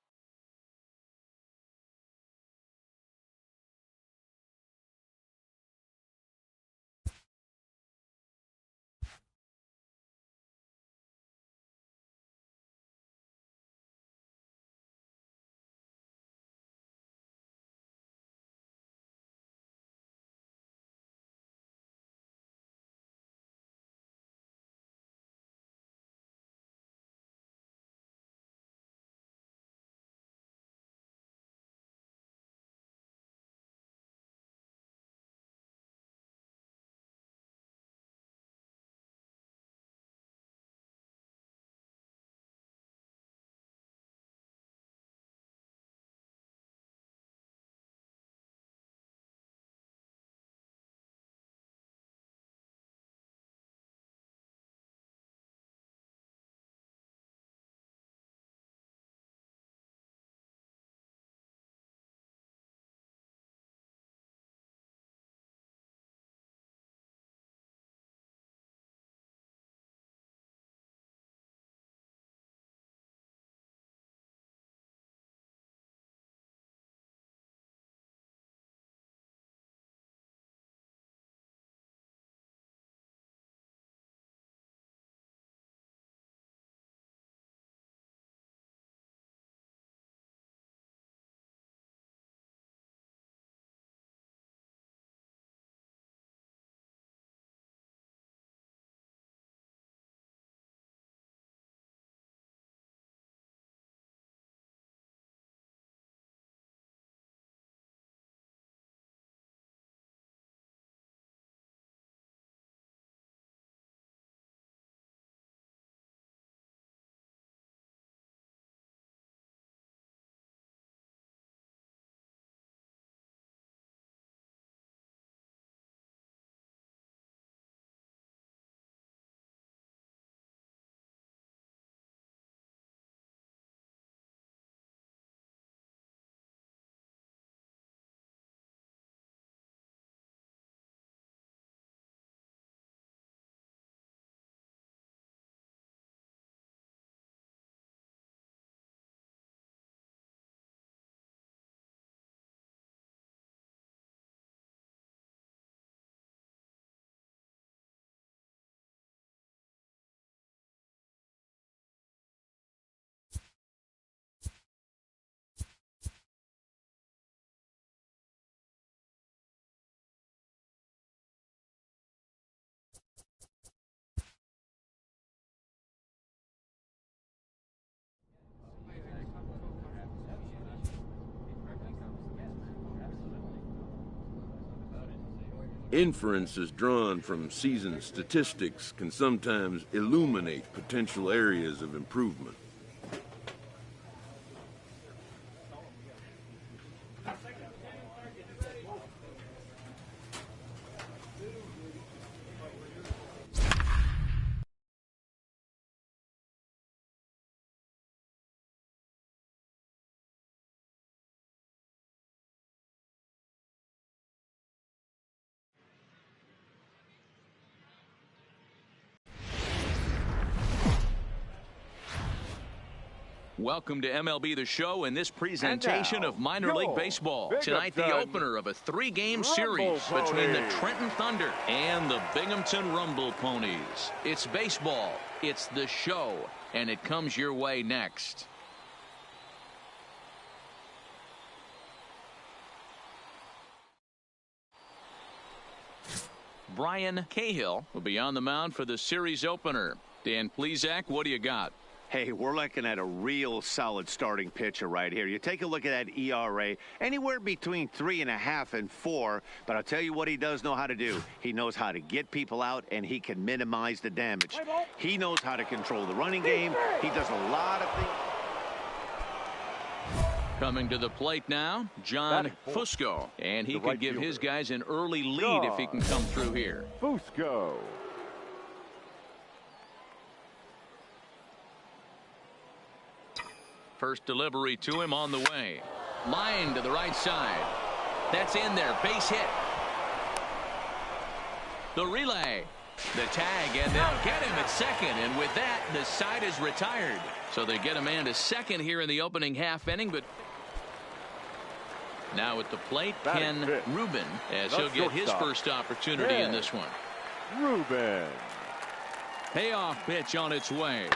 Inferences drawn from season statistics can sometimes illuminate potential areas of improvement. Welcome to MLB The Show and this presentation of minor league baseball. Tonight, the opener of a 3-game series between the Trenton Thunder and the Binghamton Rumble Ponies. It's baseball, it's the show, and it comes your way next. Brian Cahill will be on the mound for the series opener. Dan Plesac, what do you got? Hey, we're looking at a real solid starting pitcher right here. You take a look at that ERA, anywhere between 3.5 and 4. But I'll tell you what he does know how to do. He knows how to get people out, and he can minimize the damage. He knows how to control the running game. He does a lot of things. Coming to the plate now, John Fusco. And he could give his guys an early lead if he can come through here. Fusco. First delivery to him on the way. Line to the right side. That's in there. Base hit. The relay. The tag, and they'll get him at second. And with that, the side is retired. So they get a man to second here in the opening half inning. But now at the plate, Ken Rubin, as he'll get his first opportunity in this one. Rubin. Payoff pitch on its way.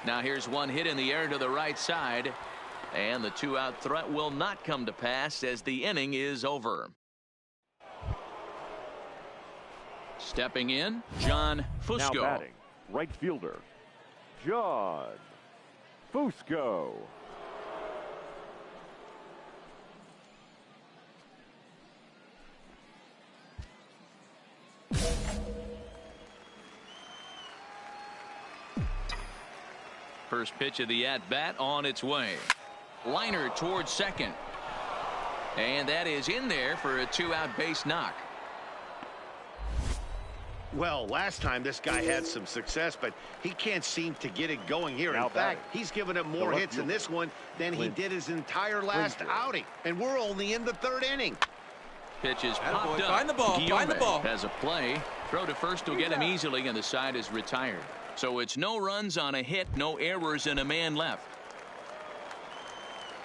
Now here's one hit in the air to the right side, and the 2-out threat will not come to pass as the inning is over. Stepping in, John Fusco. Now batting, right fielder, John Fusco. First pitch of the at-bat on its way. Liner towards second. And that is in there for a 2-out base knock. Well, last time this guy had some success, but he can't seem to get it going here. In fact, he's given up more hits in this one than he did his entire last outing. And we're only in the 3rd inning. Pitch is popped up. Find the ball. Find the ball. Has a play. Throw to first will get him easily, and the side is retired. So it's no runs on a hit, no errors, and a man left.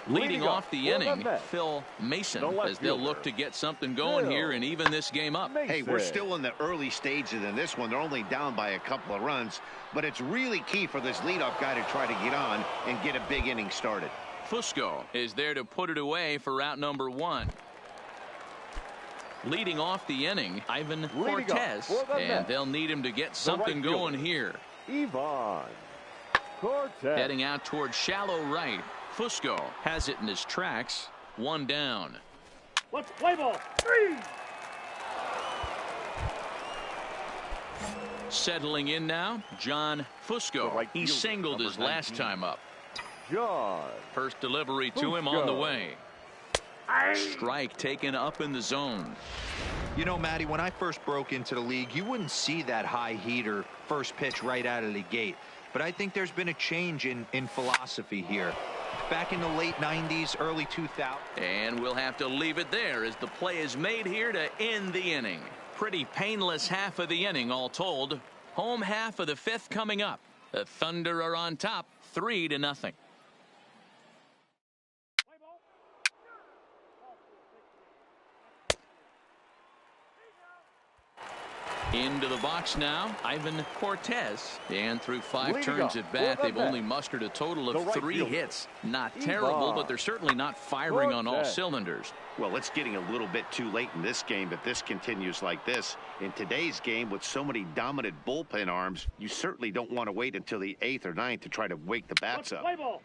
Leading off the inning, Phil Mason, as they'll look to get something going here and even this game up. Hey, we're still in the early stages in this one. They're only down by a couple of runs, but it's really key for this leadoff guy to try to get on and get a big inning started. Fusco is there to put it away for out number 1. Leading off the inning, Ivan Cortez, and they'll need him to get something going here. Ivan Cortez. Heading out towards shallow right. Fusco has it in his tracks. 1 down. Let's play ball. 3. Settling in now, John Fusco. He singled his last time up. John. First delivery to him on the way. Strike taken up in the zone. You know, Matty, when I first broke into the league, you wouldn't see that high heater first pitch right out of the gate. But I think there's been a change in philosophy here. Back in the late 90s, early 2000s. And we'll have to leave it there as the play is made here to end the inning. Pretty painless half of the inning, all told. Home half of the 5th coming up. The Thunder are on top, 3-0. Into the box now, Ivan Cortez. And through 5 turns at bat, they've only mustered a total of 3 hits. Not terrible, but they're certainly not firing on all cylinders. Well, it's getting a little bit too late in this game if this continues like this. In today's game, with so many dominant bullpen arms, you certainly don't want to wait until the 8th or 9th to try to wake the bats up. Play ball.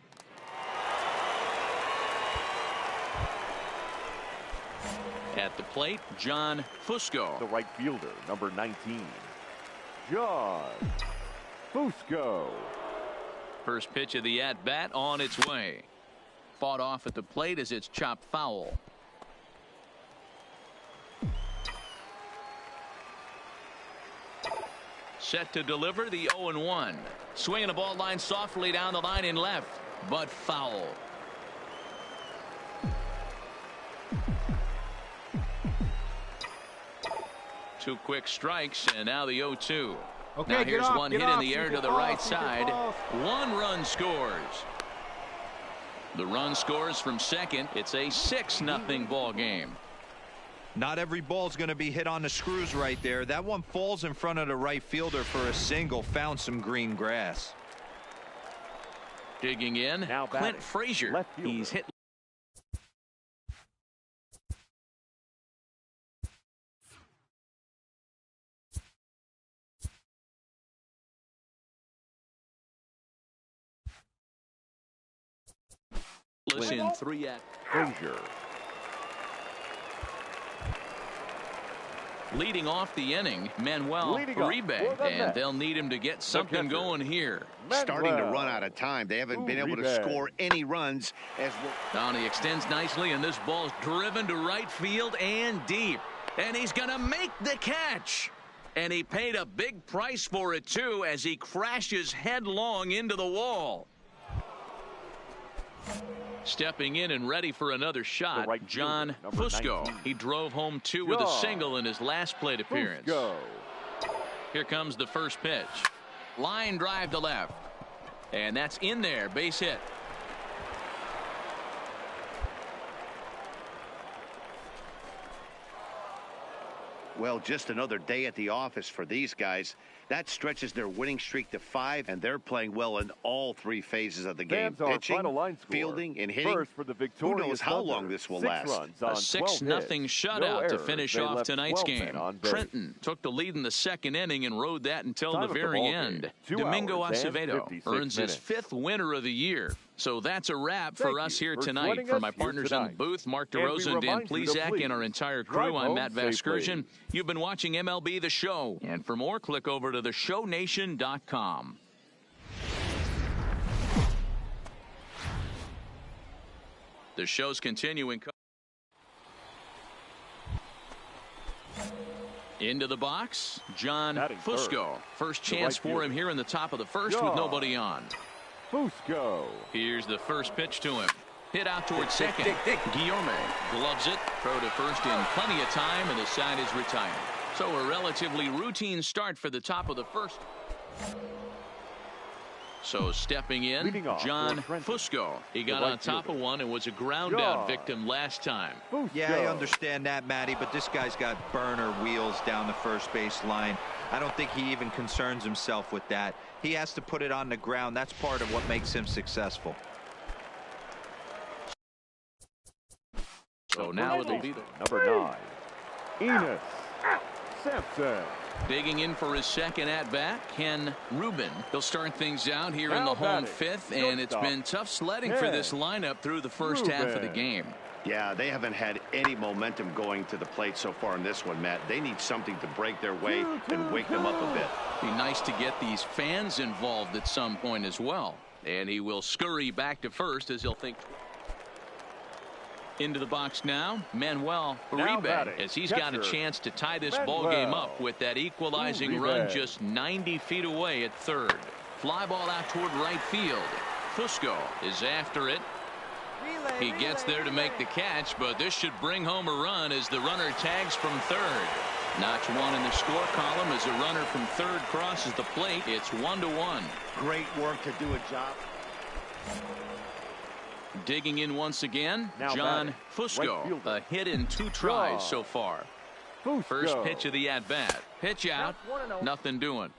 At the plate, John Fusco. The right fielder, number 19, John Fusco. First pitch of the at-bat on its way. Fought off at the plate as it's chopped foul. Set to deliver the 0-1. Swinging the ball line softly down the line in left, but foul. Two quick strikes, and now the 0-2. Okay, now here's one hit in the air to the right off, side. One run scores. The run scores from second. It's a 6-0 ball game. Not every ball's going to be hit on the screws right there. That one falls in front of the right fielder for a single. Found some green grass. Digging in, now Clint Frazier. He's hit. In 3 at Frazier. Leading off the inning, Manuel Uribe, and they'll need him to get something going here. Starting to run out of time. They haven't been able to score any runs. As well. He extends nicely, and this ball's driven to right field and deep. And he's going to make the catch. And he paid a big price for it, too, as he crashes headlong into the wall. Stepping in and ready for another shot, right John fielder, Fusco. 19. He drove home 2 with a single in his last plate appearance. Fusco. Here comes the first pitch. Line drive to left. And that's in there. Base hit. Well, just another day at the office for these guys. That stretches their winning streak to 5, and they're playing well in all 3 phases of the game. Pitching, fielding, and hitting. First for the who knows how long this will last. A 6-0 shutout to finish off tonight's game. Trenton took the lead in the second inning and rode that until the very end. Domingo Acevedo earns his 5th winner of the year. So that's a wrap for us here tonight. For my partners in the booth, Mark DeRosa and Dan Plesac, and our entire crew, I'm Matt Vasgersian. You've been watching MLB The Show. And for more, click over to theshownation.com. The show's continuing. Into the box, John Fusco. First chance for him here in the top of the first with nobody on. Fusco. Here's the first pitch to him. Hit out towards second. Guillaume gloves it. Throw to first in plenty of time, and the side is retired. So a relatively routine start for the top of the first. So stepping in, John Fusco. He got on top of one and was a ground out victim last time. Yeah, I understand that, Matty, but this guy's got burner wheels down the first base line. I don't think he even concerns himself with that. He has to put it on the ground. That's part of what makes him successful. So now it'll be the number 9, Enos Sampson. Digging in for his second at-bat, Ken Rubin. He'll start things out here in the home 5th, and it's been tough sledding for this lineup through the first half of the game. Yeah, they haven't had any momentum going to the plate so far in this one, Matt. They need something to break their way and wake them up a bit. Be nice to get these fans involved at some point as well. And he will scurry back to first as he'll think. Into the box now, Manuel Uribe, as he's got a chance to tie this ball game up with that equalizing run just 90 feet away at third. Fly ball out toward right field. Fusco is after it. He gets there to make the catch, but this should bring home a run as the runner tags from third. Notch 1 in the score column as a runner from third crosses the plate. It's 1-1. Great work to do a job. Digging in once again, John Fusco. A hit in 2 tries so far. First pitch of the at-bat. Pitch out. Nothing doing.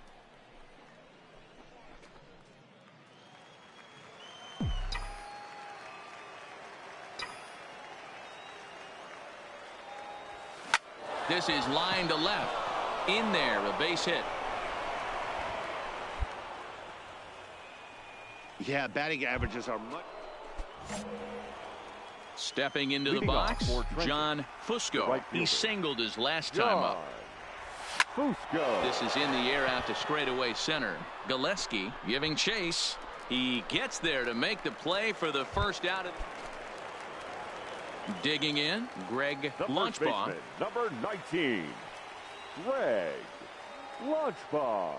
This is line to left. In there, a base hit. Yeah, batting averages are much. Stepping into the Leading box, off for John Fusco. right He fielder. singled his last time up. Fusco. This is in the air out to straightaway center. Gillespie giving chase. He gets there to make the play for the first out. Digging in, Greg The first Lunchbaugh. baseman, number 19, Greg Lunchbaugh.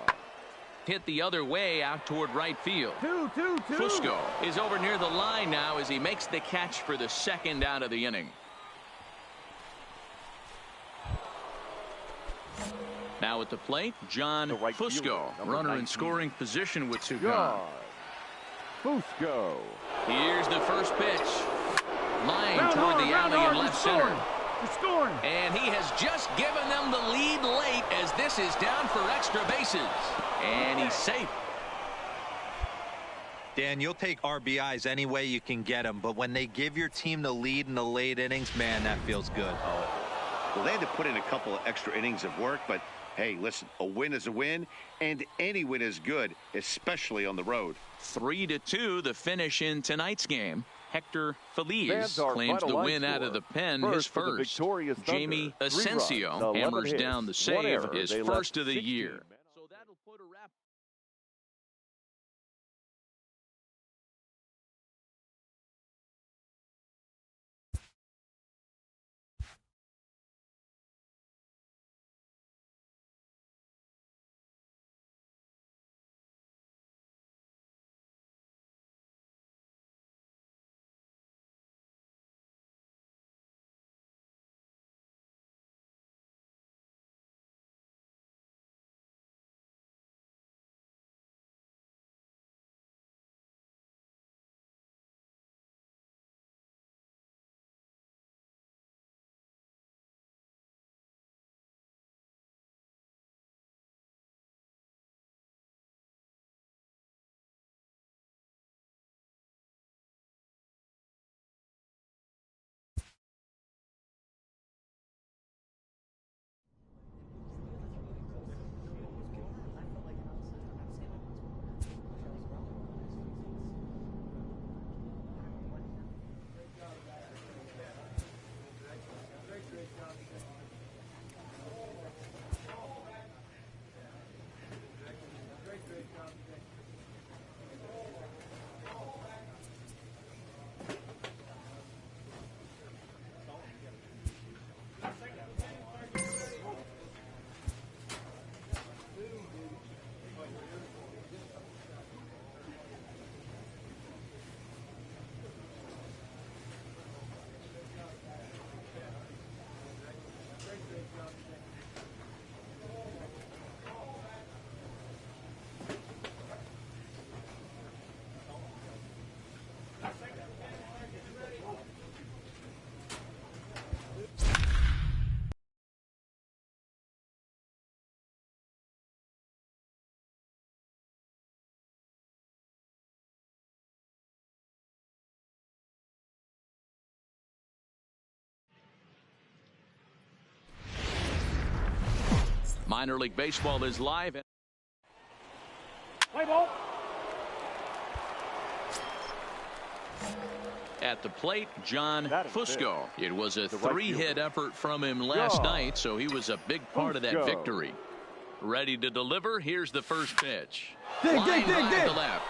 Hit the other way out toward right field. 2-2-2. Fusco is over near the line now as he makes the catch for the second out of the inning. Now at the plate, John The right fielder, Fusco, number runner 19. in scoring position with two John gone. Fusco. Here's the first pitch. Line Round toward on, the round alley on, in we're left scoring. center. We're scoring. And he has just given them the lead late as this is down for extra bases. And he's safe. Dan, you'll take RBIs any way you can get them, but when they give your team the lead in the late innings, man, that feels good. Well, they had to put in a couple of extra innings of work, but hey, listen, a win is a win, and any win is good, especially on the road. 3-2 the finish in tonight's game. Hector Feliz Fans are claims the final win line out of the score. pen, First his for the first. victorious Thunder, Jamie 3 runs, Asensio 11 hammers hits, down the 1 save, error. his They first left of the 16 year. men. So that'll put a wrap. Minor League Baseball is live. Play ball. At the plate, John That is Fusco. It was a The right 3-hit fielder. effort from him last John night, so he was a big part of that Fusco. victory. Ready to deliver. Here's the first pitch. Dig, Line dig, dig, drive dig. to left.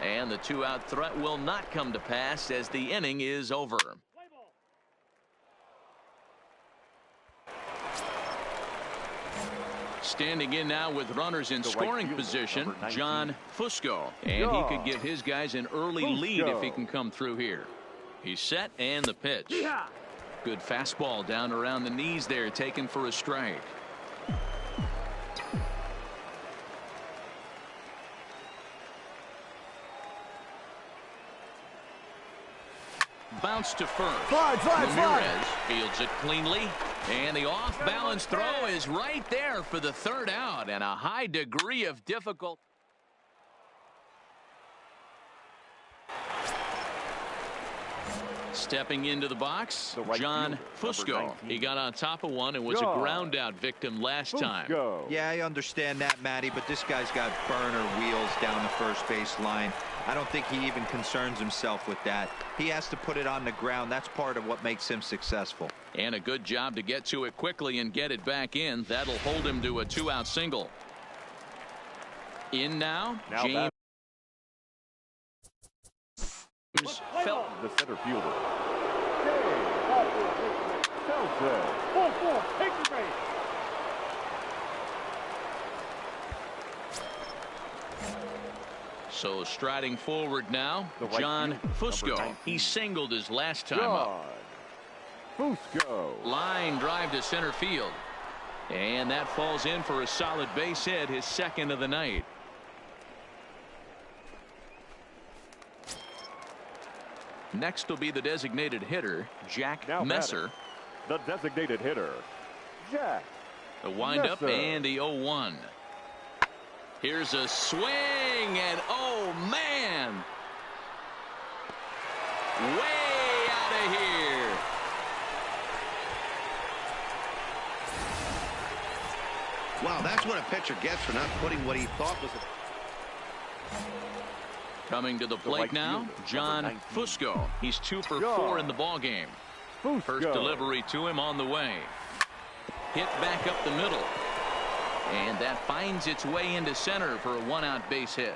And the 2-out threat will not come to pass as the inning is over. Play ball. Standing in now with runners in The right scoring fielder, position, number 19. John Fusco. And he could give his guys an early lead if he can come through here. He's set and the pitch. Yeah. Good fastball down around the knees there, taken for a strike. Bounce to first. Slide, slide, slide. Ramirez fields it cleanly. And the off-balance throw is right there for the third out, and a high degree of difficulty. Stepping into the box, right John fielder, Fusco. He got on top of one and was a ground out victim last time. Yeah, I understand that, Matty, but this guy's got burner wheels down the first base line. I don't think he even concerns himself with that. He has to put it on the ground. That's part of what makes him successful. And a good job to get to it quickly and get it back in. That'll hold him to a 2-out single. In now James Felton, the center fielder. Take the base. So striding forward now, John Fusco. He singled his last time up. Fusco. Line drive to center field. And that falls in for a solid base hit, his second of the night. Next will be the designated hitter, Jack Messer. The designated hitter, Jack. The windup Messer. and the 0-1. Here's a swing, and oh man, way out of here. Wow, that's what a pitcher gets for not putting what he thought was Coming to the plate now, John Fusco. He's 2 for 4 in the ballgame. First delivery to him on the way. Hit back up the middle. And that finds its way into center for a 1-out base hit.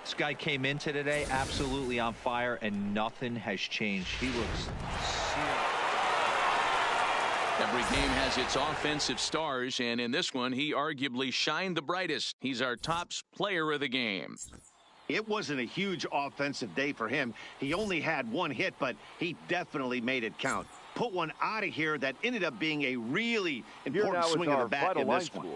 This guy came into today absolutely on fire, and nothing has changed. He looks Every game has its offensive stars, and in this one, he arguably shined the brightest. He's our top player of the game. It wasn't a huge offensive day for him. He only had 1 hit, but he definitely made it count. Put one out of here that ended up being a really important swing of the bat in this one.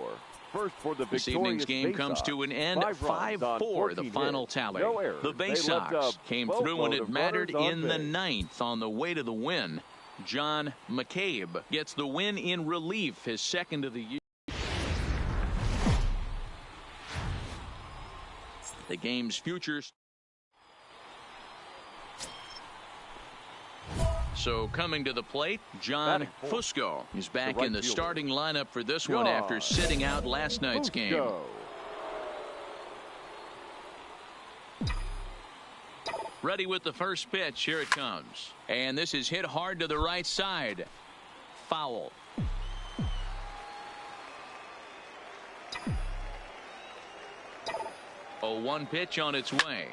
First for the this evening's game comes to an end, 5-4, the final tally. The Bay Sox came through and it mattered in the 9th on the way to the win. John McCabe gets the win in relief, his second of the year. The game's futures. So coming to the plate, John Fusco is back in the starting lineup for this one after sitting out last night's game. Ready with the first pitch. Here it comes. And this is hit hard to the right side. Foul. A 1 pitch on its way.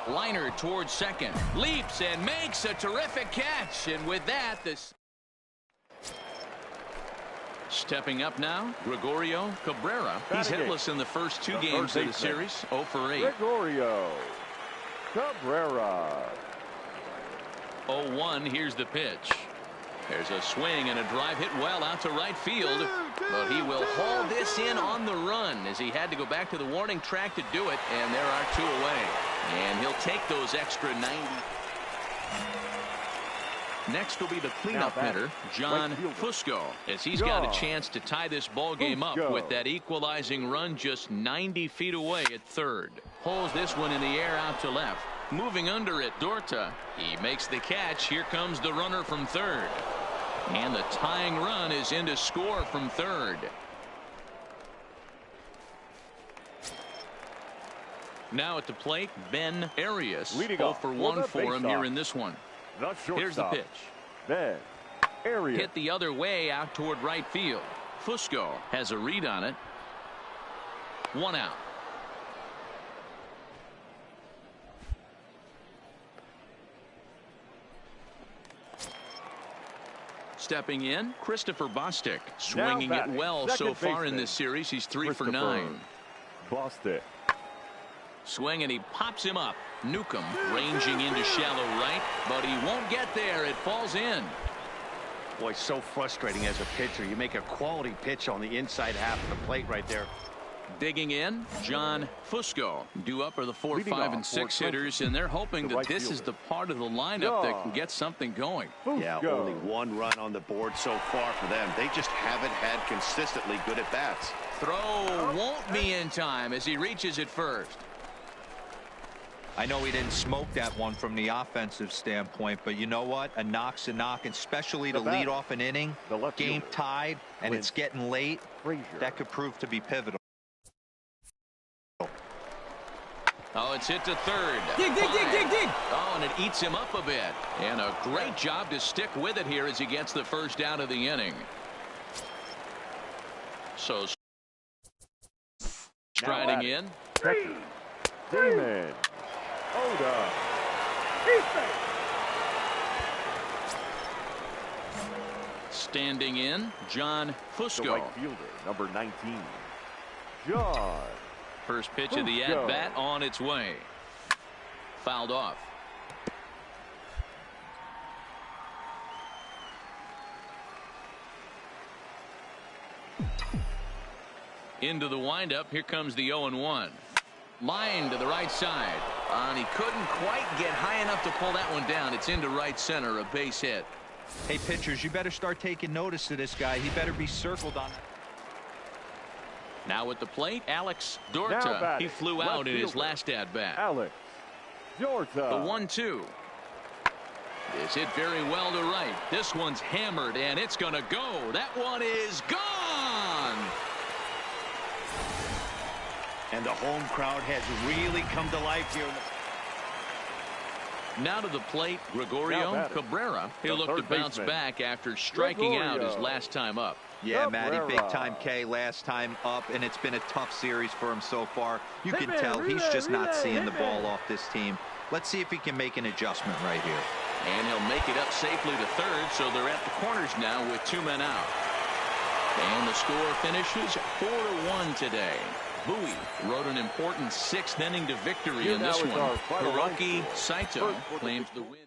Liner towards second. Leaps and makes a terrific catch. And with that, this. Stepping up now, Gregorio Cabrera. He's hitless in the first 2 games of the series. 0 for 8. Gregorio Cabrera. 0-1. Here's the pitch. There's a swing and a drive hit well out to right field. But he will haul this in on the run as he had to go back to the warning track to do it. And there are 2 away. And he'll take those extra 90. Next will be the cleanup hitter, John Fusco, as he's got a chance to tie this ball game up with that equalizing run just 90 feet away at third. Pulls this one in the air out to left. Moving under it, Dorta. He makes the catch. Here comes the runner from third. And the tying run is in to score from third. Now at the plate, Ben Arias. 0 for 1 for him here in this one. Here's the pitch. Ben Arias. Hit the other way out toward right field. Fusco has a read on it. 1 out. Stepping in, Christopher Bostic. Swinging it well so far in this series. He's 3 for 9. Bostic. Swing and he pops him up. Newcomb ranging into shallow right, but he won't get there. It falls in. Boy, so frustrating as a pitcher. You make a quality pitch on the inside half of the plate right there. Digging in, John Fusco. Due up are the 4, 5, and 6 hitters, and they're hoping that this is the part of the lineup that can get something going. Yeah, only 1 run on the board so far for them. They just haven't had consistently good at bats. Throw won't be in time as he reaches it first. I know he didn't smoke that one from the offensive standpoint, but you know what? A knock's a knock, and especially to lead off an inning, game tied, and it's getting late. That could prove to be pivotal. Oh, it's hit to third. Dig. Oh, and it eats him up a bit. And a great job to stick with it here as he gets the first out of the inning. So striding in. Damon. Oda. Standing in, John The Fusco. right fielder, number 19. John. First pitch of the at-bat on its way. Fouled off. Into the windup. Here comes the 0-1. Line to the right side. And he couldn't quite get high enough to pull that one down. It's into right center, a base hit. Hey, pitchers, you better start taking notice of this guy. He better be circled on that. Now at the plate, Alex Dorta. He flew out in his last at-bat. Alex Dorta. The 1-2. Is hit very well to right. This one's hammered, and it's going to go. That one is gone. And the home crowd has really come to life here. Now to the plate, Gregorio Cabrera. He'll look to bounce back after striking out his last time up. Yeah, Matty, big time K last time up, and it's been a tough series for him so far. You can tell he's just not seeing the ball off this team. Let's see if he can make an adjustment right here. And he'll make it up safely to third, so they're at the corners now with 2 men out. And the score finishes 4-1 today. Bowie wrote an important 6th inning to victory in this one. Hiroki Saito claims the win.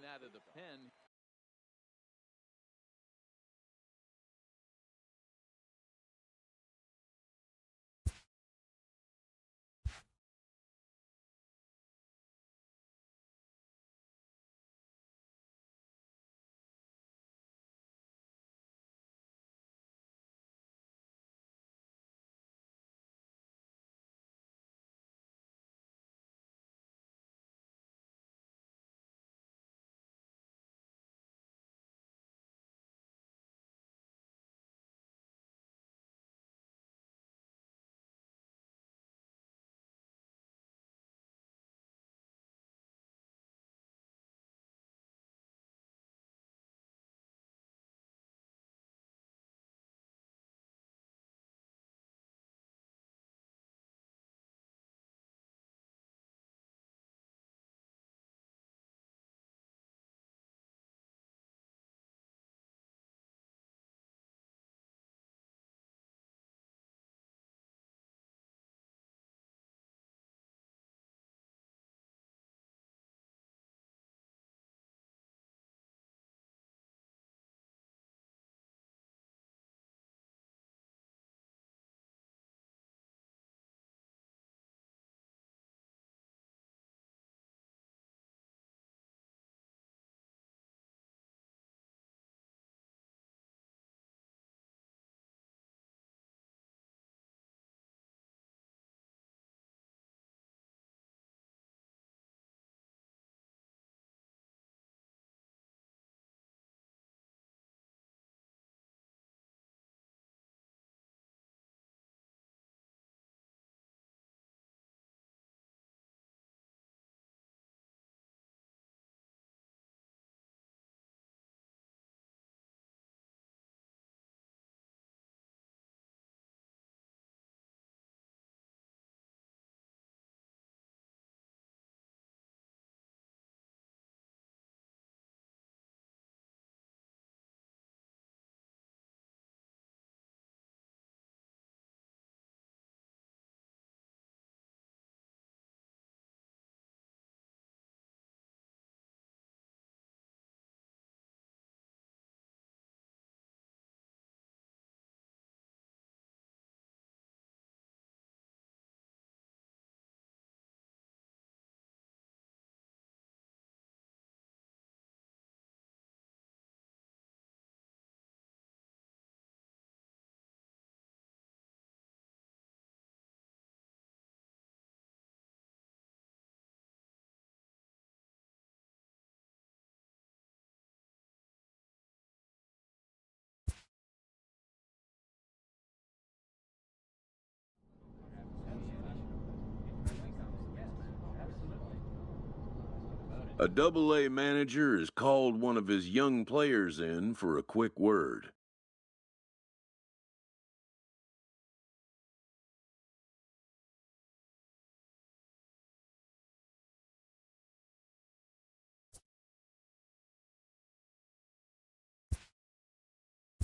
A Double-A manager has called one of his young players in for a quick word.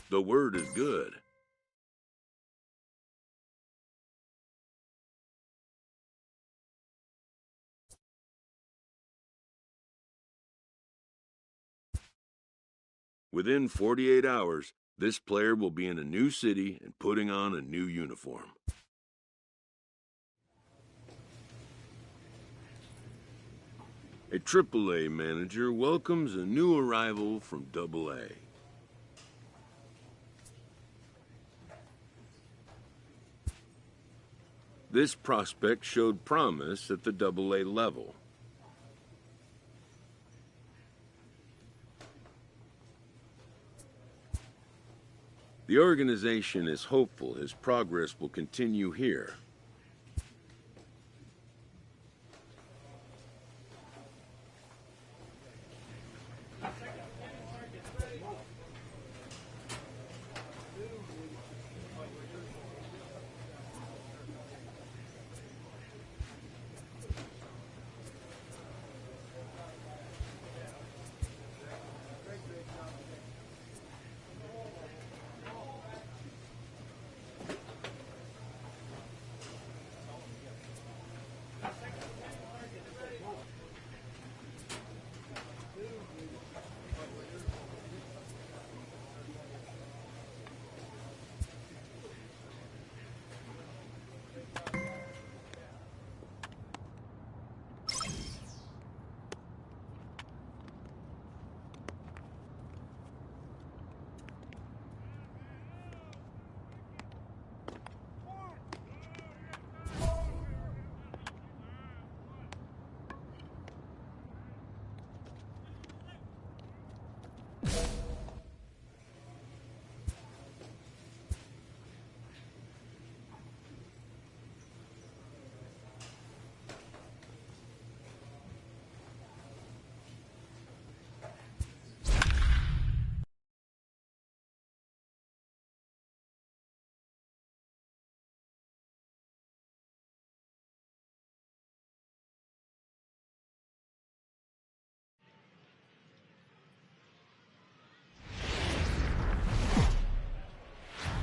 The word is good. Within 48 hours, this player will be in a new city and putting on a new uniform. A Triple-A manager welcomes a new arrival from Double-A. This prospect showed promise at the Double-A level. The organization is hopeful his progress will continue here.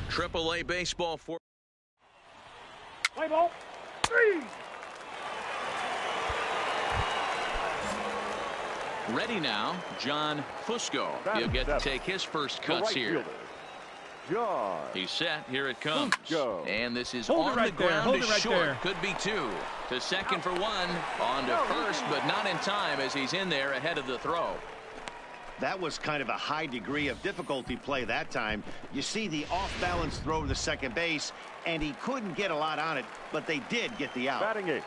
Triple-A baseball for Play ball. 3. ready now. John Fusco. He'll get to take his first cuts here. John. He's set. Here it comes. Fusco. And this is Hold it on right the there. ground Hold to it right short. there. Could be 2. To second for 1. On to first, but not in time as he's in there ahead of the throw. That was kind of a high degree of difficulty play that time. You see the off-balance throw to second base, and he couldn't get a lot on it, but they did get the out. Batting 8.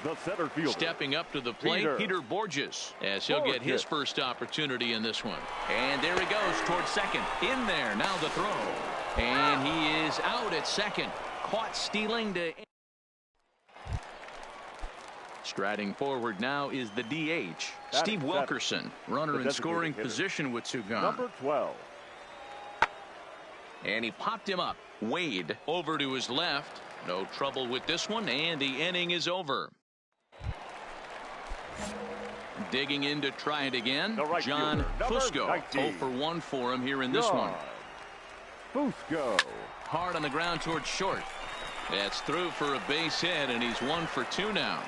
The center fielder. Stepping up to the plate, Peter Borges, as he'll get his first opportunity in this one. And there he goes towards second. In there, now the throw. And he is out at second. Caught stealing to... Striding forward now is the DH, Steve Wilkerson, runner in scoring position with 2 gone. Number 12. And he popped him up. Wade over to his left. No trouble with this one, and the inning is over. Digging in to try it again, John Fusco. 0 for 1 for him here in this one. Fusco. Hard on the ground towards short. That's through for a base hit, and he's 1 for 2 now.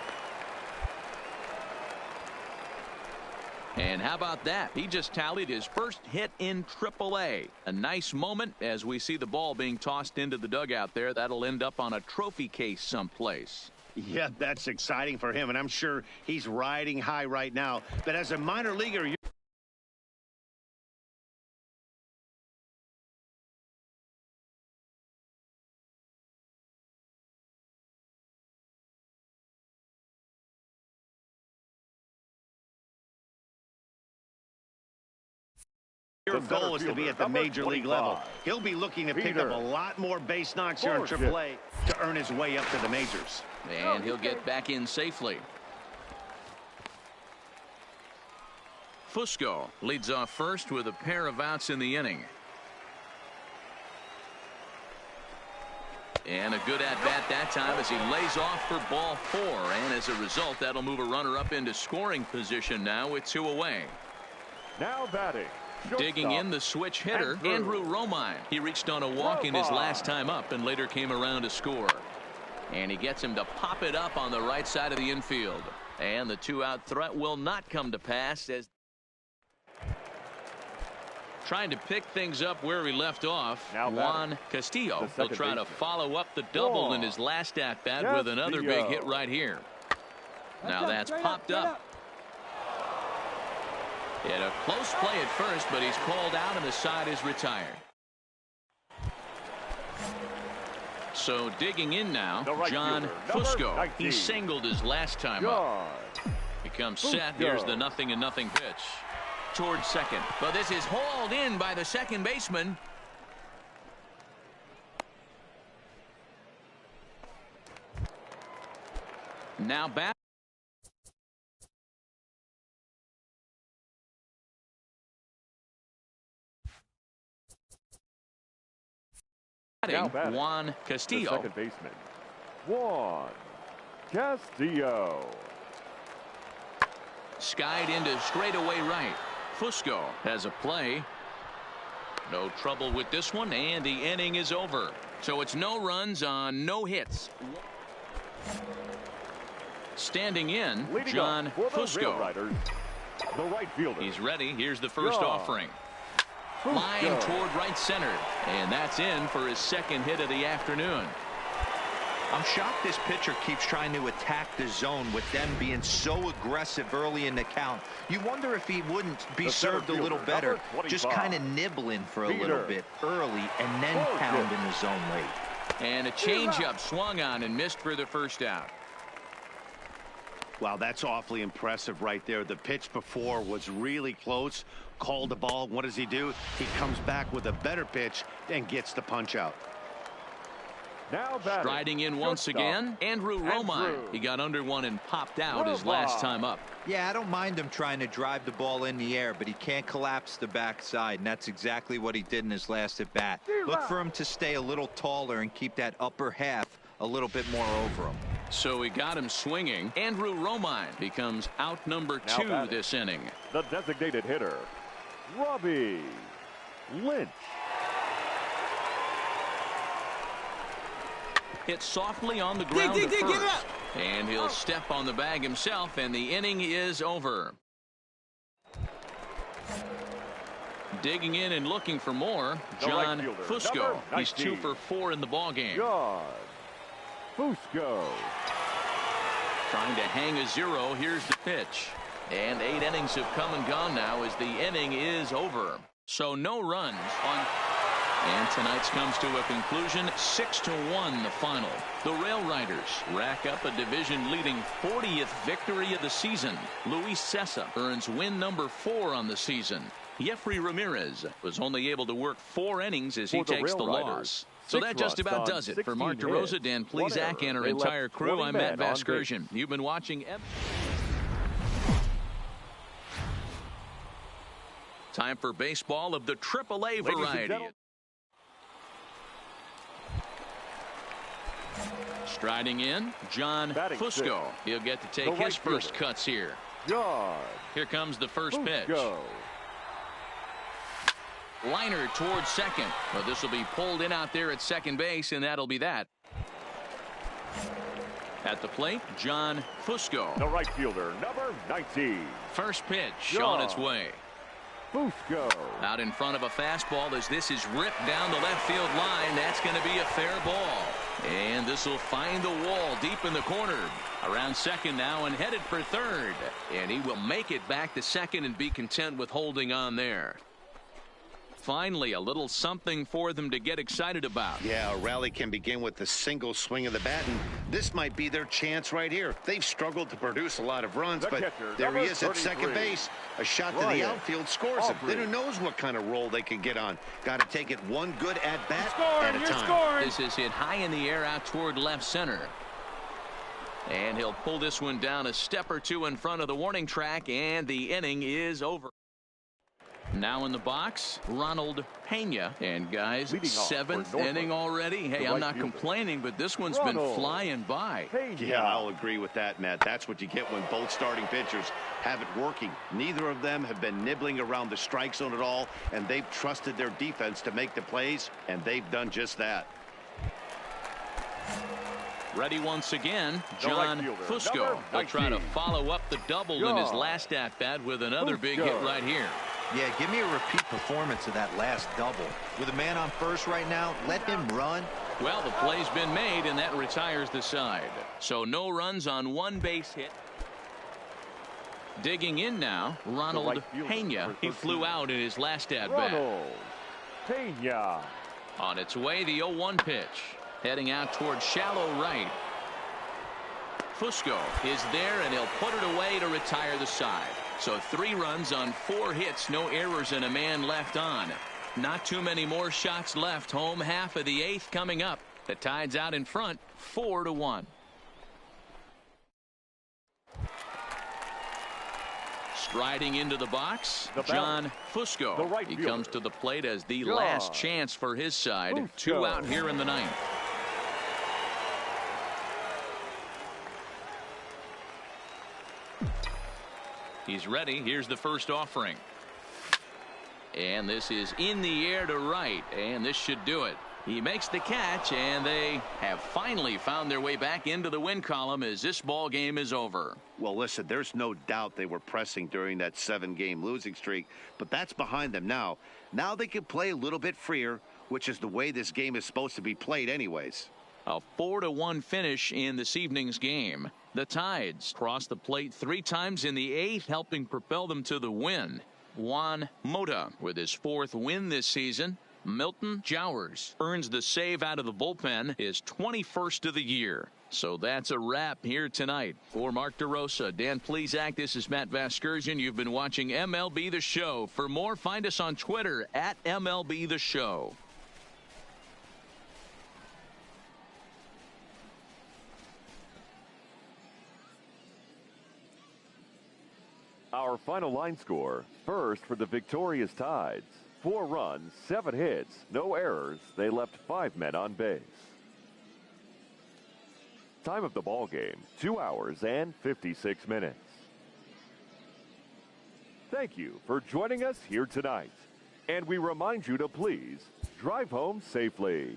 And how about that? He just tallied his first hit in Triple-A. A nice moment as we see the ball being tossed into the dugout there. That'll end up on a trophy case someplace. Yeah, that's exciting for him, and I'm sure he's riding high right now. But as a minor leaguer, your goal is to be at the major league level. He'll be looking to pick up a lot more base knocks here in AAA to earn his way up to the majors. And he'll get back in safely. Fusco leads off first with a pair of outs in the inning. And a good at-bat that time as he lays off for ball 4. And as a result, that'll move a runner up into scoring position now with 2 away. Now batting. Digging in the switch hitter, Andrew Romine. He reached on a walk in his last time up and later came around to score. And he gets him to pop it up on the right side of the infield. And the 2-out threat will not come to pass as trying to pick things up where he left off. Now Juan Castillo will try to follow up the double in his last at-bat with another big hit right here. Now that's popped up. He had a close play at first, but he's called out and the side is retired. So digging in now, John Fusco. He singled his last time up. He comes set. Here's the 0-0 pitch. Towards second. But this is hauled in by the second baseman. Now back. Juan Castillo. The second baseman, Juan Castillo. Skied into straightaway right. Fusco has a play. No trouble with this one, and the inning is over. So it's no runs on no hits. Standing in, John Fusco. The right fielder. He's ready. Here's the first offering. Line toward right center, and that's in for his second hit of the afternoon. I'm shocked this pitcher keeps trying to attack the zone with them being so aggressive early in the count. You wonder if he wouldn't be served a little better, just kind of nibbling for a little bit early and then pound in the zone late. And a changeup swung on and missed for the first out. Wow, that's awfully impressive right there. The pitch before was really close. Called the ball. What does he do? He comes back with a better pitch and gets the punch out. Now striding in once again, Andrew Romine. He got under one and popped out his last time up. Yeah, I don't mind him trying to drive the ball in the air, but he can't collapse the backside, and that's exactly what he did in his last at bat. Look for him to stay a little taller and keep that upper half a little bit more over him. So he got him swinging. Andrew Romine becomes out number 2 this inning. The designated hitter, Robbie Lynch. Hit softly on the ground to first. And he'll step on the bag himself, and the inning is over. Digging in and looking for more, John Fusco. He's 2 for 4 in the ballgame. John Fusco. Trying to hang a 0. Here's the pitch. And 8 innings have come and gone now as the inning is over. So no runs on. And tonight's comes to a conclusion. 6-1 the final. The Rail Riders rack up a division-leading 40th victory of the season. Luis Cessa earns win number 4 on the season. Jeffrey Ramirez was only able to work 4 innings as he takes the loss. So that just about does it. For Mark DeRosa, Dan Plesac, and our entire crew, I'm Matt Vasgersian. You've been watching. Time for baseball of the AAA variety. Striding in, John Fusco. He'll get to take his first cuts here. Here comes the first pitch. Liner towards second. But this will be pulled in out there at second base, and that'll be that. At the plate, John Fusco. The right fielder, number 19. First pitch on its way. Fusco. Out in front of a fastball as this is ripped down the left field line. That's going to be a fair ball. And this will find the wall deep in the corner. Around second now and headed for third. And he will make it back to second and be content with holding on there. Finally, a little something for them to get excited about. Yeah, a rally can begin with the single swing of the bat, and this might be their chance right here. They've struggled to produce a lot of runs, but there he is at second base. A shot to the outfield scores it. Then who knows what kind of roll they can get on. Got to take it one good at-bat at a time. This is hit high in the air out toward left center. And he'll pull this one down a step or 2 in front of the warning track, and the inning is over. Now in the box, Ronald-Pena. And guys, Leading off for 7th Norfolk, inning already. Hey, the I'm right not fielder, complaining, but this one's been flying by. Yeah, I'll agree with that, Matt. That's what you get when both starting pitchers have it working. Neither of them have been nibbling around the strike zone at all, and they've trusted their defense to make the plays, and they've done just that. Ready once again, The right John fielder, Fusco. number He'll try to 19. follow up the double in his last at-bat with another big hit right here. Yeah, give me a repeat performance of that last double. With a man on first right now, let him run. Well, the play's been made, and that retires the side. So no runs on one base hit. Digging in now, Ronald-Pena. He flew out in his last at-bat. Ronald-Pena. On its way, the 0-1 pitch. Heading out towards shallow right. Fusco is there, and he'll put it away to retire the side. So 3 runs on 4 hits, no errors, and a man left on. Not too many more shots left. Home half of the 8th coming up. The Tide's out in front, 4-1. Striding into the box, John Fusco. Right he fielder. comes to the plate as the John last chance for his side. Fusco. 2 out here in the 9th. He's ready. Here's the first offering. And this is in the air to right, and this should do it. He makes the catch, and they have finally found their way back into the win column as this ball game is over. Well, listen, there's no doubt they were pressing during that 7-game losing streak, but that's behind them now. Now they can play a little bit freer, which is the way this game is supposed to be played anyways. A 4-1 finish in this evening's game. The Tides crossed the plate 3 times in the 8th, helping propel them to the win. Juan Mota with his 4th win this season. Milton Jowers earns the save out of the bullpen, his 21st of the year. So that's a wrap here tonight. For Mark DeRosa, Dan Plesac, this is Matt Vasgersian. You've been watching MLB The Show. For more, find us on Twitter at MLB The Show. Our final line score. First for the victorious Tides. 4 runs, 7 hits, no errors. They left 5 men on base. Time of the ball game, 2 hours and 56 minutes. Thank you for joining us here tonight. And we remind you to please drive home safely.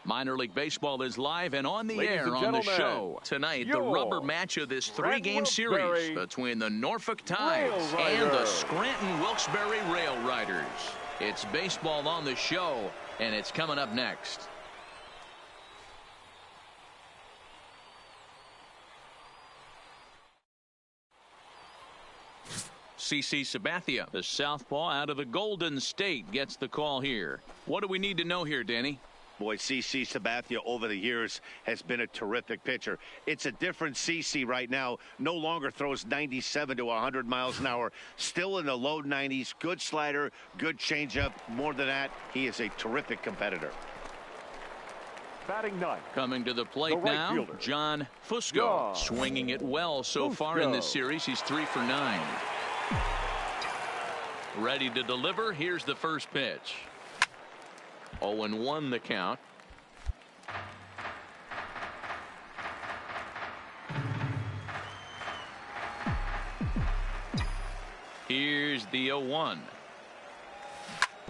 Minor League Baseball is live and on the Ladies air and on the gentlemen, show. Tonight, the your rubber match of this 3-game series Wilkes-Barre between the Norfolk Tides Rail and the Riders. Scranton Wilkes-Barre Rail Riders. It's baseball on the show, and it's coming up next. CC Sabathia, the southpaw out of the Golden State, gets the call here. What do we need to know here, Danny? Boy, CC Sabathia over the years has been a terrific pitcher. It's a different CC right now. No longer throws 97 to 100 miles an hour. Still in the low 90s. Good slider, good changeup. More than that, he is a terrific competitor. Batting 9. Coming to the plate The right now, fielder. John Fusco. John Swinging it well so far in this Fusco. series. He's 3 for 9. Ready to deliver. Here's the first pitch. 0-1 the count. Here's the 0-1.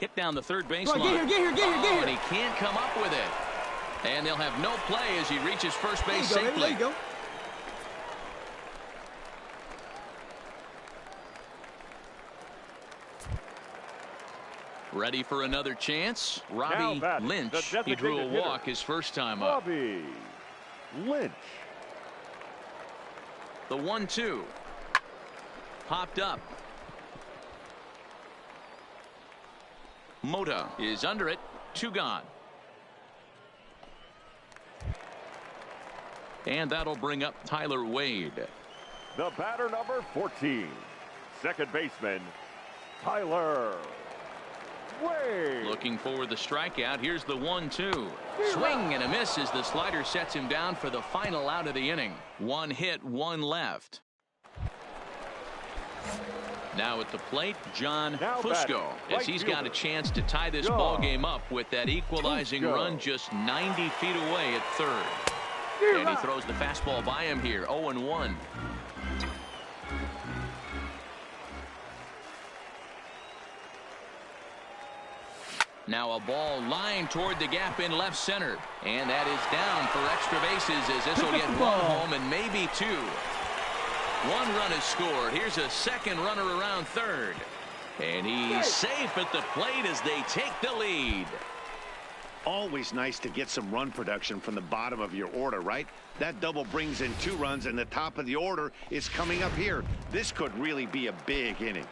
Hit down the third baseline. Get here. And he can't come up with it. And they'll have no play as he reaches first base safely. There you go. Ready for another chance. Now Robbie batting, Lynch. the He drew a designated walk hitter. his first time up. Robbie Lynch. The 1-2. Popped up. Mota is under it. 2 gone. And that'll bring up Tyler Wade. The batter number 14. Second baseman, Tyler Way. Looking for the strikeout. Here's the 1-2. Swing and a miss as the slider sets him down for the final out of the inning. One hit, one left. Now at the plate, John Fusco, as he's got a chance to tie this ball game up with that equalizing run just 90 feet away at third. And he throws the fastball by him here, 0-1. Now a ball lined toward the gap in left center. And that is down for extra bases as this will get one home and maybe two. One run is scored. Here's a second runner around third. And he's safe at the plate as they take the lead. Always nice to get some run production from the bottom of your order, right? That double brings in 2 runs, and the top of the order is coming up here. This could really be a big inning.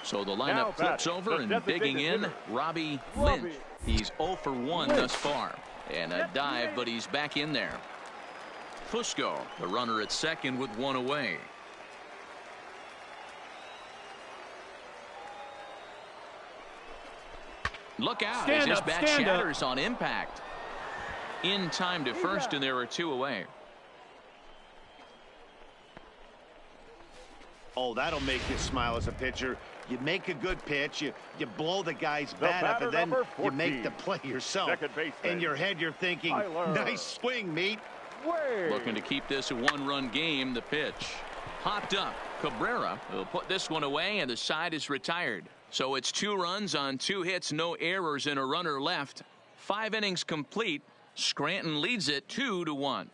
So the lineup flips over, and digging in, Robbie Lynch. He's 0 for 1 thus far. And a dive, but he's back in there. Fusco, the runner at second with one away. Look out as this bat shatters on impact. In time to first, and there are 2 away. Oh, that'll make you smile as a pitcher. You make a good pitch, you blow the guy's bat up, and then you make the play yourself. In your head, you're thinking, nice swing, meat. Looking to keep this a 1-run game. The pitch. Hopped up. Cabrera will put this one away, and the side is retired. So it's 2 runs on 2 hits, no errors, and a runner left. 5 innings complete. Scranton leads it 2-1.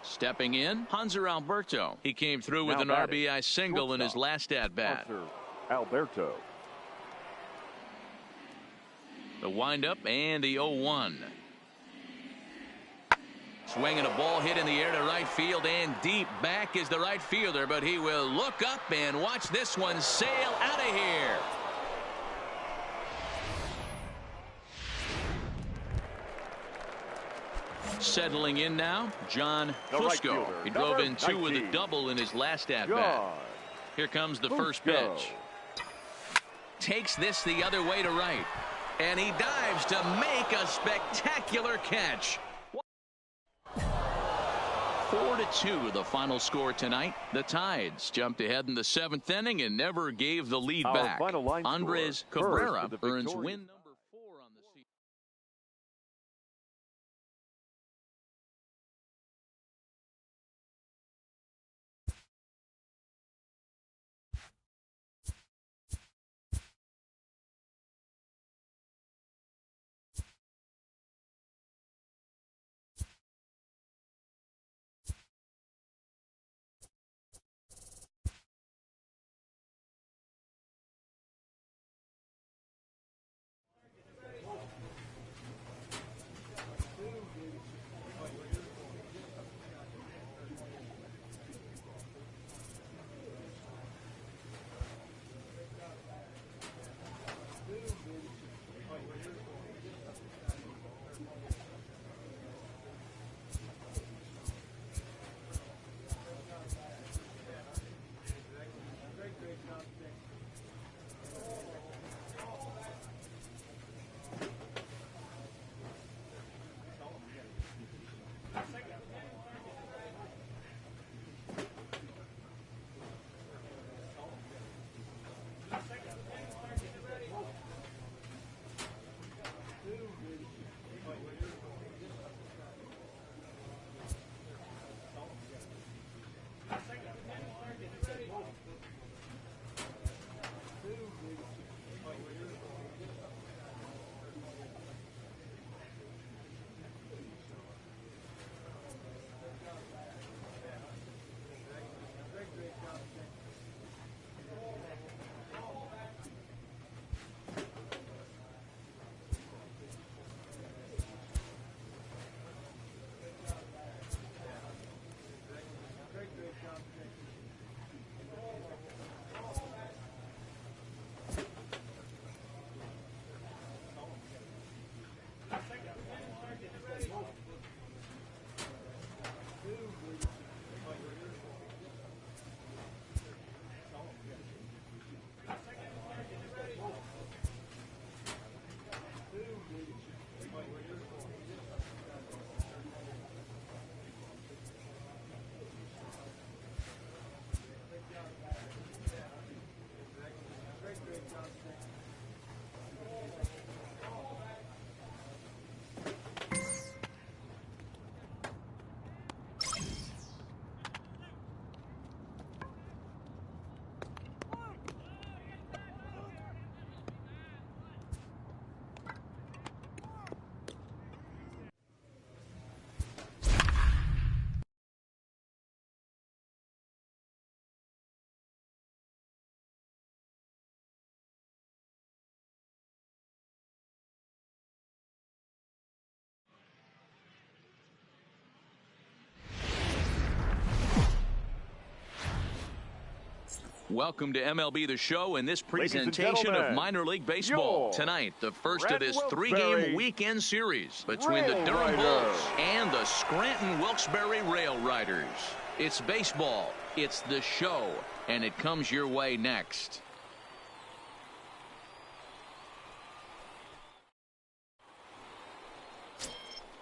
Stepping in, Hanser Alberto. He came through with an RBI single in his last at-bat. Alberto. The windup and the 0-1. Swinging a ball hit in the air to right field, and deep back is the right fielder, but he will look up and watch this one sail out of here. Settling in now, John Fusco. He drove in 2 with a double in his last at-bat. Here comes the first pitch. Takes this the other way to right. And he dives to make a spectacular catch. 4-2 the final score tonight. The Tides jumped ahead in the 7th inning and never gave the lead back. Andres Cabrera earns win number Welcome to MLB The Show and this presentation of gentlemen, minor league baseball. Tonight, the first of this three-game weekend series between the Durham Bulls and the Scranton Wilkes-Barre Rail Riders. It's baseball, it's the show, and it comes your way next.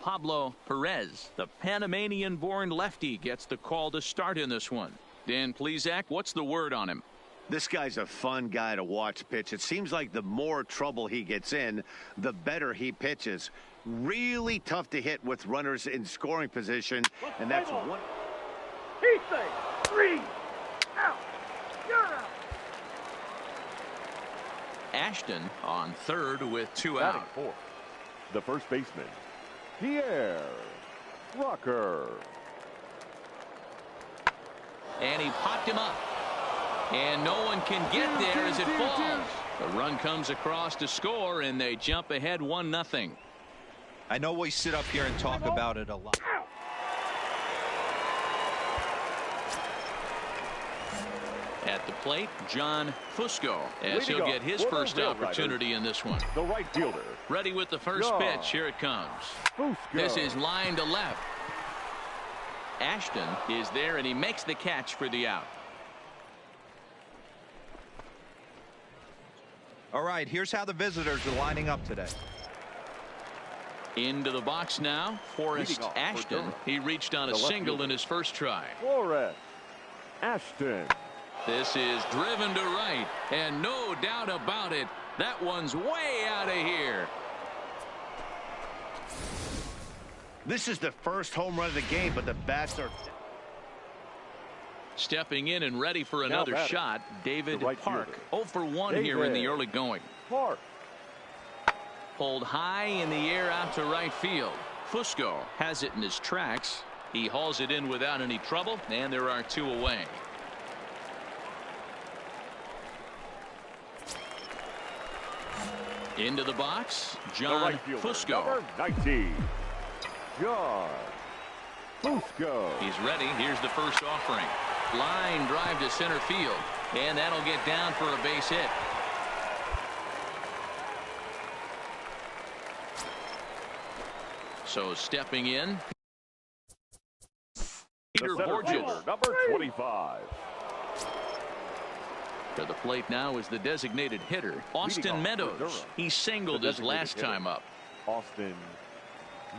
Pablo Perez, the Panamanian-born lefty, gets the call to start in this one. Dan Plesac, what's the word on him? This guy's a fun guy to watch pitch. It seems like the more trouble he gets in, the better he pitches. Really tough to hit with runners in scoring position, and that's one. He say 3 out. You're out. Ashton on third with 2 Batting out. fourth, the first baseman, Pierre Rucker. And he popped him up. And no one can get there as it falls. The run comes across to score, and they jump ahead 1-0. I know we sit up here and talk about it a lot. At the plate, John Fusco, as he'll get his first opportunity in this one. The right fielder. Ready with the first pitch. Here it comes. Fusco. This is line to left. Ashton is there, and he makes the catch for the out. All right, here's how the visitors are lining up today. Into the box now, Forrest Ashton. He reached on a single in his first try. Forrest Ashton. This is driven to right, and no doubt about it, that one's way out of here. This is the first home run of the game, but the bats are stepping in and ready for another shot. David Park, 0 for 1 here in the early going. Park. Pulled high in the air out to right field. Fusco has it in his tracks. He hauls it in without any trouble, and there are 2 away. Into the box, John Fusco. Number 19, John Fusco. He's ready. Here's the first offering. Line drive to center field, and that'll get down for a base hit. So stepping in, Peter Borges. Number 25. To the plate now is the designated hitter, Austin Meadows. He singled his last time up. Austin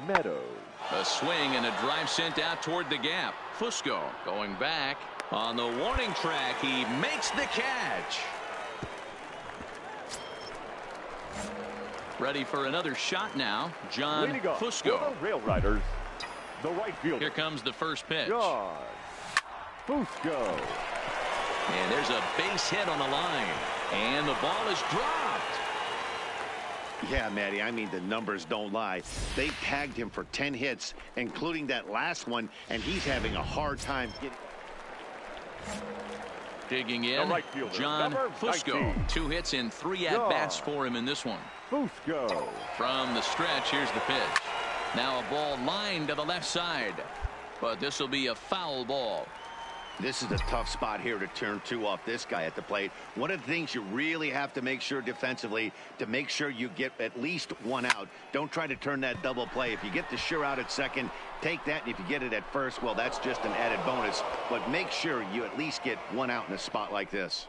Meadows. A swing and a drive sent out toward the gap. Fusco going back on the warning track. He makes the catch. Ready for another shot now, John Fusco. The Rail Riders, the right fielder. Here comes the first pitch. John Fusco. And there's a base hit on the line, and the ball is dropped. Yeah, Matty, I mean, the numbers don't lie. They tagged him for 10 hits, including that last one, and he's having a hard time getting. Digging in, right John Fusco. 2 hits and 3 at-bats for him in this one. Fusco. From the stretch, here's the pitch. Now a ball lined to the left side, but this will be a foul ball. This is a tough spot here to turn 2 off this guy at the plate. One of the things you really have to make sure defensively to make sure you get at least 1 out. Don't try to turn that double play. If you get the sure out at second, take that. And if you get it at first, well, that's just an added bonus. But make sure you at least get 1 out in a spot like this.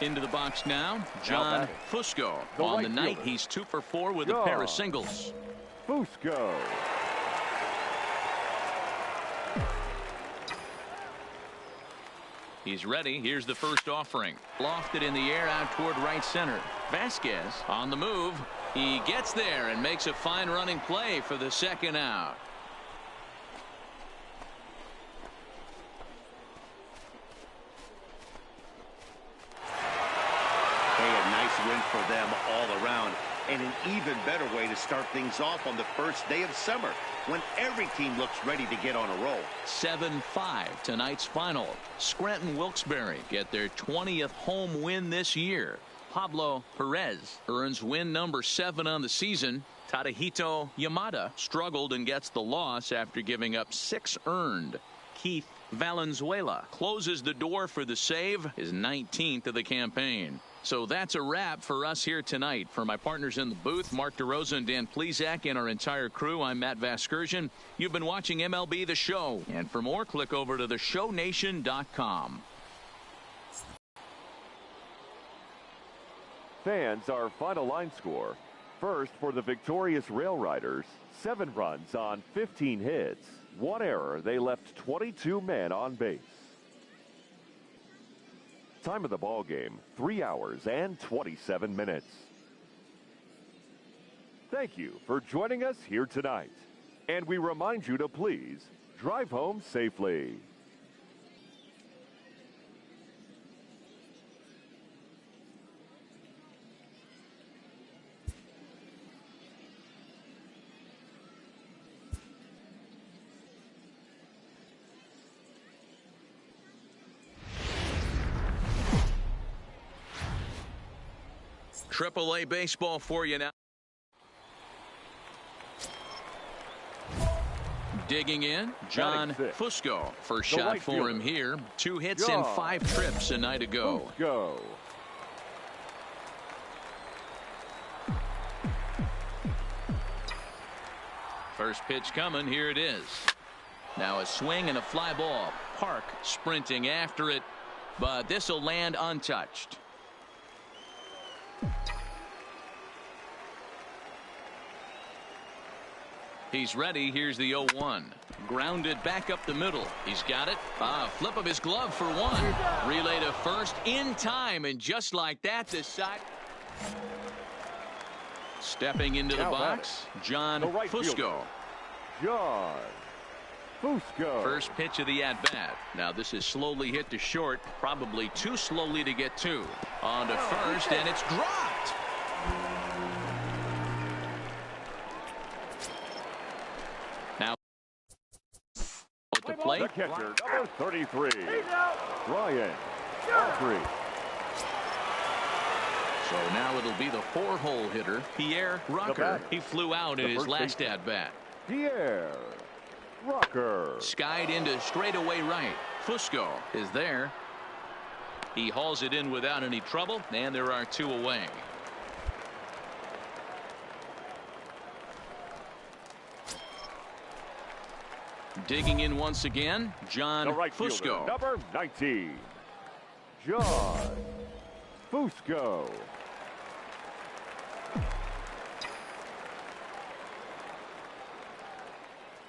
Into the box now, John Fusco. On the night, he's 2 for 4 with a pair of singles. Fusco. He's ready. Here's the first offering. Lofted in the air out toward right center. Vasquez on the move. He gets there and makes a fine running play for the second out. Win for them all around, and an even better way to start things off on the first day of summer when every team looks ready to get on a roll. 7-5 tonight's final. Scranton Wilkes-Barre get their 20th home win this year. Pablo Perez earns win number 7 on the season. Tadahito Yamada struggled and gets the loss after giving up 6 earned. Keith Valenzuela closes the door for the save, his 19th of the campaign. So that's a wrap for us here tonight. For my partners in the booth, Mark DeRosa and Dan Plesac, and our entire crew, I'm Matt Vasgersian. You've been watching MLB The Show. And for more, click over to theshownation.com. Fans, our final line score. First, for the victorious Rail Riders, 7 runs on 15 hits. 1 error. They left 22 men on base. Time of the ball game, 3 hours and 27 minutes. Thank you for joining us here tonight. And we remind you to please drive home safely. AAA baseball for you now. Digging in, John Fusco. First shot for him here. 2 hits in 5 trips a night ago. Fusco. First pitch coming. Here it is. Now a swing and a fly ball. Park sprinting after it, but this will land untouched. He's ready. Here's the 0-1. Grounded back up the middle. He's got it. Flip of his glove for 1. Relay to first in time, and just like that, the side. Stepping into the box, John Fusco. John Fusco. First pitch of the at-bat. Now this is slowly hit to short, probably too slowly to get to. On to first, and it's dropped. Now at the plate. The catcher, number 33, Ryan Audrey. So now it'll be the 4-hole hitter, Pierre Rocker. He flew out in his last at-bat. Pierre Rocker. Skied into straightaway right. Fusco is there. He hauls it in without any trouble, and there are 2 away. Digging in once again, John Fusco. Number 19, John Fusco.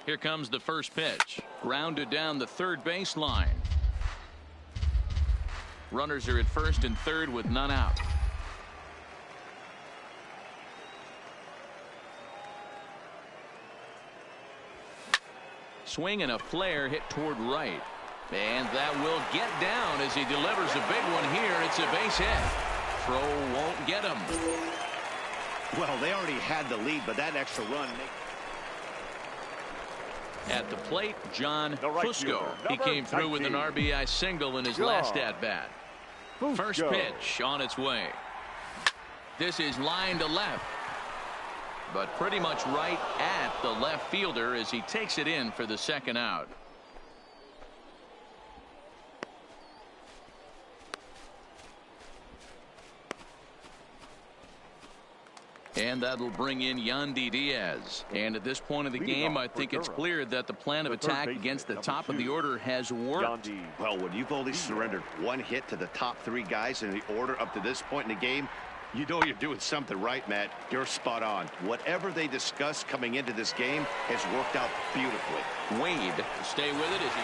Here comes the first pitch. Grounded down the third baseline. Runners are at first and third with none out. Swing and a flare hit toward right. And that will get down as he delivers a big one here. It's a base hit. Throw won't get him. Well, they already had the lead, but that extra run. At the plate, John Fusco. He came through with an RBI single in his last at-bat. First pitch on its way. This is line to left, but pretty much right at the left fielder as he takes it in for the second out. And that'll bring in Yandy Diaz. And at this point of the game, I think it's clear that the plan of attack against the top of the order has worked. Well, when you've only surrendered 1 hit to the top 3 guys in the order up to this point in the game, you know you're doing something right, Matt. You're spot on. Whatever they discussed coming into this game has worked out beautifully. Wade to stay with it as he...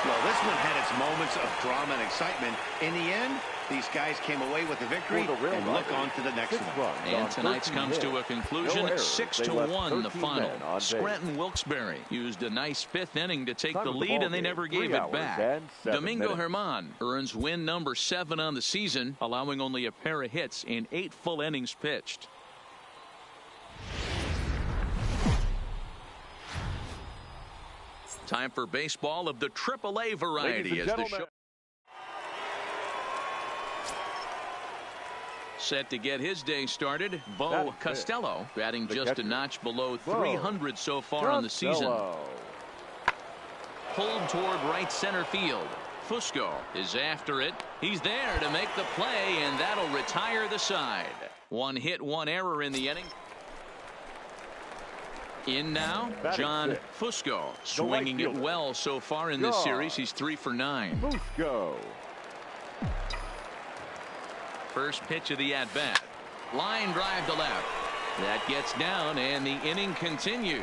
Well, this one had its moments of drama and excitement. In the end, these guys came away with a victory and look on to the next one. And tonight's comes to a conclusion. 6-1 the final. Scranton Wilkes-Barre used a nice 5th inning to take the lead, and they never gave it back. Domingo Germán earns win number 7 on the season, allowing only a pair of hits in 8 full innings pitched. Time for baseball of the AAA variety as the show. Set to get his day started, Bo Costello, batting just a notch below 300 so far on the season. Pulled toward right center field. Fusco is after it. He's there to make the play, and that'll retire the side. One hit, one error in the inning. In now, John Fusco, swinging it well so far in this series. He's 3 for 9. Fusco. First pitch of the at-bat. Line drive to left. That gets down, and the inning continues.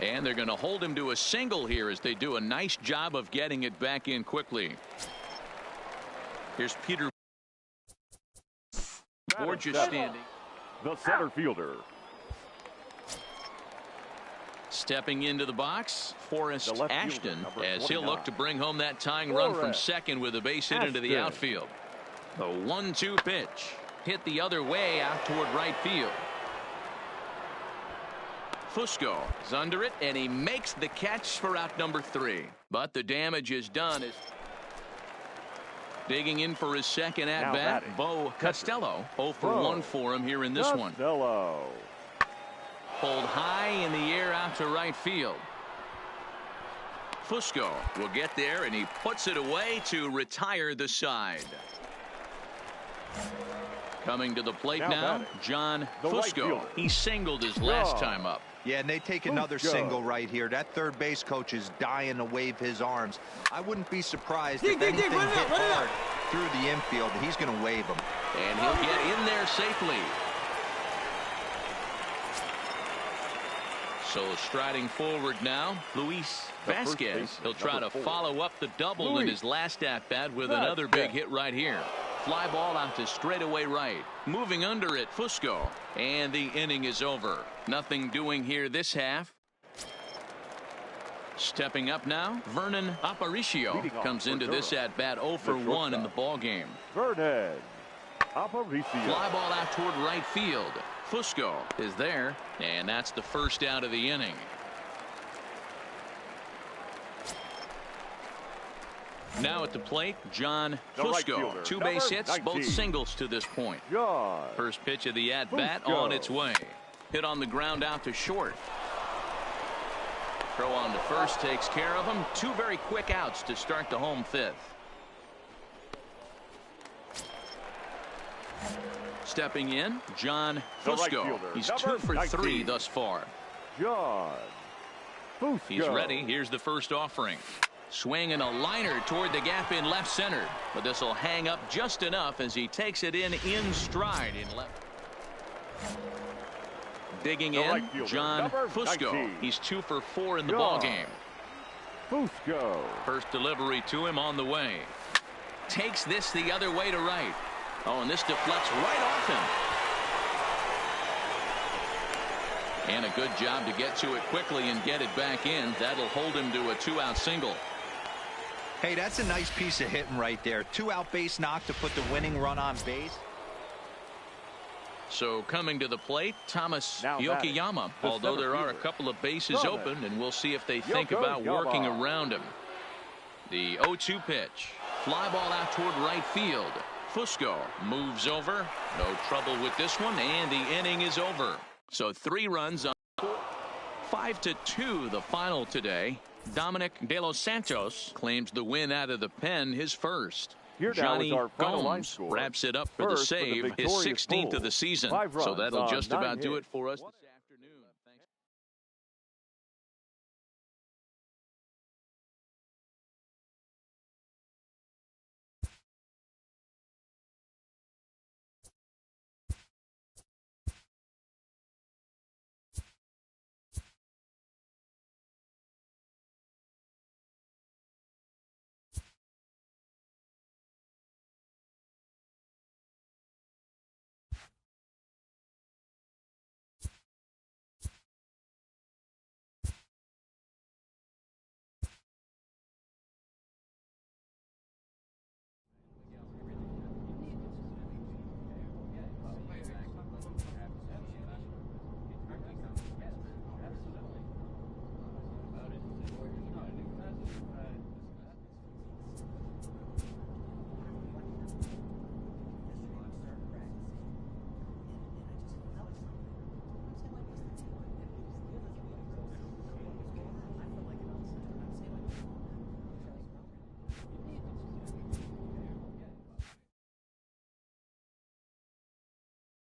And they're going to hold him to a single here as they do a nice job of getting it back in quickly. Here's Peter Borges standing. The center fielder. Stepping into the box, Forrest Ashton, as he'll look to bring home that tying run from second with a base hit into the outfield. The 1-2 pitch hit the other way out toward right field. Fusco is under it, and he makes the catch for out number 3. But the damage is done. Digging in for his second at-bat, Bo Costello. 0 for 1 for him here in this one. Pulled high in the air out to right field. Fusco will get there, and he puts it away to retire the side. Coming to the plate now, John Fusco. He singled his last time up. Yeah, and they take another single right here. That third base coach is dying to wave his arms. I wouldn't be surprised if anything hit hard through the infield. He's going to wave them. And he'll get in there safely. So striding forward now, Luis Vasquez. He'll try to follow up the double in his last at-bat with another big hit right here. Fly ball out to straightaway right. Moving under it, Fusco. And the inning is over. Nothing doing here this half. Stepping up now, Vernon Aparicio comes into this at-bat 0 for 1 in the ball game. Vernon Aparicio. Fly ball out toward right field. Fusco is there, and that's the first out of the inning. Now at the plate, John Fusco. 2 base hits, both singles to this point. First pitch of the at-bat on its way. Hit on the ground out to short. Throw on to first takes care of him. 2 very quick outs to start the home 5th. Stepping in, John Fusco. He's 2 for 3 thus far. John Fusco. He's ready. Here's the first offering. Swinging a liner toward the gap in left center. But this will hang up just enough as he takes it in stride in left. Digging in, John Fusco. He's 2 for 4 in the ball game. Fusco. First delivery to him on the way. Takes this the other way to right. Oh, and this deflects right off him. And a good job to get to it quickly and get it back in. That'll hold him to a 2-out single. Hey, that's a nice piece of hitting right there. 2-out base knock to put the winning run on base. So coming to the plate, Thomas Yokiyama. Although there are a couple of bases open, and we'll see if they think about working around him. The 0-2 pitch. Fly ball out toward right field. Fusco moves over. No trouble with this one, and the inning is over. So 3 runs on 5-2 the final today. Dominic De Los Santos claims the win out of the pen, his first. Johnny Gomes wraps it up for the save, his 16th of the season. So that'll just about do it for us.